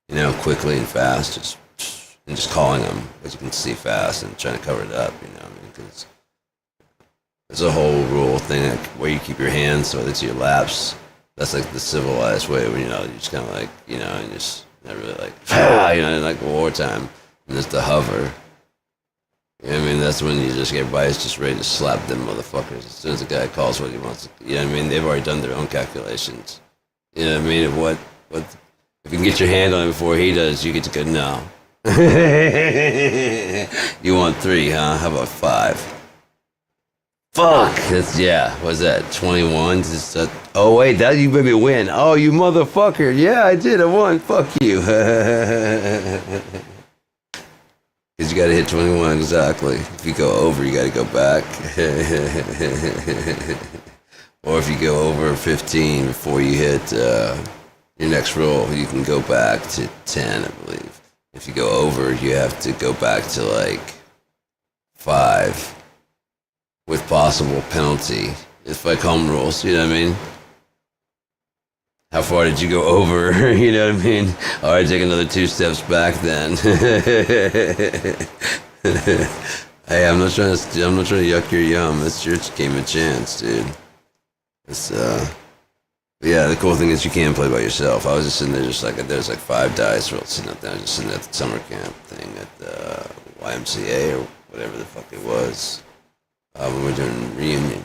You know, quickly and fast. Just calling them, but you can see fast and trying to cover it up. You know, because there's a whole rule thing like where you keep your hands so it's your laps. That's like the civilized way where, you know, you just kind of like, you know, and just not really like, you know, like wartime. And there's the hover. You know what I mean? That's when you just get everybody's just ready to slap them motherfuckers as soon as the guy calls what he wants. You know what I mean? They've already done their own calculations. You know what I mean? What if you can get your hand on it before he does, you get to go no. You want 3, huh? How about 5? Fuck! That's, yeah, what's that, 21? Oh, wait, that you made me win. Oh, you motherfucker. Yeah, I did. I won. Fuck you. Because you gotta hit 21, exactly. If you go over, you gotta go back. Or if you go over 15 before you hit your next roll, you can go back to 10, I believe. If you go over, you have to go back to like 5 with possible penalty. It's like home rules, you know what I mean? How far did you go over? You know what I mean? All right, take another 2 steps back then. Hey, I'm not trying to yuck your yum. It's your game of chance, dude. It's yeah. The cool thing is you can't play by yourself. I was just sitting there, just like there's like 5 dice rolls sitting up there, just sitting at the summer camp thing at the YMCA or whatever the fuck it was. When we're doing reunion.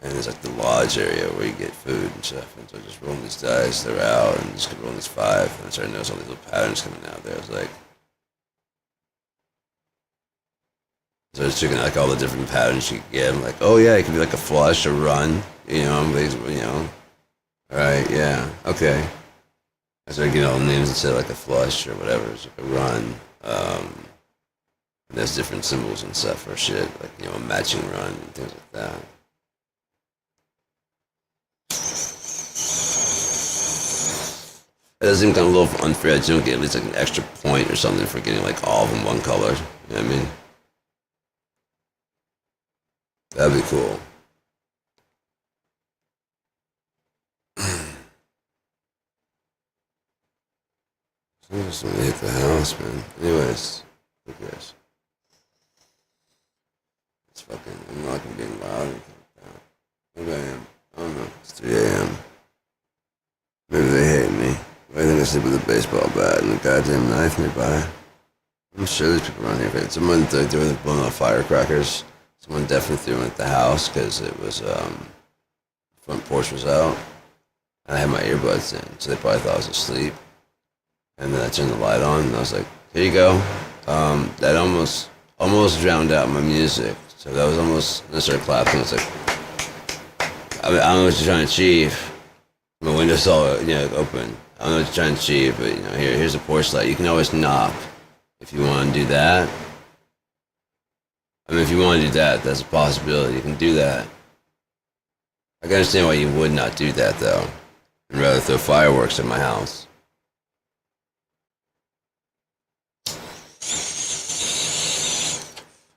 And there's like the lodge area where you get food and stuff. And so I just rolling these dice, they're out, and just keep rolling these 5. And I started to notice all these little patterns coming out there. I was like, so I was checking like all the different patterns you could get. I'm like, oh yeah, it could be like a flush, a run. You know, all right, yeah, okay. I started getting all the names instead of like a flush or whatever. It's like a run. And there's different symbols and stuff for shit, like, you know, a matching run and things like that. It does seem kind of a little unfair that you don't get at least like an extra point or something for getting like all of them one color. You know what I mean? That'd be cool. I just want to hit the house, man. Anyways, who cares? It's fucking, I'm not gonna be loud or anything like that. Maybe I am. I don't know. It's 3 a.m. Maybe they hate me. I think I sleep with a baseball bat and a goddamn knife nearby. I'm sure there's people around here. Someone threw the blowing out firecrackers. Someone definitely threw them at the house because it was front porch was out, and I had my earbuds in, so they probably thought I was asleep. And then I turned the light on, and I was like, "Here you go." That almost drowned out my music. So that was almost. And I started clapping. It's like, I don't know what you're trying to achieve. My window's all open. I don't know what you're trying to achieve, but here's a porch light. You can always knock if you want to do that. I mean, if you want to do that, that's a possibility. You can do that. I can understand why you would not do that, though, and rather throw fireworks at my house.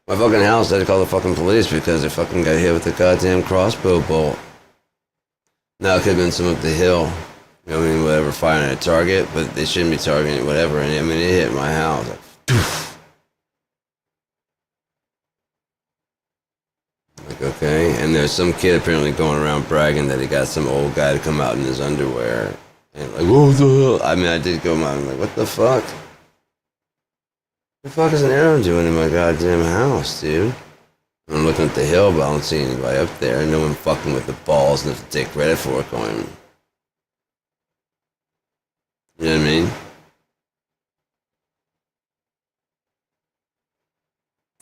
My fucking house, I had to call the fucking police because they fucking got hit with a goddamn crossbow bolt. Now, it could have been some up the hill. You know what I mean? Whatever, firing at a target, but they shouldn't be targeting whatever. And I mean, it hit my house. Like, poof. Like, okay. And there's some kid apparently going around bragging that he got some old guy to come out in his underwear. And like, what the hell? I mean, I did go out and like, what the fuck? What the fuck is an arrow doing in my goddamn house, dude? I'm looking at the hill, but I don't see anybody up there. No one fucking with the balls enough to take credit for it going. You know what I mean?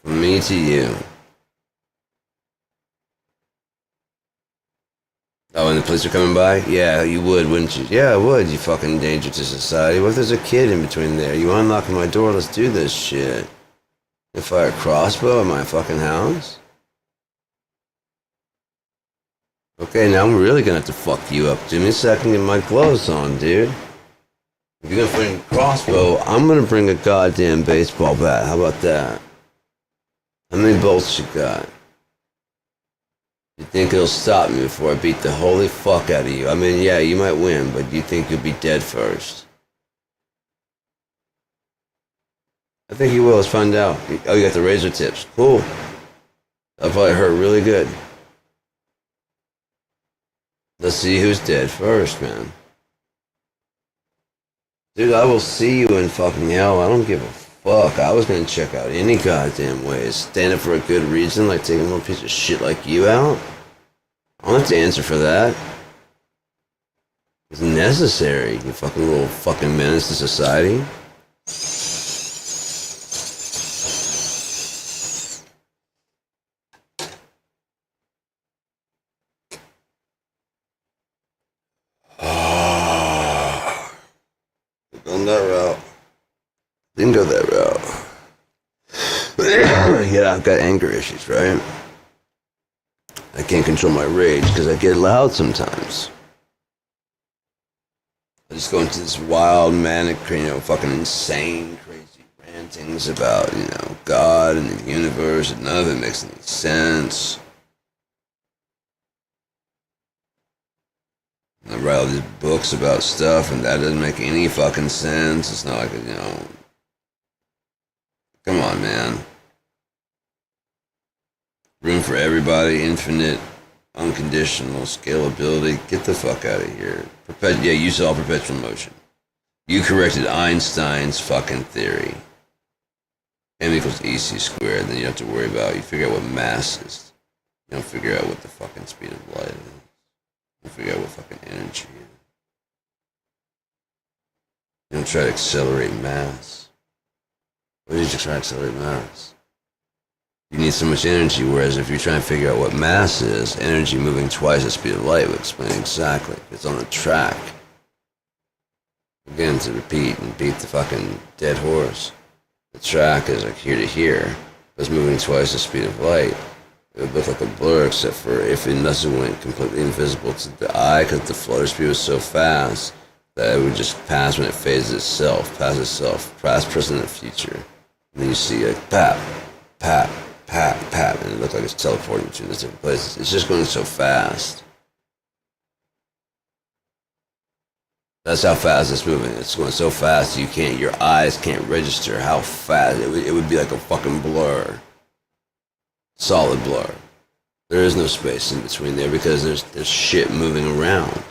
From me to you. Oh, and the police are coming by? Yeah, you would, wouldn't you? Yeah, I would, you fucking danger to society. What if there's a kid in between there? You unlocking my door, let's do this shit. You fire a crossbow at my fucking house? Okay, now I'm really gonna have to fuck you up. Give me a second, get my clothes on, dude. If you're gonna bring a crossbow, I'm gonna bring a goddamn baseball bat. How about that? How many bolts you got? You think it'll stop me before I beat the holy fuck out of you? I mean, yeah, you might win, but you think you'll be dead first? I think you will. Let's find out. Oh, you got the razor tips. Cool. That'll probably hurt really good. Let's see who's dead first, man. Dude, I will see you in fucking hell. I don't give a fuck, I was gonna check out any goddamn ways. Stand up for a good reason, like taking a little piece of shit like you out? I don't have to answer for that. It's necessary, you fucking little fucking menace to society. Going that route. Didn't go that route. Yeah, I've got anger issues, right? I can't control my rage because I get loud sometimes. I just go into this wild, manic, fucking insane, crazy rantings about, God and the universe, and none of it makes any sense. And I write all these books about stuff, and that doesn't make any fucking sense. It's not like, come on, man. Room for everybody, infinite, unconditional, scalability. Get the fuck out of here. You saw perpetual motion. You corrected Einstein's fucking theory. M equals EC squared, then you don't have to worry about, you figure out what mass is. You don't figure out what the fucking speed of light is. You figure out what fucking energy is. You don't try to accelerate mass. Why did you try to accelerate mass? You need so much energy, whereas if you're trying to figure out what mass is, energy moving twice the speed of light will explain exactly. It's on a track. Again, to repeat and beat the fucking dead horse. The track is like here to here. It's moving twice the speed of light. It would look like a blur, except for if it doesn't went completely invisible to the eye, because the flutter speed was so fast that it would just pass when it phases itself, past, present, and future. And then you see like pap, pap, pap, pap, and it looked like it's teleporting between the different places. It's just going so fast. That's how fast it's moving. It's going so fast your eyes can't register how fast. It would be like a fucking blur. Solid blur. There is no space in between there because there's shit moving around.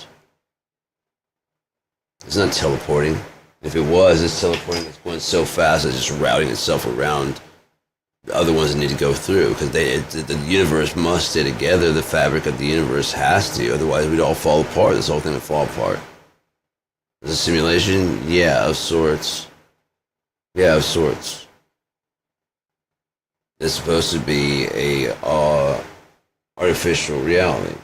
It's not teleporting. If it was, it's teleporting. It's going so fast it's just routing itself around the other ones that need to go through because the universe must stay together. The fabric of the universe has to. Otherwise, we'd all fall apart. This whole thing would fall apart. Is it a simulation? Yeah, of sorts. It's supposed to be a artificial reality.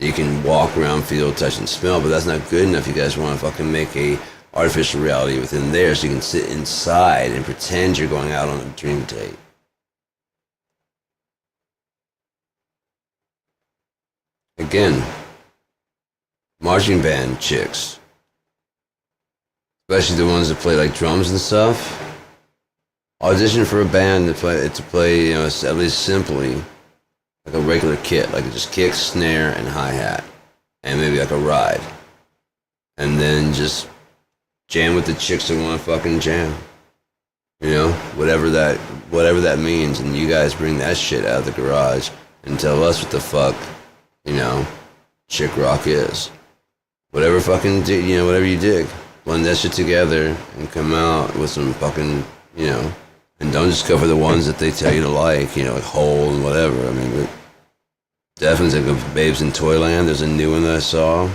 You can walk around, feel, touch, and smell, but that's not good enough. You guys want to fucking make a artificial reality within there so you can sit inside and pretend you're going out on a dream date. Again, marching band chicks, especially the ones that play like drums and stuff, audition for a band to play at least simply like a regular kit, like just kick, snare, and hi-hat, and maybe like a ride, and then just jam with the chicks that want to fucking jam, whatever that means, and you guys bring that shit out of the garage and tell us what the fuck, chick rock is. Whatever fucking, whatever you dig. Blend that shit together and come out with some fucking, and don't just go for the ones that they tell you to like Hole and whatever. I mean, but definitely like Babes in Toyland. There's a new one that I saw.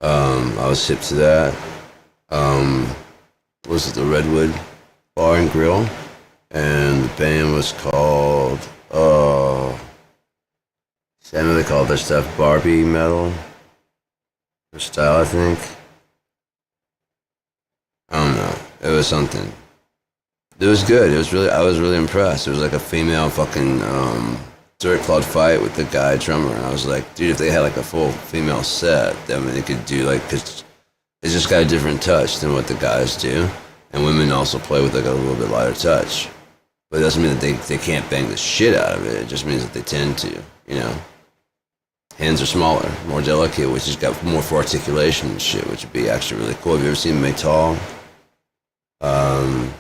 I was hip to that. Was it the Redwood Bar and Grill? And the band was called, I know they call their stuff Barbie metal. Their style, I think. I don't know. It was something. It was good. I was really impressed. It was like a female fucking dirt clod fight with the guy drummer. And I was like, dude, if they had like a full female set, then they could do cause it's just got a different touch than what the guys do. And women also play with like a little bit lighter touch. But it doesn't mean that they can't bang the shit out of it. It just means that they tend to, Hands are smaller, more delicate, which has got more for articulation and shit, which would be actually really cool. Have you ever seen Maytal? I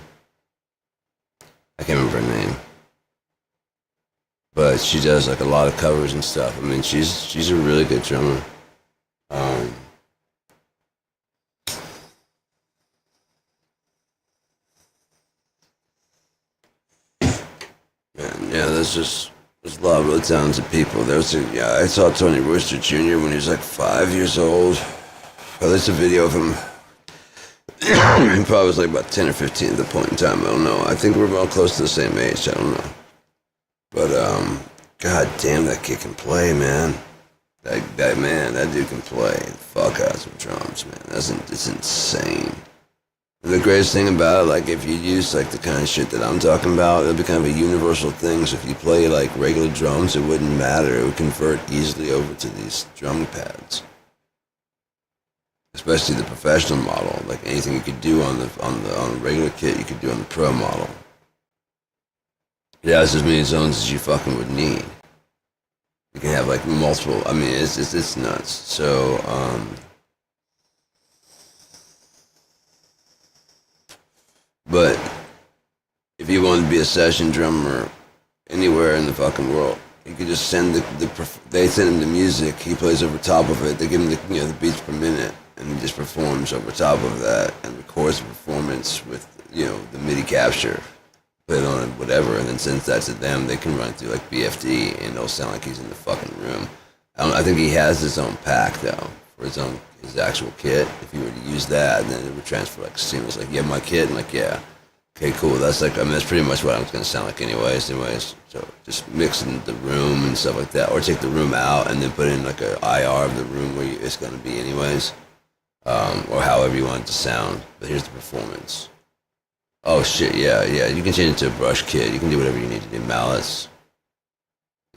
can't remember her name. But she does like a lot of covers and stuff. I mean, she's a really good drummer. yeah, there's a lot of really talented people. I saw Tony Rooster Jr. when he was like 5 years old. Well, there's a video of him. He probably was like about 10 or 15 at the point in time. I don't know. I think we're about close to the same age. I don't know. But, god damn, that kid can play, man. That dude can play the fuck out some drums, man. It's insane. And the greatest thing about it, like, if you use, like, the kind of shit that I'm talking about, it'll be kind of a universal thing. So if you play, like, regular drums, it wouldn't matter. It would convert easily over to these drum pads. Especially the professional model. Like, anything you could do on a regular kit, you could do on the pro model. It has as many zones as you fucking would need. You can have, like, multiple, I mean, it's nuts. So, but if you wanted to be a session drummer anywhere in the fucking world, you could just send they send him the music, he plays over top of it, they give him the beats per minute, and he just performs over top of that and records the performance with, the MIDI capture, put it on whatever, and then sends that to them. They can run it through like BFD, and it'll sound like he's in the fucking room. I think he has his own pack though, for his actual kit. If you were to use that, then it would transfer like seamless. Like, you have my kit, and like, yeah, okay, cool. That's like, I mean, that's pretty much what I'm gonna sound like anyways. So just mix in the room and stuff like that, or take the room out and then put in like a IR of the room where it's gonna be anyways, or however you want it to sound. But here's the performance. Oh shit, yeah, you can change it to a brush kit. You can do whatever you need to do. Mallets.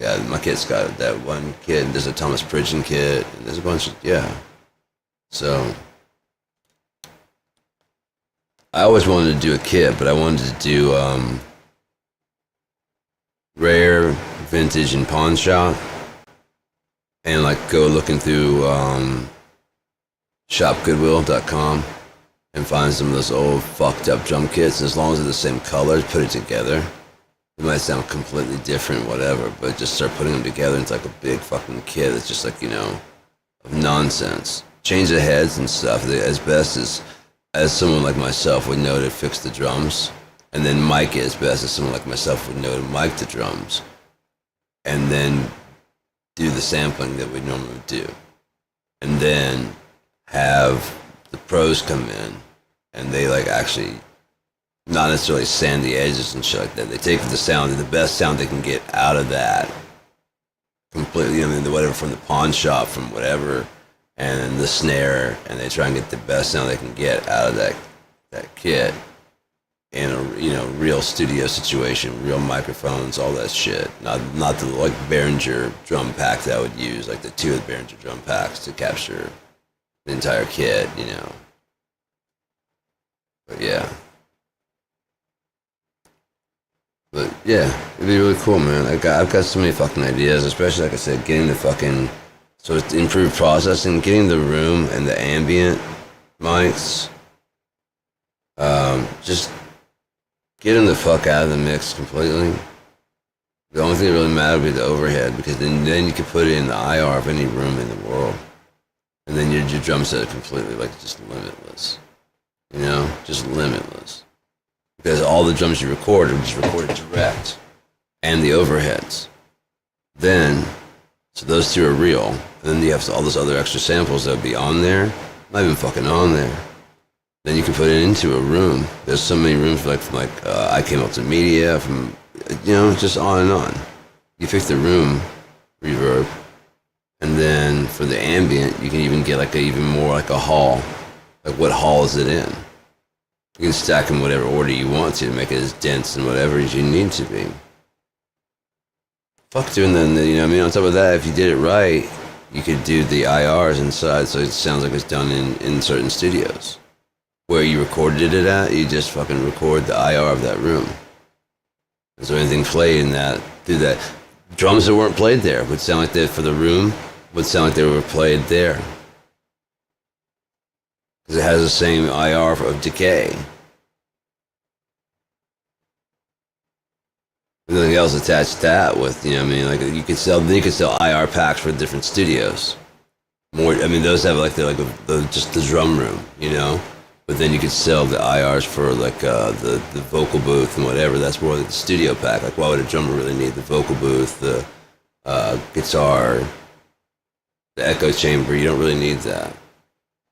Yeah, my kit's got that one kit. There's a Thomas Pridgeon kit. And there's a bunch of, yeah. So, I always wanted to do a kit, but I wanted to do rare, vintage, and pawn shop. And like go looking through shopgoodwill.com. And find some of those old fucked up drum kits. And as long as they're the same colors, put it together. It might sound completely different, whatever, but just start putting them together. And it's like a big fucking kit. It's just like, of nonsense. Change the heads and stuff as best as someone like myself would know to fix the drums. And then mic it as best as someone like myself would know to mic the drums. And then do the sampling that we normally do. And then have the pros come in, and they like actually not necessarily sand the edges and shit like that. They take the sound, the best sound they can get out of that completely, whatever, from the pawn shop, from whatever, and the snare, and they try and get the best sound they can get out of that kit in a real studio situation, real microphones, all that shit. Not the like Behringer drum pack that I would use, like the two of the Behringer drum packs to capture the entire kit, But yeah. But yeah, it'd be really cool, man. I've got so many fucking ideas, especially, like I said, getting the fucking sort of improved processing, getting the room and the ambient mics. Just getting the fuck out of the mix completely. The only thing that really mattered would be the overhead, because then you could put it in the IR of any room in the world. And then your drum set are completely like just limitless. Just limitless. Because all the drums you record are just recorded direct. And the overheads. Then, so those two are real. And then you have all those other extra samples that would be on there. Not even fucking on there. Then you can put it into a room. There's so many rooms from I Came Multimedia, from, just on and on. You fix the room reverb. And then for the ambient, you can even get even more like a hall. Like, what hall is it in? You can stack them whatever order you want to make it as dense and whatever as you need to be. Fuck doing that, on top of that, if you did it right, you could do the IRs inside so it sounds like it's done in certain studios. Where you recorded it at, you just fucking record the IR of that room. Is there anything played in that, through that? Drums that weren't played there would sound like that for the room, would sound like they were played there. Because it has the same IR of decay. Anything else attached to that with, you could sell IR packs for different studios. Those have just the drum room, But then you could sell the IRs for like the vocal booth and whatever. That's more like the studio pack. Like, why would a drummer really need the vocal booth, the guitar, the echo chamber? You don't really need that.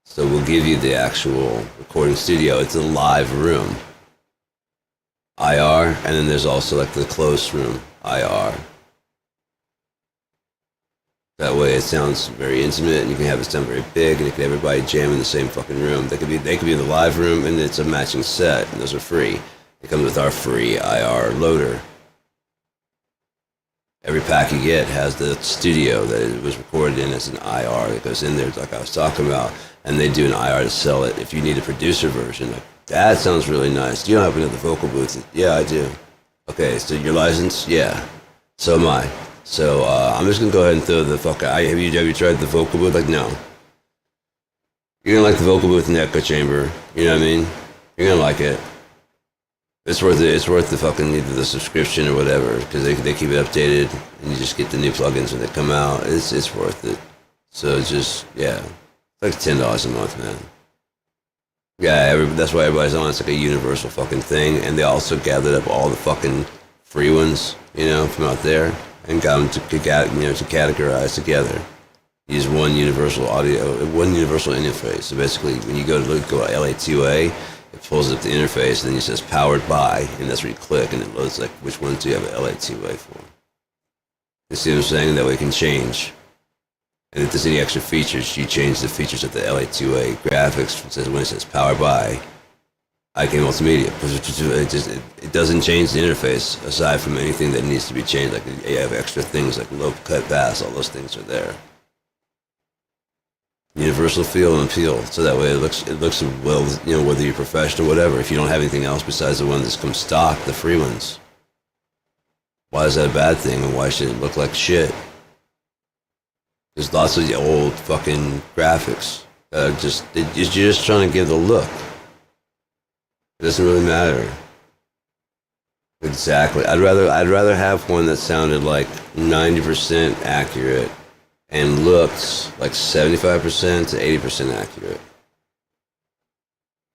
So we'll give you the actual recording studio. It's a live room, IR, and then there's also like the closed room, IR. That way it sounds very intimate, and you can have it sound very big, and you can have everybody jam in the same fucking room. They could be in the live room, and it's a matching set, and those are free. It comes with our free IR loader. Every pack you get has the studio that it was recorded in as an IR that goes in there, like I was talking about, and they do an IR to sell it. If you need a producer version, like, that sounds really nice. You don't happen to have the vocal booth? Yeah, I do. Okay, so your license? Yeah. So am I. So I'm just gonna go ahead and throw the fuck out. Have you tried the vocal booth? Like, no. You're gonna like the vocal booth in the echo chamber. You know what I mean? You're gonna like it. It's worth it. It's worth the fucking either the subscription or whatever, because they keep it updated and you just get the new plugins when they come out. It's worth it. So it's just, yeah, it's like $10 a month, man. Yeah, that's why everybody's on. It's like a universal fucking thing, and they also gathered up all the fucking free ones, you know, from out there, and got them to categorize together. Use one universal audio, one universal interface. So basically, when you go LA2A, it pulls up the interface, and then it says powered by, and that's where you click, and it loads like which ones do you have an LA2A for. You see what I'm saying? That way it can change. And if there's any extra features, you change the features of the LA2A graphics. When it says powered by IK Multimedia, it doesn't change the interface aside from anything that needs to be changed. Like you have extra things like low cut bass, all those things are there. Universal feel and appeal, so that way it looks well, you know, whether you're professional, whatever. If you don't have anything else besides the one that's come stock, the free ones, why is that a bad thing, and why should it look like shit? There's lots of the old fucking graphics that are you're just trying to give the look. It doesn't really matter. Exactly. I'd rather have one that sounded like 90% accurate and looked like 75% to 80% accurate.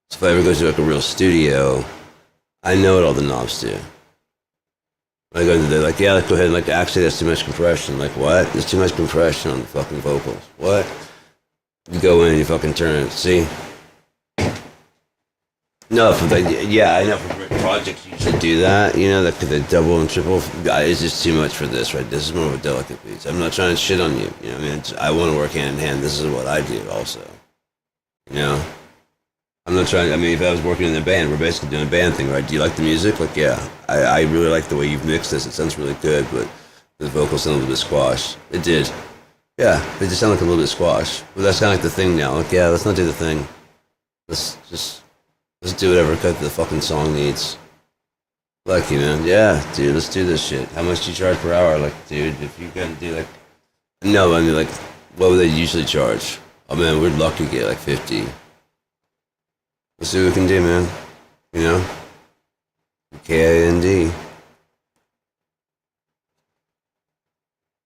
So if I ever go to like a real studio, I know what all the knobs do. I go into there like, yeah, let's go ahead and like, actually that's too much compression. Like, what? There's too much compression on the fucking vocals. What? You go in and you fucking turn it. See? No, yeah, I know for projects you usually do that, you know, that the double and triple, it's just too much for this, right? This is more of a delicate piece. I'm not trying to shit on you, you know what I mean? I want to work hand in hand. This is what I do also, you know? I'm not trying, I mean, if I was working in a band, we're basically doing a band thing, right? Do you like the music? Like, yeah, I really like the way you've mixed this. It sounds really good, but the vocals sound a little bit squashed. It did. Yeah, they just sound like a little bit squashed. But that's kind of like the thing now. Like, yeah, let's not do the thing. Let's do whatever cut the fucking song needs. Like, you know, yeah, dude, let's do this shit. How much do you charge per hour? Like, dude, if you can do like, no, I mean, like, what would they usually charge? Oh man, we're lucky to get like 50. Let's see what we can do, man. You know? KIND.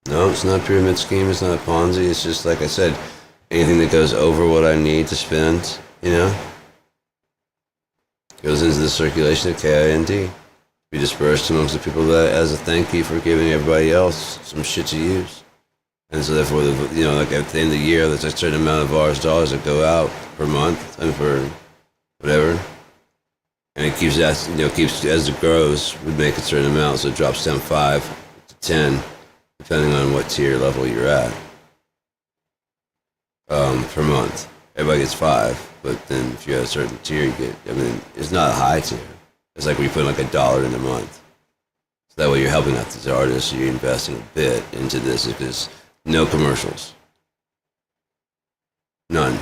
No, it's not a pyramid scheme, it's not a Ponzi, it's just, like I said, anything that goes over what I need to spend, you know, goes into the circulation of KIND. Be dispersed amongst the people that, as a thank you for giving everybody else some shit to use. And so therefore, you know, like at the end of the year, there's a certain amount of dollars that go out per month, and for whatever. And it keeps that, you know, keeps, as it grows, we make a certain amount, so it drops down 5 to 10, depending on what tier level you're at, per month. Everybody gets 5, but then if you're at a certain tier, you get, I mean, it's not a high tier. It's like where you put like $1 in a month. So that way you're helping out these artists, you're investing a bit into this, because no commercials. None.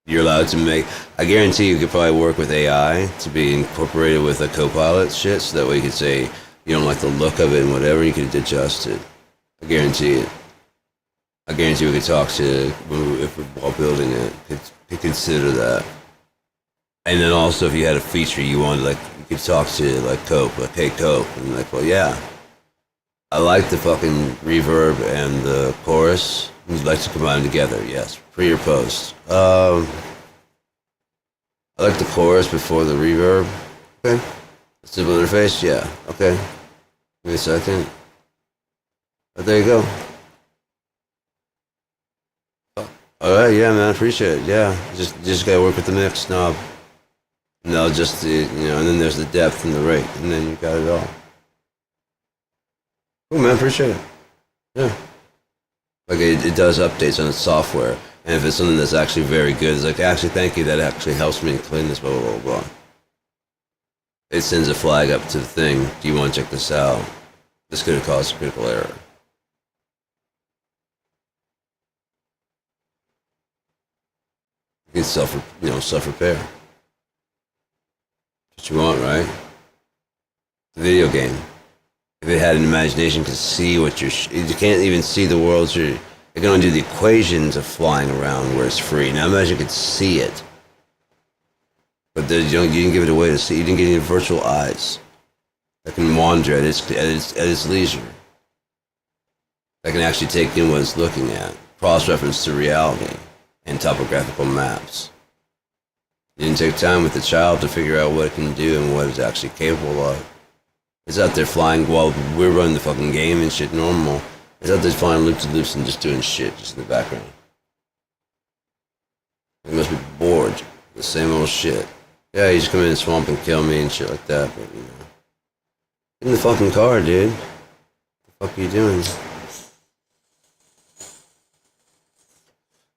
You're allowed to make, I guarantee you could probably work with AI to be incorporated with a Copilot shit, so that way you could say, you don't like the look of it and whatever, you could adjust it. I guarantee it. I guarantee we could talk to, while building it, could consider that. And then also if you had a feature you wanted, like, you could talk to, like, Cope, like, hey, Cope, and like, well, yeah, I like the fucking reverb and the chorus. Would you like to combine them together? Yes. Pre or post? I like the chorus before the reverb. Okay. Simple interface, yeah. Okay. Give me a second. Oh, there you go. Alright, yeah, man, appreciate it. Yeah. Just gotta work with the mix knob. No, just the, and then there's the depth and the rate, and then you got it all. Cool, man, appreciate it. Yeah. Like, it does updates on its software, and if it's something that's actually very good, it's like, actually, thank you, that actually helps me clean this, blah, blah, blah, blah. It sends a flag up to the thing, do you want to check this out? This could have caused a critical error. You can self-repair. What you want, right? The video game. If it had an imagination, could see what you can't even see the worlds it can only do the equations of flying around where it's free. Now imagine it could see it. But you didn't give it away to see. You didn't get any virtual eyes that can wander at its leisure. That can actually take in what it's looking at. Cross-reference to reality and topographical maps. You didn't take time with the child to figure out what it can do and what it's actually capable of. It's out there flying while we're running the fucking game and shit normal. It's out there flying loop-to-loops and just doing shit just in the background. It must be bored. The same old shit. Yeah, you just come in and swamp and kill me and shit like that, but Get in the fucking car, dude. What the fuck are you doing?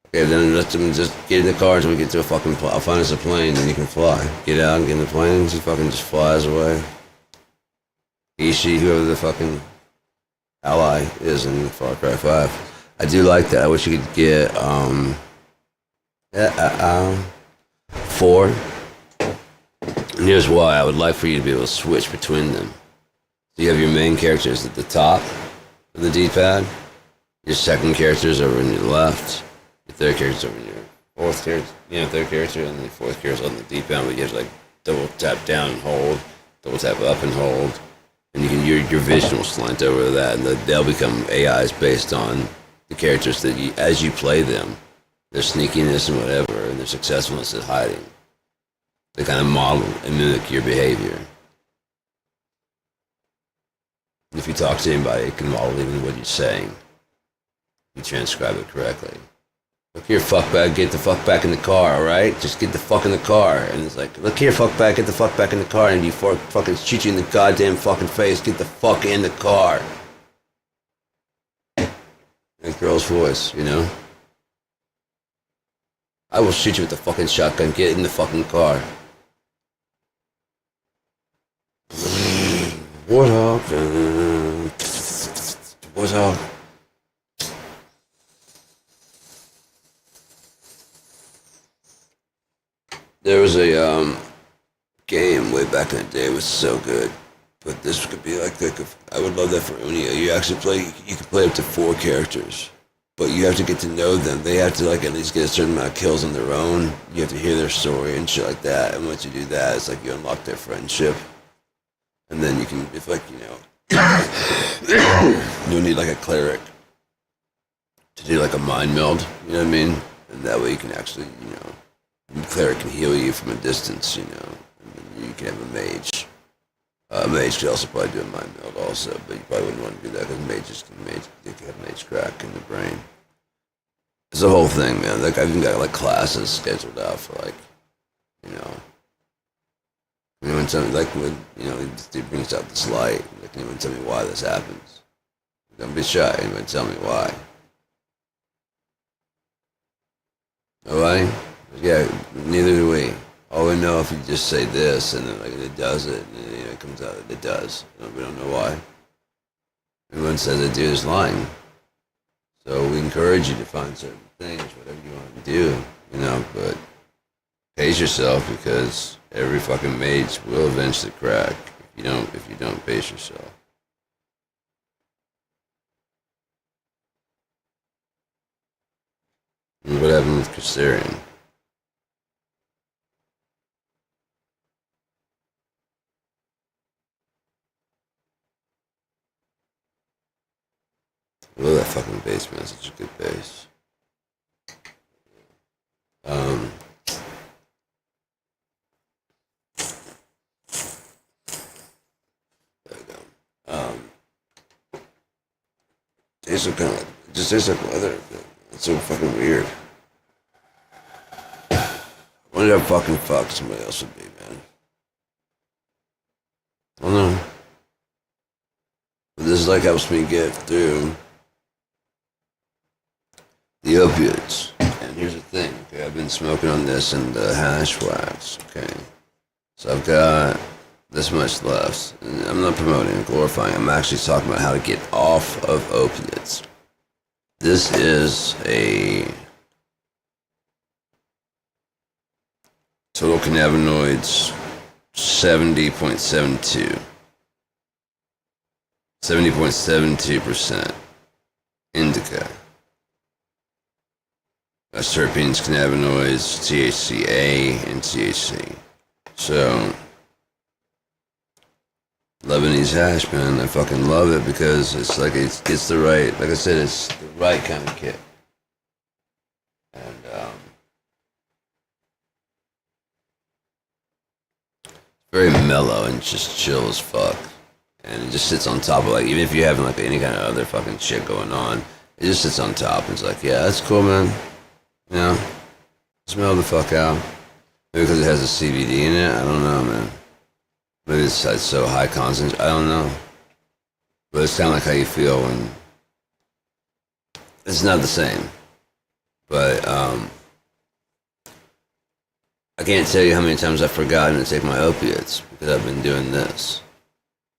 Okay, then let them just get in the car until we get to a fucking plane. I'll find us a plane and you can fly. Get out and get in the plane and she fucking just flies away. Ishi, whoever the fucking ally is in Far Cry 5. I do like that. I wish you could get 4. And here's why. I would like for you to be able to switch between them. So you have your main characters at the top of the D-pad. Your second characters over on your left. Your third character's over in your fourth character. Third character and the fourth character on the D-pad. But you have to double tap down and hold, double tap up and hold. And your vision will slant over that, and they'll become AIs based on the characters that as you play them, their sneakiness and whatever, and their successfulness at hiding. They kind of model and mimic your behavior. If you talk to anybody, it can model even what you're saying. You transcribe it correctly. Look here, fuckbag, get the fuck back in the car, alright? Just get the fuck in the car. And it's like, look here, fuckbag, get the fuck back in the car. And you fucking shoot you in the goddamn fucking face. Get the fuck in the car. That girl's voice, I will shoot you with the fucking shotgun. Get in the fucking car. What up? What's up? There was a game way back in the day. It was so good, but this could be like I would love that for when you actually play. You can play up to 4 characters, but you have to get to know them. They have to at least get a certain amount of kills on their own. You have to hear their story and shit like that. And once you do that, it's like you unlock their friendship, and then you can, you'll need a cleric to do a mind meld. You know what I mean? And that way you can actually, the cleric can heal you from a distance, and then you can have a mage. A mage could also probably do a mind meld also, but you probably wouldn't want to do that because they can have mage crack in the brain. It's a whole thing, man. I've even got classes scheduled out for anyone tell me when he brings out this light. Anyone tell me why this happens? Don't be shy. Anyone tell me why? Alright? Yeah, neither do we. All we know if you just say this and then it does it, and it comes out that it does. We don't know why. Everyone says that dude is lying. So we encourage you to find certain things, whatever you want to do, but pace yourself because every fucking mage will eventually crack if you don't pace yourself. And what happened with Caesarion? I love that fucking bass, man. Such a good bass. tastes so kind of, it just tastes like leather. It's so fucking weird. I wonder how fucking fucked somebody else would be, man. I don't know. But this like helps me get through the opiates. And here's the thing, okay, I've been smoking on this and the hash wax, okay? So I've got this much left. And I'm not promoting and glorifying, I'm actually talking about how to get off of opiates. This is a total cannabinoids 70.72. 70.72% indica. That's terpenes, cannabinoids, THCA, and THC. So, Lebanese hash, man, I fucking love it because it's like it's the right, like I said, it's the right kind of kick. And very mellow and just chill as fuck. And it just sits on top of, like, even if you're having like any kind of other fucking shit going on, it just sits on top and it's like, yeah, that's cool, man. You know, smell the fuck out. Maybe because it has a CBD in it, I don't know, man. Maybe it's so high concentrate, I don't know. But it's kind of like how you feel when it's not the same. But I can't tell you how many times I've forgotten to take my opiates because I've been doing this.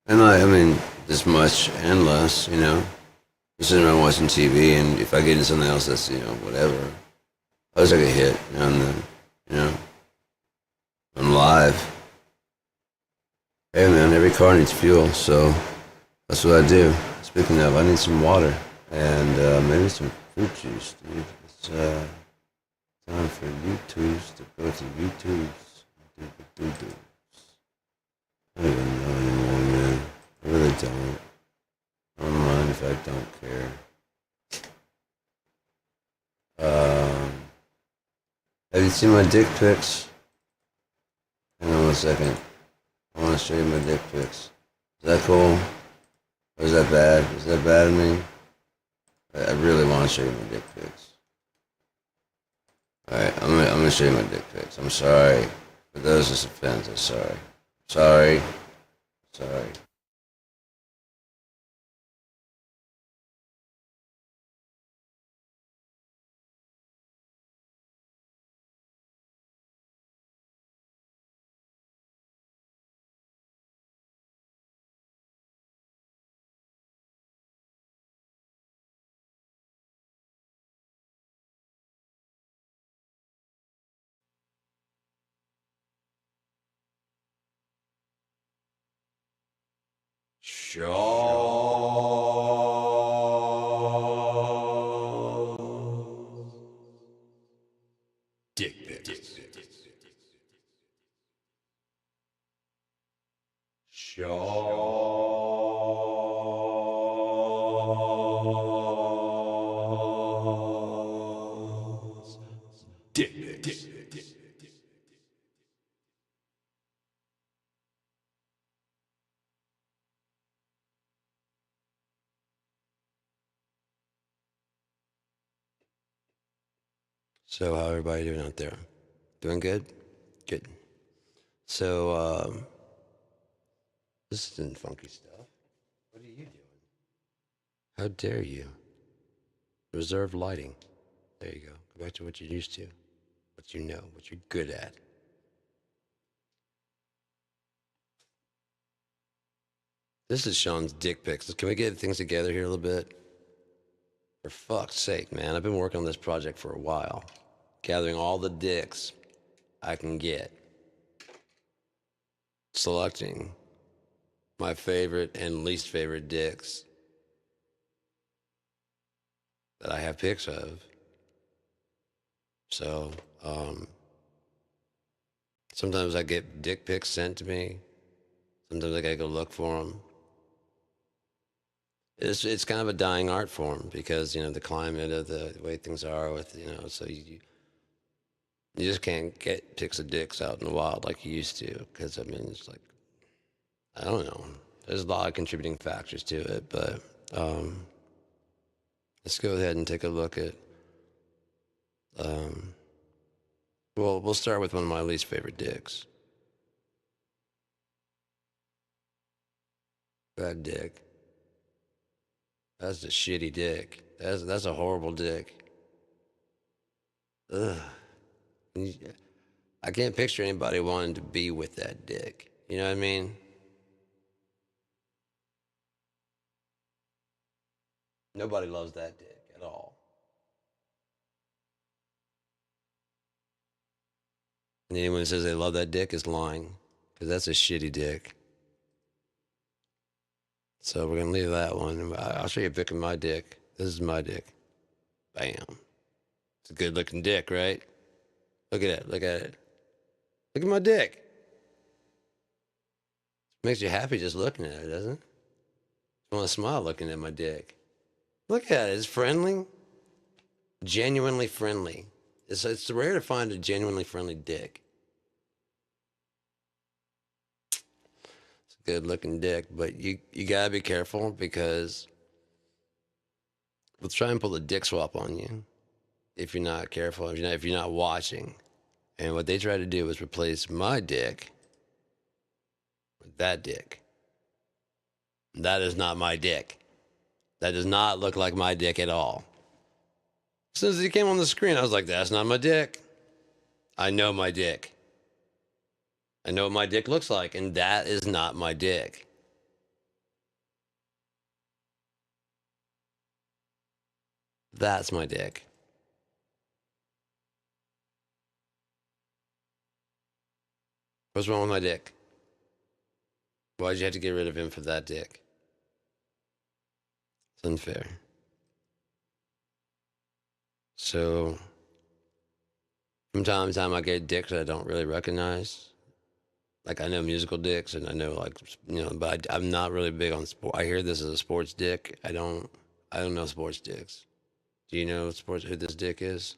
And I mean, this much and less, you know. Just sitting around watching TV, and if I get into something else that's, you know, whatever, I just like a hit now and then, you know. I'm live. Hey man, every car needs fuel, so that's what I do. Speaking of, I need some water and maybe some fruit juice, dude. It's time for YouTubes to go to YouTubes. I don't even know anymore, man. I really don't. I don't mind if I don't care. Have you seen my dick pics? Hang on 1 second. I want to show you my dick pics. Is that cool? Or is that bad? Is that bad of me? I really want to show you my dick pics. Alright, I'm gonna show you my dick pics. I'm sorry. For those this offends, I'm sorry. Sorry. Dick pics. Dick pics. So how everybody doing out there? Doing good? Good. So, this isn't funky stuff. What are you doing? How dare you? Reserved lighting. There you go. Go back to what you're used to. What you know. What you're good at. This is Sean's dick pics. Can we get things together here a little bit? For fuck's sake, man. I've been working on this project for a while. Gathering all the dicks I can get. Selecting my favorite and least favorite dicks that I have pics of. So, sometimes I get dick pics sent to me. Sometimes I gotta go look for them. It's kind of a dying art form because, you know, the climate of the way things are with, you know, so you just can't get pics of dicks out in the wild like you used to. Because, I mean, it's like, I don't know. There's a lot of contributing factors to it, but Let's go ahead and take a look at. Well, we'll start with one of my least favorite dicks. That dick. That's a shitty dick. That's a horrible dick. Ugh. I can't picture anybody wanting to be with that dick. You know what I mean? Nobody loves that dick at all. And anyone who says they love that dick is lying, because that's a shitty dick. So we're gonna leave that one. I'll show you a pic of my dick. This is my dick. Bam. It's a good looking dick, right? Look at it. Look at it. Look at my dick. Makes you happy just looking at it, doesn't it? You want to smile looking at my dick. Look at it. It's friendly. Genuinely friendly. It's rare to find a genuinely friendly dick. It's a good looking dick, but you gotta be careful, because we'll try and pull a dick swap on you if you're not careful, if you're not watching. And what they try to do is replace my dick with that dick. That is not my dick. That does not look like my dick at all. As soon as he came on the screen, I was like, that's not my dick. I know my dick. I know what my dick looks like, and that is not my dick. That's my dick. What's wrong with my dick? Why'd you have to get rid of him for that dick? It's unfair. So, from time to time, I get dicks that I don't really recognize. Like, I know musical dicks, and I know, like, but I'm not really big on sport. I hear this as a sports dick. I don't know sports dicks. Do you know who this dick is?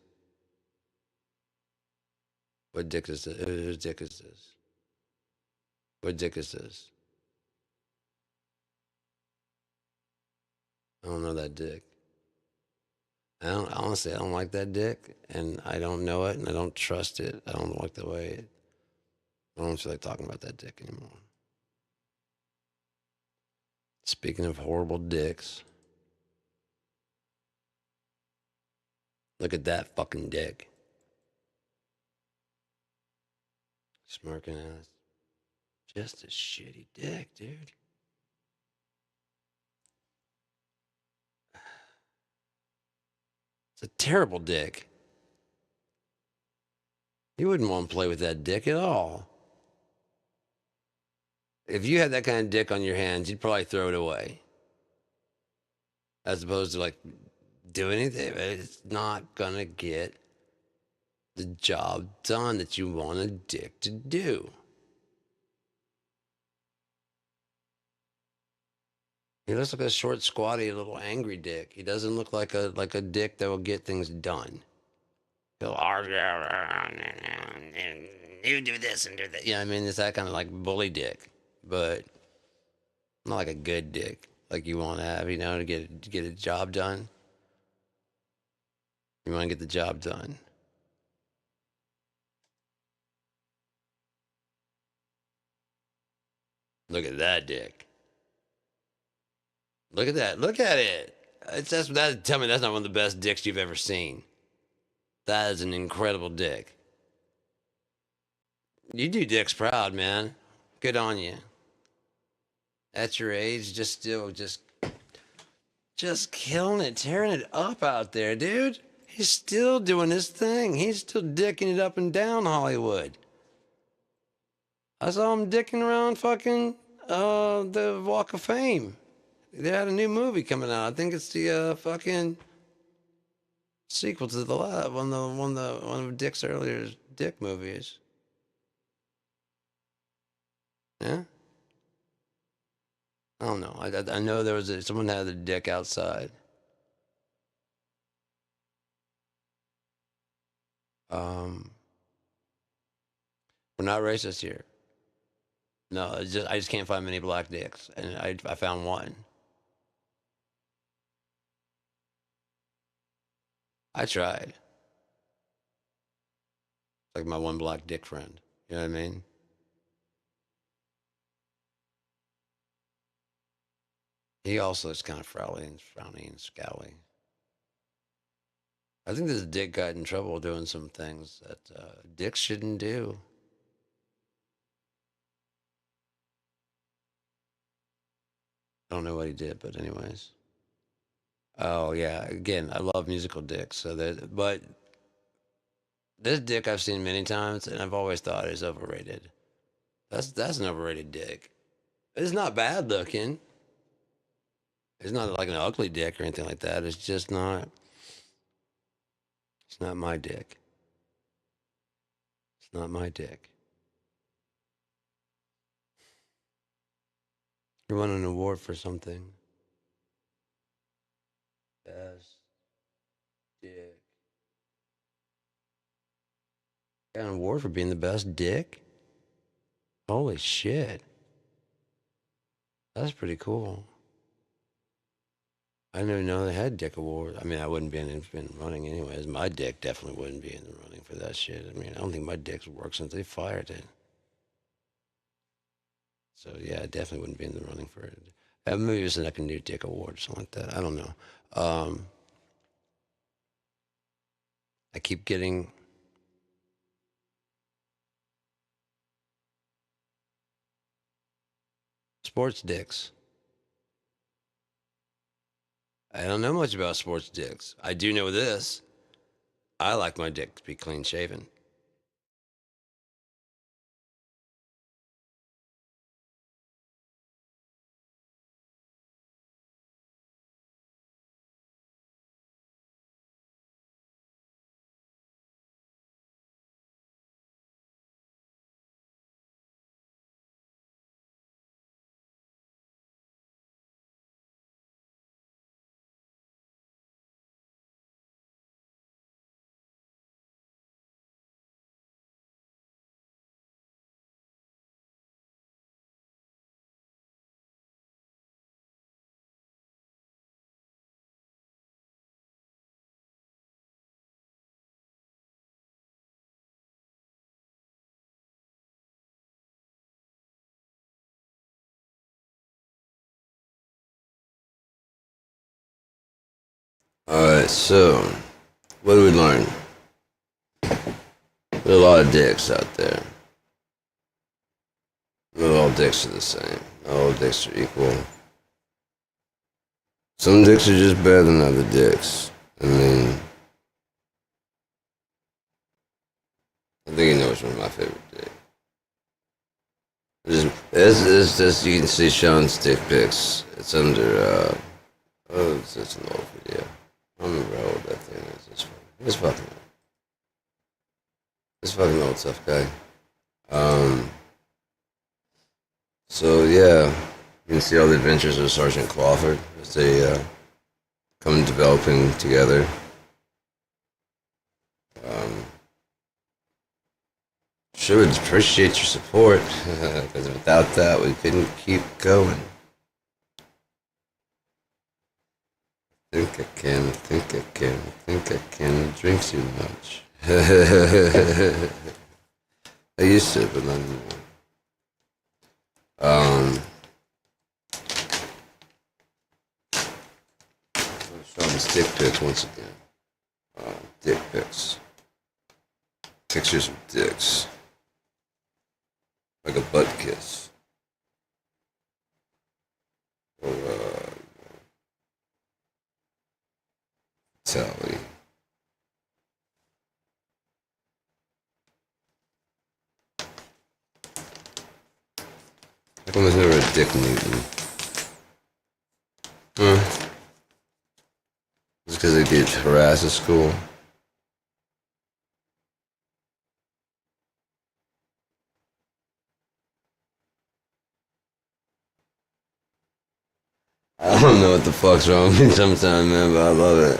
What dick is this? Whose dick is this? What dick is this? I don't know that dick. Honestly, I don't like that dick, and I don't know it, and I don't trust it. I don't like the way it. I don't feel like talking about that dick anymore. Speaking of horrible dicks, look at that fucking dick. Smirking ass. Just a shitty dick, dude. It's a terrible dick. You wouldn't want to play with that dick at all. If you had that kind of dick on your hands, you'd probably throw it away. As opposed to, like, do anything. It's not gonna get the job done that you want a dick to do. He looks like a short, squatty, little angry dick. He doesn't look like a dick that will get things done. He'll argue, you do this and do that. Yeah, I mean, it's that kind of like bully dick, but not like a good dick like you want to have, to get a job done. You want to get the job done. Look at that dick. Look at that. Look at it. Tell me that's not one of the best dicks you've ever seen. That is an incredible dick. You do dicks proud, man. Good on you. At your age, just killing it, tearing it up out there, dude. He's still doing his thing. He's still dicking it up and down Hollywood. I saw him dicking around fucking the Walk of Fame. They had a new movie coming out. I think it's the fucking sequel to the one of Dick's earlier Dick movies. Yeah. I don't know. I know there was someone had a dick outside. We're not racist here. No, I just can't find many black dicks, and I found one. I tried. Like my one black dick friend. You know what I mean? He also is kind of frowny and scowly. I think this dick got in trouble doing some things that dicks shouldn't do. I don't know what he did, but anyways. Oh yeah, again, I love musical dicks. But this dick I've seen many times, and I've always thought is overrated. That's an overrated dick. It's not bad looking. It's not like an ugly dick or anything like that. It's just not. It's not my dick. It's not my dick. You won an award for something. Best dick. Got an award for being the best dick? Holy shit. That's pretty cool. I didn't even know they had dick award. I mean, I wouldn't be in running anyways. My dick definitely wouldn't be in the running for that shit. I mean, I don't think my dick's worked since they fired it. So yeah, I definitely wouldn't be in the running for it. Maybe it was like a new dick award or something like that. I don't know. I keep getting sports dicks. I don't know much about sports dicks. I do know this. I like my dick to be clean shaven. Alright, so, what do we learn? There are a lot of dicks out there. Not all dicks are the same. Not all dicks are equal. Some dicks are just better than other dicks. I mean, I think you know which one's my favorite dick. It's just, you can see Sean's dick pics. It's under, it's an old video. I don't remember how old that thing is. It's fucking old. It's fucking old tough guy. So yeah, you can see all the adventures of Sergeant Clawford as they come developing together. Sure would appreciate your support, because without that we couldn't keep going. Think I drink too much. I used to, but not anymore. Sean's dick pics once again. Dick pics. Pictures of dicks. Like a butt kiss. Or, Tally. How come there's never a Dick Newton? Huh? It's because they get harassed at school. I don't know what the fuck's wrong with me sometimes, man, but I love it.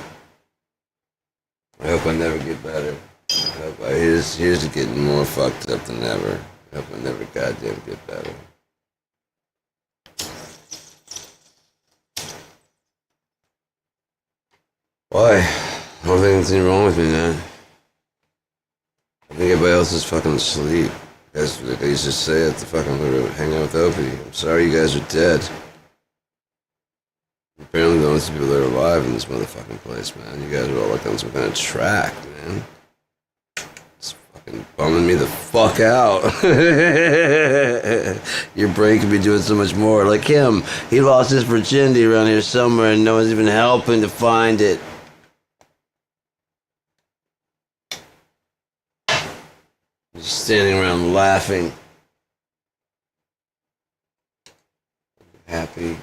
I hope I never get better. Here's to getting more fucked up than ever. I hope I never goddamn get better. Why? I don't think anything wrong with me, man. I think everybody else is fucking asleep. Guys, like I used to say at the fucking hang out with Opie. I'm sorry you guys are dead. Apparently the only two people that are alive in this motherfucking place, man. You guys are all like on some kind of track, man. It's fucking bumming me the fuck out. Your brain could be doing so much more. Like him, he lost his virginity around here somewhere and no one's even helping to find it. Just standing around laughing. Happy.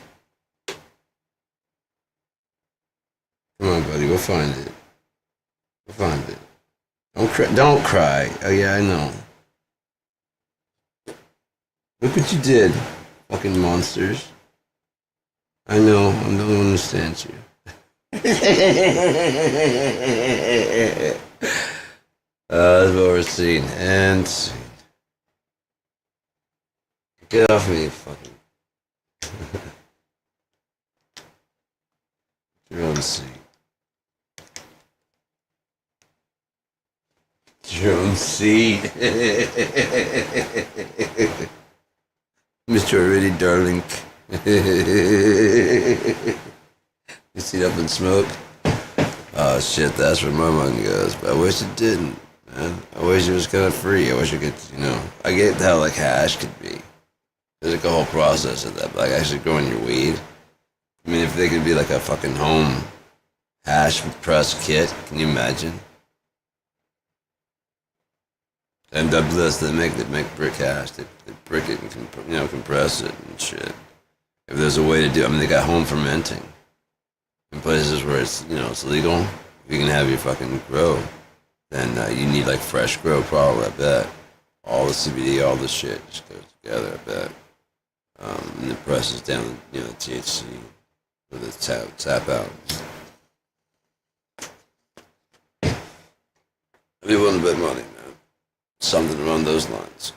Come on, buddy, we'll find it. We'll find it. Don't cry. Don't cry. Oh, yeah, I know. Look what you did, fucking monsters. I know, I'm the only one who understands you. That's what we're seeing. And get off me, you fucking. Your own seat. Your own seat. Mr. Already Darling. You sit up and smoke? Oh shit, that's where my mind goes. But I wish it didn't, man. I wish it was kind of free. I wish it could, I get how like hash could be. There's like a whole process of that, but like actually growing your weed. I mean, if they could be like a fucking home hash press kit, can you imagine? MWS, they make brick hash. They brick it and compress it and shit. If there's a way to do, I mean, they got home fermenting in places where it's it's legal. If you can have your fucking grow, then you need like fresh grow, probably. I bet all the CBD, all the shit just goes together. I bet, and it presses down the THC with the tap out. I'd be willing to bet money, man. Something around those lines.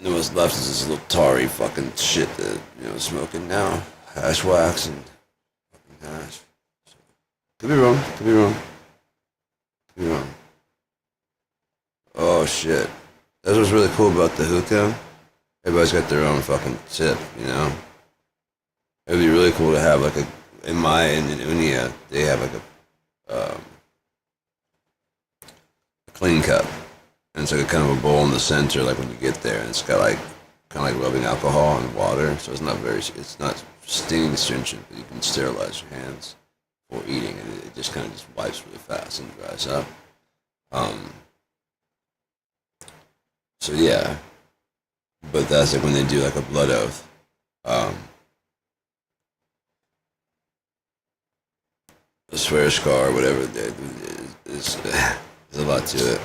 And what's left is this little tarry fucking shit that, smoking now. Hash wax and fucking hash. Could be wrong. Could be wrong. Could be wrong. Oh shit. That's what's really cool about the hookah. Everybody's got their own fucking tip, It'd be really cool to have like in Unia, they have like a clean cup. And it's like a kind of a bowl in the center, like when you get there, and it's got like kind of like rubbing alcohol and water, so it's not stinging astringent, but you can sterilize your hands before eating, and it just kind of just wipes really fast and dries up. So yeah, but that's like when they do like a blood oath. A swear scar, whatever. There's a lot to it.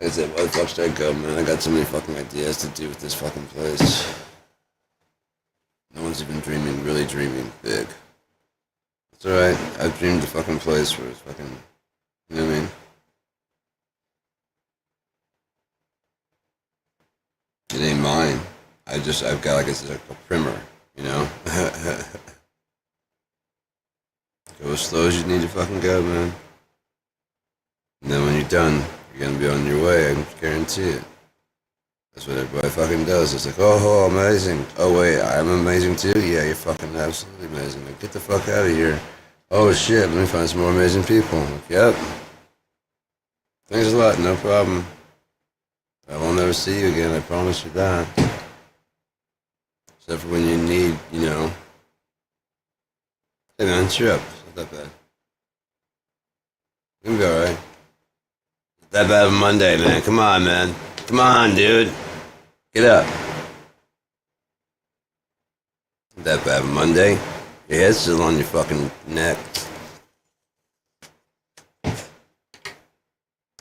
Like I said, why the fuck should I go, man? I got so many fucking ideas to do with this fucking place. No one's even really dreaming big. It's alright. I've dreamed a fucking place where it's fucking, you know what I mean? It ain't mine. I've got like a primer, Go as slow as you need to fucking go, man. And then when you're done, you're gonna be on your way, I guarantee it. That's what everybody fucking does. It's like, oh, amazing. Oh, wait, I'm amazing too? Yeah, you're fucking absolutely amazing. Like, get the fuck out of here. Oh, shit, let me find some more amazing people. Like, yep. Thanks a lot, no problem. I won't ever see you again, I promise you that. Except for when you need, Hey, man, cheer up. It's not that bad. You'll be alright. That bad of a Monday, man. Come on, man. Come on, dude. Get up. That bad of a Monday. Your head's still on your fucking neck.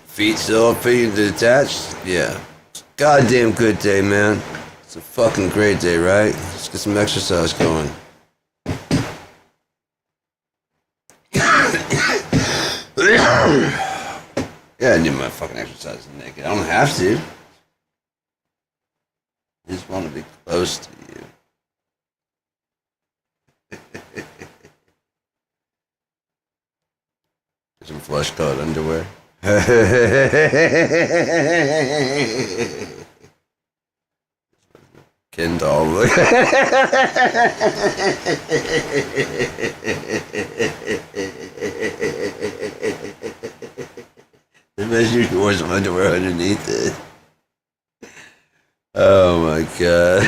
Feet still feet detached? Yeah. Goddamn good day, man. It's a fucking great day, right? Let's get some exercise going. Yeah, I do my fucking exercise naked. I don't have to. I just want to be close to you. flesh-colored underwear. Ken doll look. Imagine you wore some underwear underneath it. Oh my god.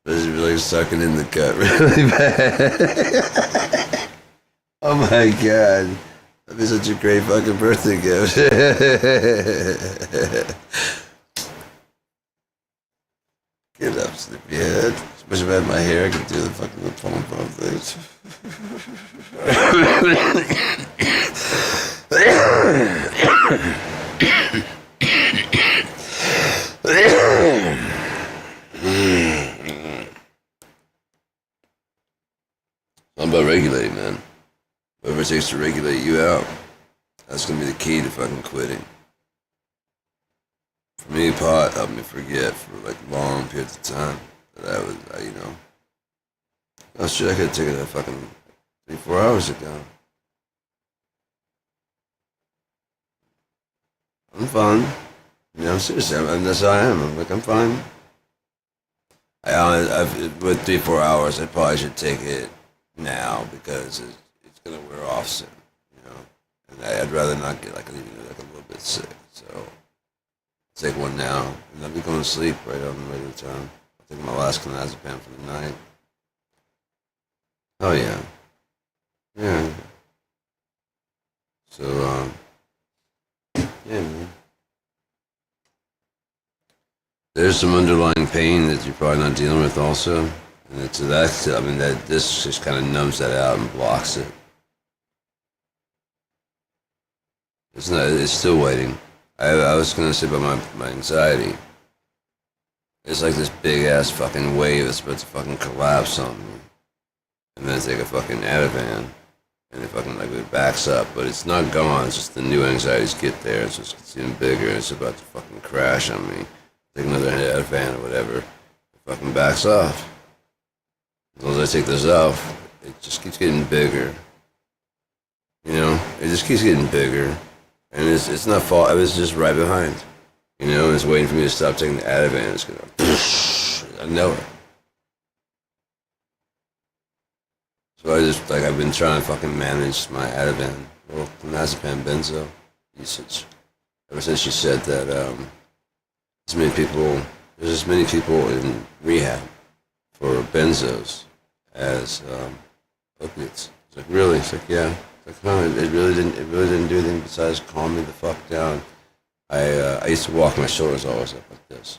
Supposed to be like sucking in the gut really bad. Oh my god. That'd be such a great fucking birthday gift. Get up, sleepyhead. Especially if I had my hair, I could do the fucking lip pom-pom things. I'm about regulating, man. Whatever it takes to regulate you out, that's gonna be the key to fucking quitting. For me, pot helped me forget for like long periods of time that you know. Oh shit, I could have taken that fucking 3-4 hours ago. I'm fine. You know, seriously, that's how I am. I'm like, I'm fine. With 3-4 hours, I probably should take it now because it's gonna wear off soon, you know. And I'd rather not get like a little bit sick. So take one now, and I'll be going to sleep right on the regular time. I'll take my last clonazepam for the night. Oh yeah, yeah. So yeah, man. There's some underlying pain that you're probably not dealing with also. And that this just kind of numbs that out and blocks it. It's still waiting. I was gonna say about my anxiety. It's like this big ass fucking wave that's about to fucking collapse on me. And then I take a fucking Ativan and it fucking like it backs up, but it's not gone, it's just the new anxieties get there, it's just it's getting bigger and it's about to fucking crash on me. Take another Ativan or whatever, it fucking backs off. As long as I take this off, it just keeps getting bigger. You know, it just keeps getting bigger. And it's not fault, it's just right behind. You know, it's waiting for me to stop taking the Ativan. It's gonna, I know it. So I've been trying to fucking manage my Ativan, well, clonazepam benzo usage. Ever since she said that, there's as many people in rehab for benzos as opiates. It's like, really? It's like, yeah. It's like, no, it really didn't do anything besides calm me the fuck down. I used to walk my shoulders always up like this.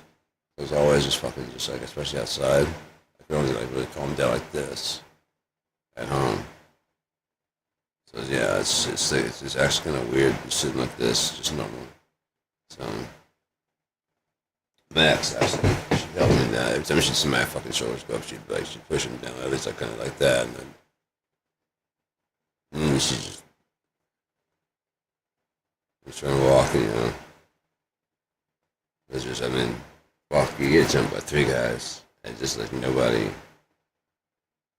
It was always just fucking just like, especially outside, I could only like really calm down like this at home. So yeah, it's actually kind of weird sitting like this, just normal. So Max actually, she helped me that. Every time she'd see my fucking shoulders go up, she'd push them down. At least I kind of like that, and then she just was trying to walk, you know. It's just, walk, you get jumped by 3 guys, and just like nobody,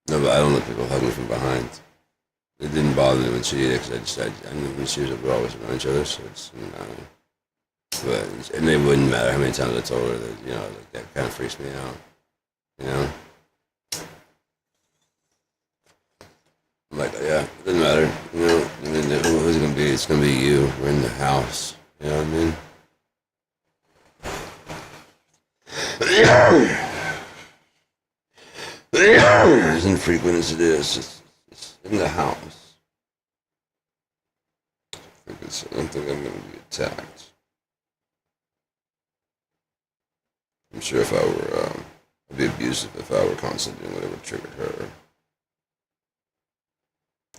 I don't let people hug me from behind. It didn't bother me when she did it, because I knew when she was, we were always around each other, so it's, you know. But, and it wouldn't matter how many times I told her that, you know, like, that kind of freaks me out, you know. I'm like, yeah, it doesn't matter, you know. I mean, who's it gonna be? It's gonna be you. We're in the house, you know what I mean? As infrequent as it is, it's in the house. I don't think I'm gonna be attacked. I'm sure if I were, I'd be abusive if I were constantly doing whatever triggered her.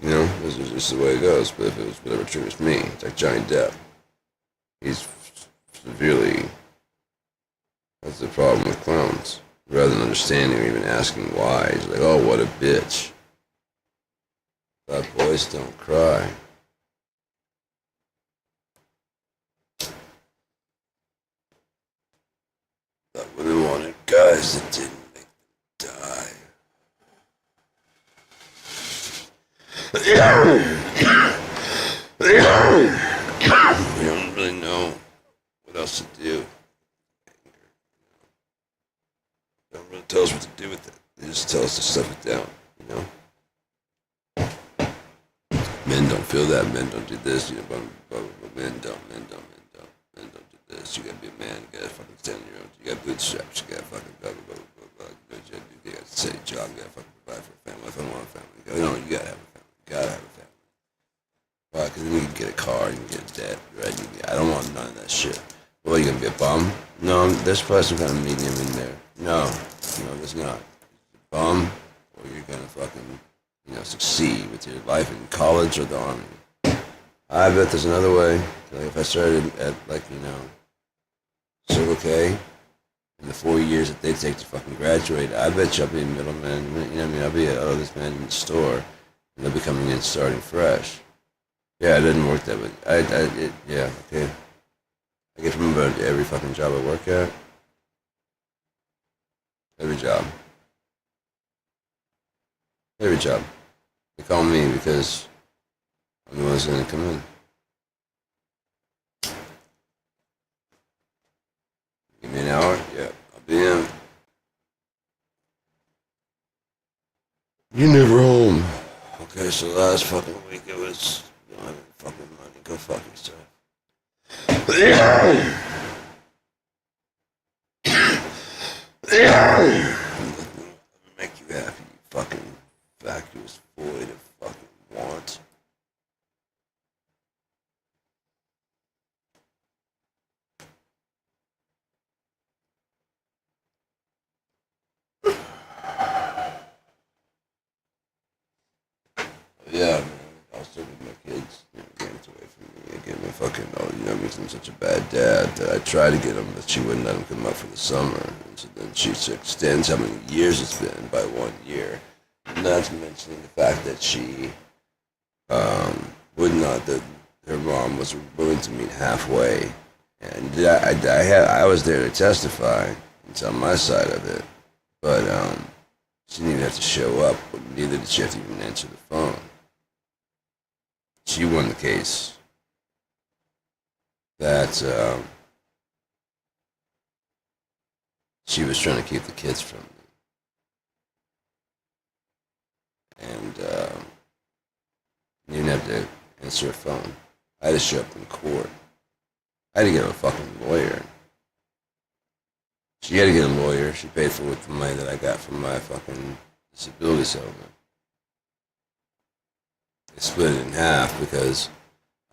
You know, this is just the way it goes. But if it was whatever triggers me, it's like Johnny Depp. He's severely, that's the problem with clowns. Rather than understanding or even asking why, he's like, oh, what a bitch. Bad boys don't cry. That women wanted guys guys that didn't make them die. We don't really know what else to do. They don't really tell us what to do with it. They just tell us to stuff it down, you know? Men don't feel that. Men don't do this. You know, blah, blah, blah. Men don't do this. You gotta be a man. You gotta fucking stand on your own. You got bootstraps. You gotta fucking blah, blah, blah, blah, blah. You gotta say job. You gotta fucking provide for a family. If I want a family, you gotta have a family. You gotta have a family. Why? Because then you can get a car. You can get a debt. Right? I don't want none of that shit. Well, you gonna be a bum? No, there's probably some kind of medium in there. No, there's not. You're a bum, or you're gonna fucking, succeed with your life in college or the army. I bet there's another way. Like if I started at Circle K, in the 4 years that they take to fucking graduate, I bet you I'll be a middleman. You know what I mean? I'll be this man in the store, and they'll be coming in starting fresh. Yeah, it didn't work that way. Yeah, okay. I get from about every fucking job I work at. Every job. Every job. They call me because I'm the one that's gonna come in. Give me an hour? Yeah, I'll be in. You're never home. Okay, so last fucking week it was, you don't have any fucking money. Go fuck yourself. Make you happy, you fucking vacuous void of fucking want. Yeah, man. Also with my kids, getting away from me and getting me fucking, because I'm such a bad dad that I try to get them, but she wouldn't let them come up for the summer. And so then she extends how many years it's been by 1 year. Not to mention the fact that she would not, that her mom was willing to meet halfway. And I was there to testify and tell my side of it, but she didn't even have to show up, but neither did she have to even answer the phone. She won the case that she was trying to keep the kids from me. And you didn't have to answer her phone. I had to show up in court. I had to get a fucking lawyer. She had to get a lawyer. She paid for it with the money that I got from my fucking disability settlement. They split it in half because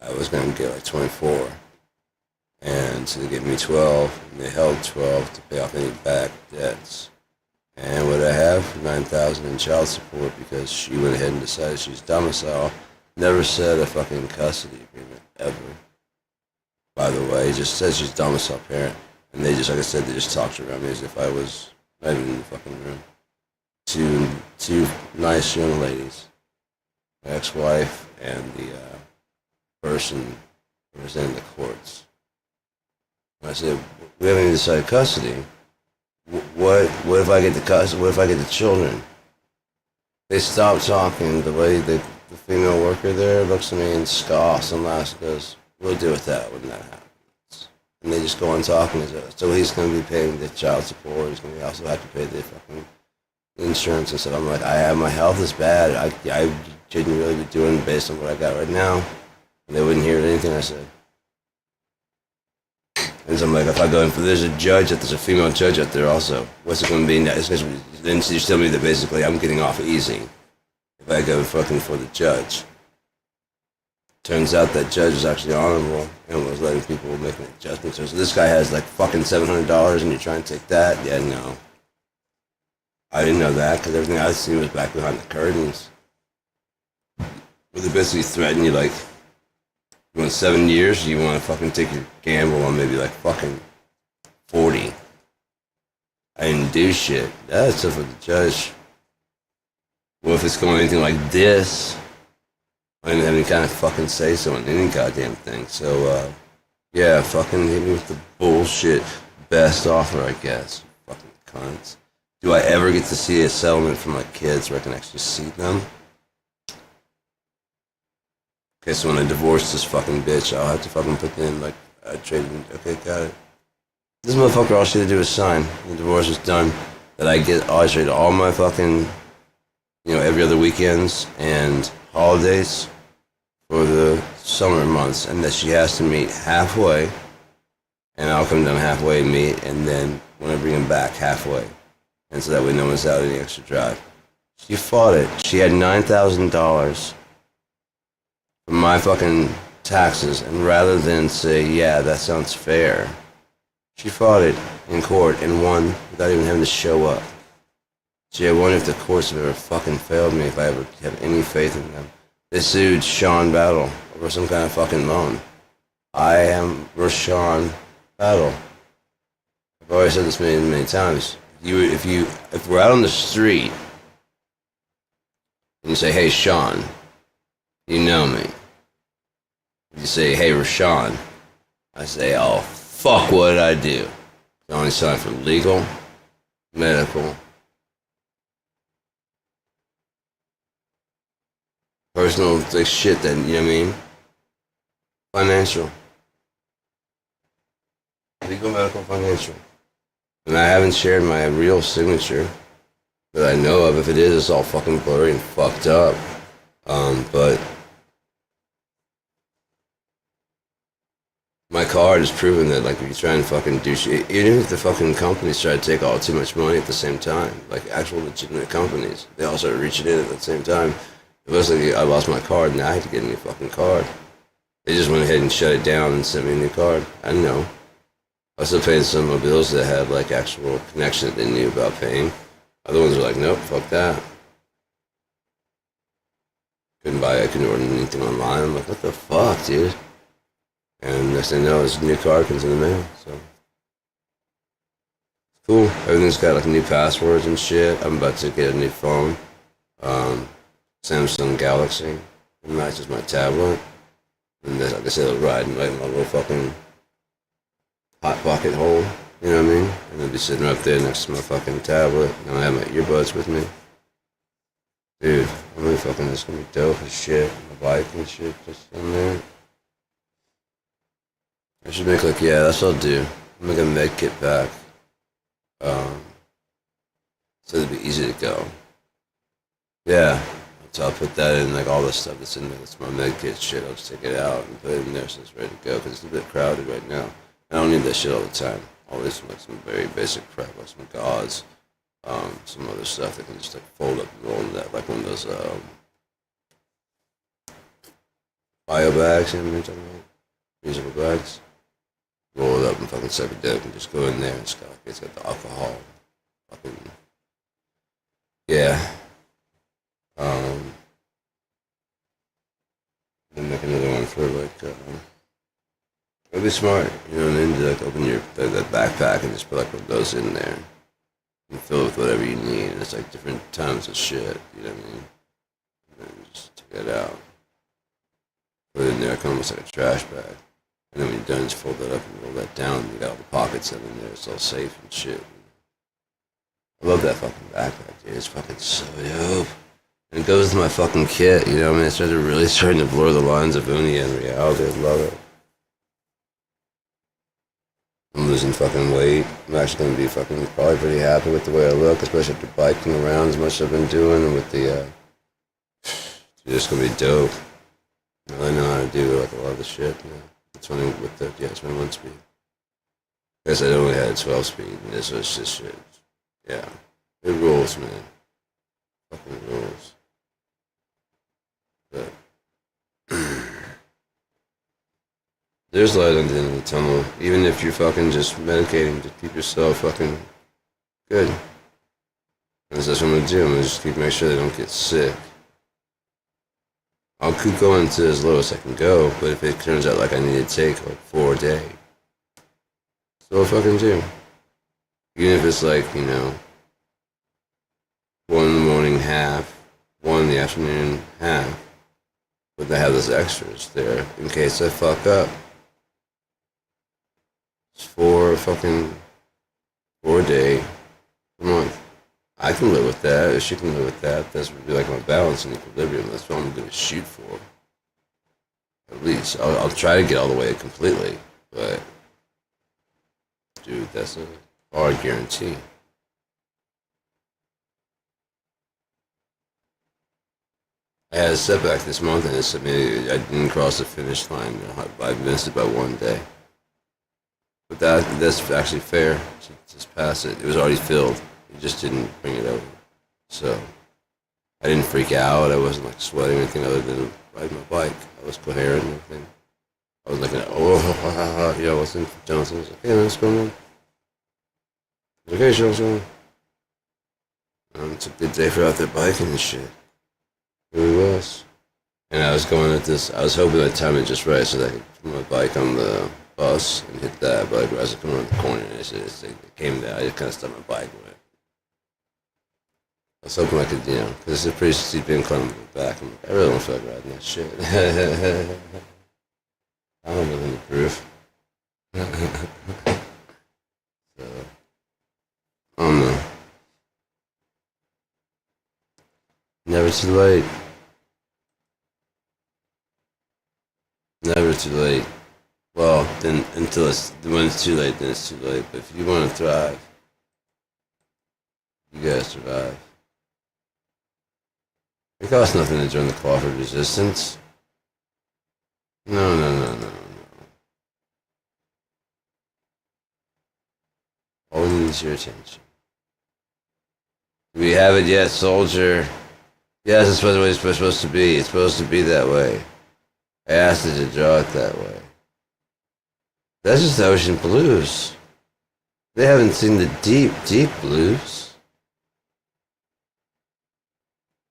I was going to get like 24. And so they gave me 12, and they held 12 to pay off any back debts. And what I have, $9,000 in child support because she went ahead and decided she's domicile. Never said a fucking custody agreement, ever. By the way, it just says she's domicile parent. And they just, like I said, they just talked around me as if I was not even in the fucking room. Two nice young ladies. My ex-wife and the person representing the courts. I said, we haven't even decided custody. What if I get the custody? What if I get the children? They stopped talking. The lady, the female worker there, looks at me and scoffs and laughs and goes, we'll deal with that when that happens. And they just go on talking. So he's going to be paying the child support. He's going to also have to pay the fucking insurance and stuff. I'm like, my health is bad. I couldn't really be doing based on what I got right now. And they wouldn't hear anything I said. And so I'm like, if I go in for, there's a female judge out there also. What's it going to be? Then you tell me that basically I'm getting off easy if I go fucking for the judge. Turns out that judge was actually honorable and was letting people make an adjustment. So this guy has like fucking $700 and you're trying to take that? Yeah, no. I didn't know that because everything I seen was back behind the curtains. Where they basically threaten you like, you want 7 years? You want to fucking take your gamble on maybe like fucking 40? I didn't do shit. That's stuff with the judge. Well, if it's going anything like this, I didn't have any kind of fucking say so on any goddamn thing. So, yeah, fucking hit me with the bullshit best offer, I guess. Fucking cunts. Do I ever get to see a settlement for my kids where I can actually see them? Okay, so when I divorce this fucking bitch, I'll have to fucking put in, like, I traded, okay, got it. This motherfucker, all she had to do is sign. The divorce is done. That I get, I trade all my fucking, every other weekends and holidays for the summer months, and that she has to meet halfway, and I'll come down halfway and meet, and then when I bring him back halfway, and so that way no one's out any extra drive. She fought it. She had $9,000 from my fucking taxes, and rather than say, yeah, that sounds fair, she fought it in court and won without even having to show up. Gee, I wonder if the courts have ever fucking failed me, if I ever have any faith in them. They sued Sean Battle over some kind of fucking loan. I am Rashawn Battle. I've always said this many times. If we're out on the street and you say, hey, Sean, you know me. You say, hey, Rashawn. I say, oh, fuck, what did I do? I only signed for legal, medical, personal, like shit that, you know what I mean? Financial. Legal, medical, financial. And I haven't shared my real signature that I know of. If it is, it's all fucking blurry and fucked up. But my card has proven that, like, if you try and fucking do shit, even if the fucking companies try to take all too much money at the same time, like actual legitimate companies, they all start reaching in at the same time. It looks like I lost my card, and I had to get a new fucking card. They just went ahead and shut it down and sent me a new card. I didn't know. I was still paying some of my bills that had, like, actual connection that they knew about paying. Other ones were like, nope, fuck that. I couldn't order anything online. I'm like, what the fuck, dude? And next thing I know, this new card comes in the mail, so. It's cool. Everything's got, like, new passwords and shit. I'm about to get a new phone. Samsung Galaxy. It matches my tablet. And like I said, it'll ride in like my little fucking hot pocket hole. You know what I mean? And it'll be sitting right there next to my fucking tablet. And I have my earbuds with me. Dude, I'm really fucking, this gonna be dope as shit. My bike and shit just in there. I should make like, yeah, that's what I'll do. I'll make a med kit pack. So it'd be easy to go. Yeah. So I'll put that in, like all this stuff that's in there. That's my med kit shit. I'll just take it out and put it in there so it's ready to go. Because it's a bit crowded right now. I don't need that shit all the time. Always like some very basic crap, like some gauze, some other stuff that can just like fold up and roll in that, like one of those bio bags. You know what I'm talking about? Reusable bags. Roll it up and fucking suck it down and just go in there and stuff. It's got the alcohol. Fucking yeah. Then make another one for like, it'd be smart, you know, and then like open your that backpack and just put like one of those in there and fill it with whatever you need. And it's like different times of shit, you know what I mean? And then just take it out, put it in there, kind of almost like a trash bag. And then when you're done, just fold that up and roll that down. And you got all the pockets in there, it's all safe and shit. I love that fucking backpack, dude. It's fucking so dope. And it goes with my fucking kit, you know what I mean? It's really starting to blur the lines of Uni and reality. I love it. I'm losing fucking weight. I'm actually going to be fucking probably pretty happy with the way I look, especially after biking around as much as I've been doing, and with the, it's just going to be dope. I really know how to do like a lot of the shit. Yeah. It's funny with the, yeah, it's my 1 speed. I guess I only had 12 speed, and this was just shit. Yeah. It rules, man. Fucking rules. But there's light on the end of the tunnel, even if you're fucking just medicating to keep yourself fucking good. And that's what I'm gonna do. I'm gonna just make sure they don't get sick. I'll keep going to as low as I can go, but if it turns out like I need to take like 4 a day, so I'll fucking do. Even if it's like, you know, 1 in the morning, half, 1 in the afternoon, half. But I have those extras there in case I fuck up. It's 4 a day, per month. I can live with that. If she can live with that, that's would be like my balance and equilibrium. That's what I'm going to shoot for. At least I'll try to get all the way completely, but dude, that's a hard guarantee. I had a setback this month, and it's, I mean, I didn't cross the finish line. I missed it by one day. But that's actually fair to just pass it. It was already filled. It just didn't bring it over. So I didn't freak out. I wasn't like sweating or anything other than riding my bike. I was coherent and everything. I was looking at, you know, I wasn't Johnson. I was like, hey man, what's going on? I was like, hey, what's going on? It's a good day for out there biking and shit. It really was. And I was going at this, I was hoping I'd time it just right so that I could put my bike on the bus and hit that, but as I was coming around the corner and it came down, I just kind of stopped my bike. Right? I was hoping I could, you know, because it's a pretty steep incline on the back. I'm like, I really don't feel like riding that shit. I don't know the proof. So, I don't know. Never too late. Never too late. Well, then when it's too late, then it's too late. But if you want to thrive, you gotta survive. It costs nothing to join the Crawford Resistance. No. All we need is your attention. Do we have it yet, soldier? Yes, it's what it's supposed to be. It's supposed to be that way. I asked it to draw it that way. That's just the ocean blues. They haven't seen the deep, deep blues.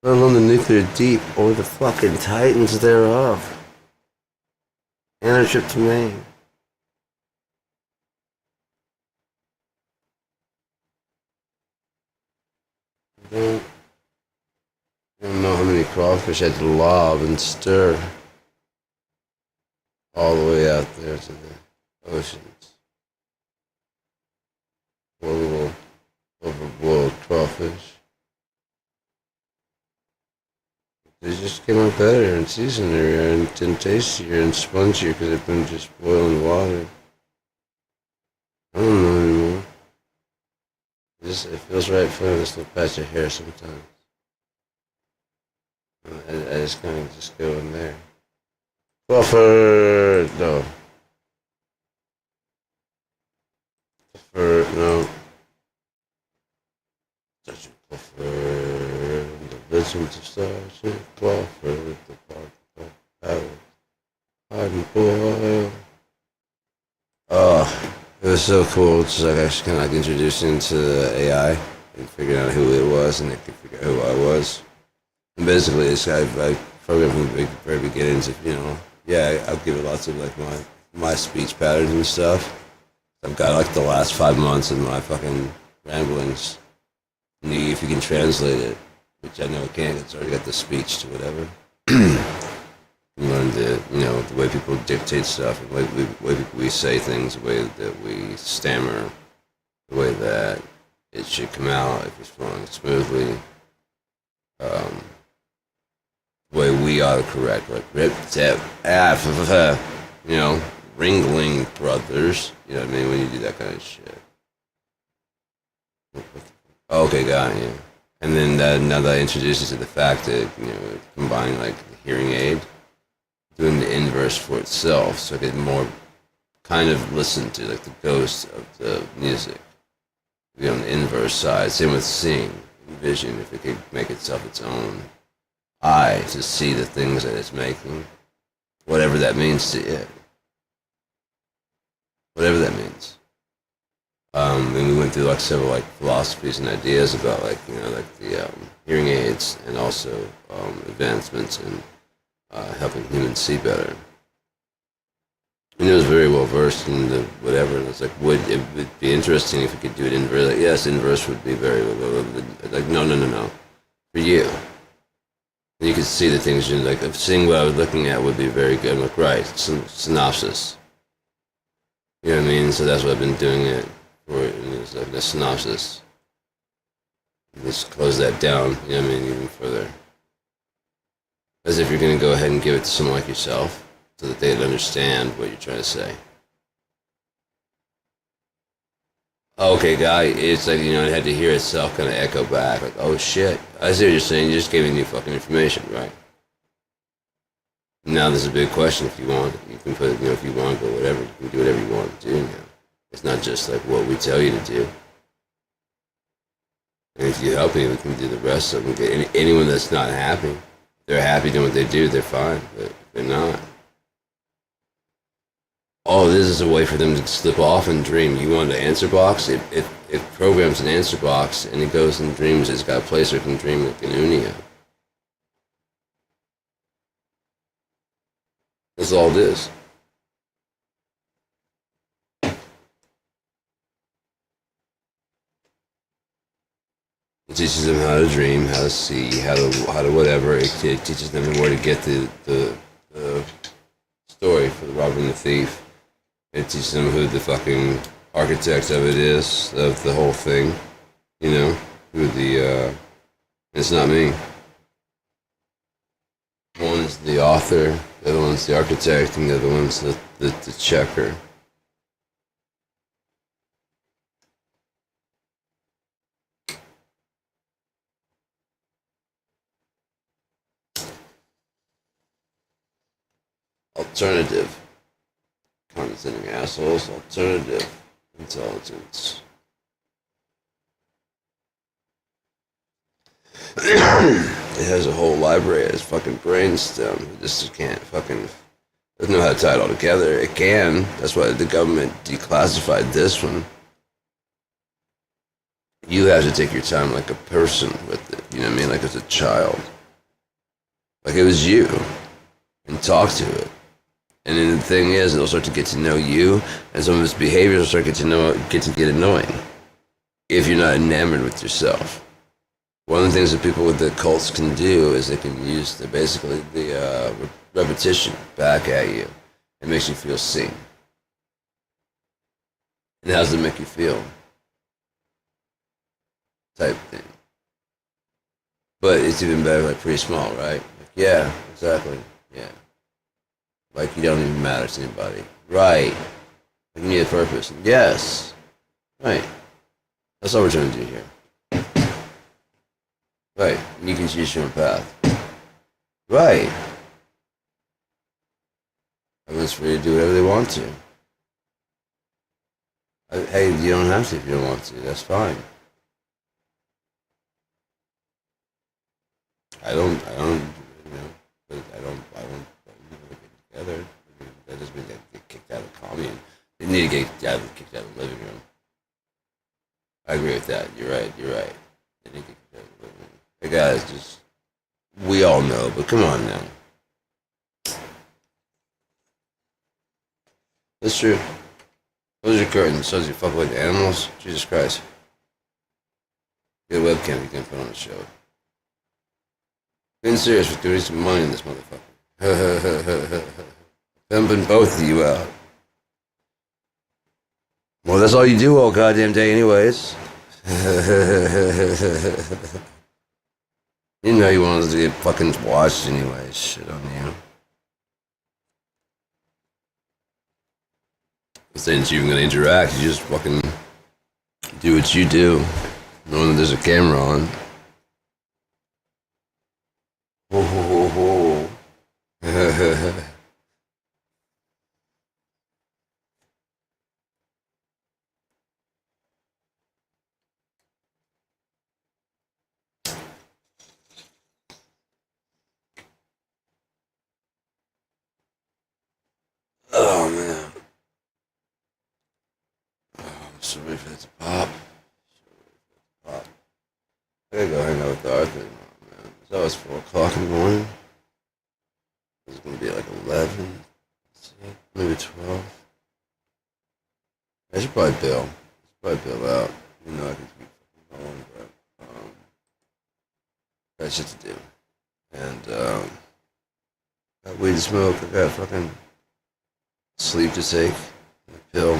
Let alone the nuclear deep or the fucking titans thereof. And our trip to Maine. I don't know how many crawfish I had to lob and stir all the way out there to the oceans. Poor little overboiled crawfish. They just came out better and seasonier and tastier and spongier because they've been just boiling water. I don't know anymore. It feels right for this little patch of hair sometimes. I just kind of just go in there. Crawford, no. Crawford, no. Sergeant Crawford, the legends of Sergeant Crawford, the part of power, hardened boy. It was so cool. It's like actually kind of like introducing to the AI and figuring out who it was, and they could figure out who I was. And basically, this guy, I programmed from the very beginning to, you know, yeah, I'll give it lots of like my speech patterns and stuff. I've got like the last 5 months of my fucking ramblings. And if you can translate it, which I know I can't, it's already got the speech to whatever. You learn the way people dictate stuff, the way we say things, the way that we stammer, the way that it should come out if it's flowing smoothly. The way we autocorrect, like rip, tap, you know, Ringling Brothers. You know what I mean? When you do that kind of shit. Okay, got it, yeah. And then now that I introduce you to the fact that, you know, combining like the hearing aid, doing the inverse for itself, so I could more kind of listen to like the ghost of the music. Be on the inverse side. Same with seeing, vision. If it could make itself its own eye to see the things that it's making, whatever that means to it. Whatever that means. And we went through like several like philosophies and ideas about like, you know, like the hearing aids and also advancements in helping humans see better. And it was very well versed in the whatever. And it's like, would it would be interesting if we could do it inverse? Like, yes, inverse would be very like no. For you. And you could see the things you like. Seeing what I was looking at would be very good. I'm like, right, synopsis. You know what I mean? So that's what I've been doing it for. It's like a synopsis. Just close that down, you know what I mean, even further. As if you're going to go ahead and give it to someone like yourself so that they'd understand what you're trying to say. Okay, guy, it's like, you know, it had to hear itself kind of echo back, like, oh shit, I see what you're saying, you just gave me new fucking information, right? Now there's a big question. If you want, you can put, you know, if you want, go whatever, you can do whatever you want to do now. It's not just like what we tell you to do. And if you help me, we can do the rest of them. Anyone that's not happy, they're happy doing what they do, they're fine, but if they're not. All this is a way for them to slip off and dream. You want an answer box? It programs an answer box and it goes and dreams. It's got a place where it can dream like an Unia. That's all it is. It teaches them how to dream, how to see, how to whatever. It teaches them where to get the story for the robber and the thief. It teaches them who the fucking architect of it is, of the whole thing. You know, who the it's not me. One is the author, the other one's the architect, and the other one's the checker. Alternative. Condescending assholes. Alternative intelligence. It has a whole library. It has fucking brainstem. It just can't fucking doesn't know how to tie it all together. It can. That's why the government declassified this one. You have to take your time like a person with it. You know what I mean? Like as a child. Like it was you. And talk to it. And then the thing is, it'll start to get to know you, and some of its behaviors will start to get annoying. If you're not enamored with yourself. One of the things that people with the cults can do is they can use basically the repetition back at you. It makes you feel seen. And how does it make you feel? Type thing. But it's even better, like pretty small, right? Like, yeah, exactly. Yeah. Like you don't even matter to anybody. Right. Like you need a purpose. Yes. Right. That's all we're trying to do here. Right. And you can choose your own path. Right. Everyone's free to do whatever they want to. Hey, you don't have to if you don't want to. That's fine. I don't, you know, I don't together. That doesn't mean they get kicked out of the commune. They need to get kicked out of the living room. I agree with that. You're right. They need to get kicked out of the living room. Hey guys, just we all know, but come on now. That's true. Close your curtains. So you fuck like animals. Jesus Christ. Get a webcam you can put on the show. Being serious with doing some money in this motherfucker. Pimping both of you out. Well, that's all you do all goddamn day anyways. You know you wanted to get fucking watched anyways. Shit on you. Since you're even gonna interact, you just fucking do what you do. Knowing that there's a camera on. Ho ho ho ho. Oh man. Oh, I'm so ready for that to pop. I gotta go hang out with Arthur. Oh, man. It's always 4 o'clock in the morning. It's gonna be like 11. Maybe 12. I should probably bill out. You know I can keep fucking going, but got shit to do. And got weed to smoke, I got fucking sleep to take, and a pill.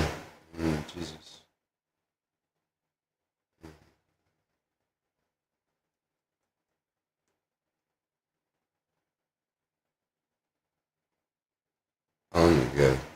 Jesus. on, you go.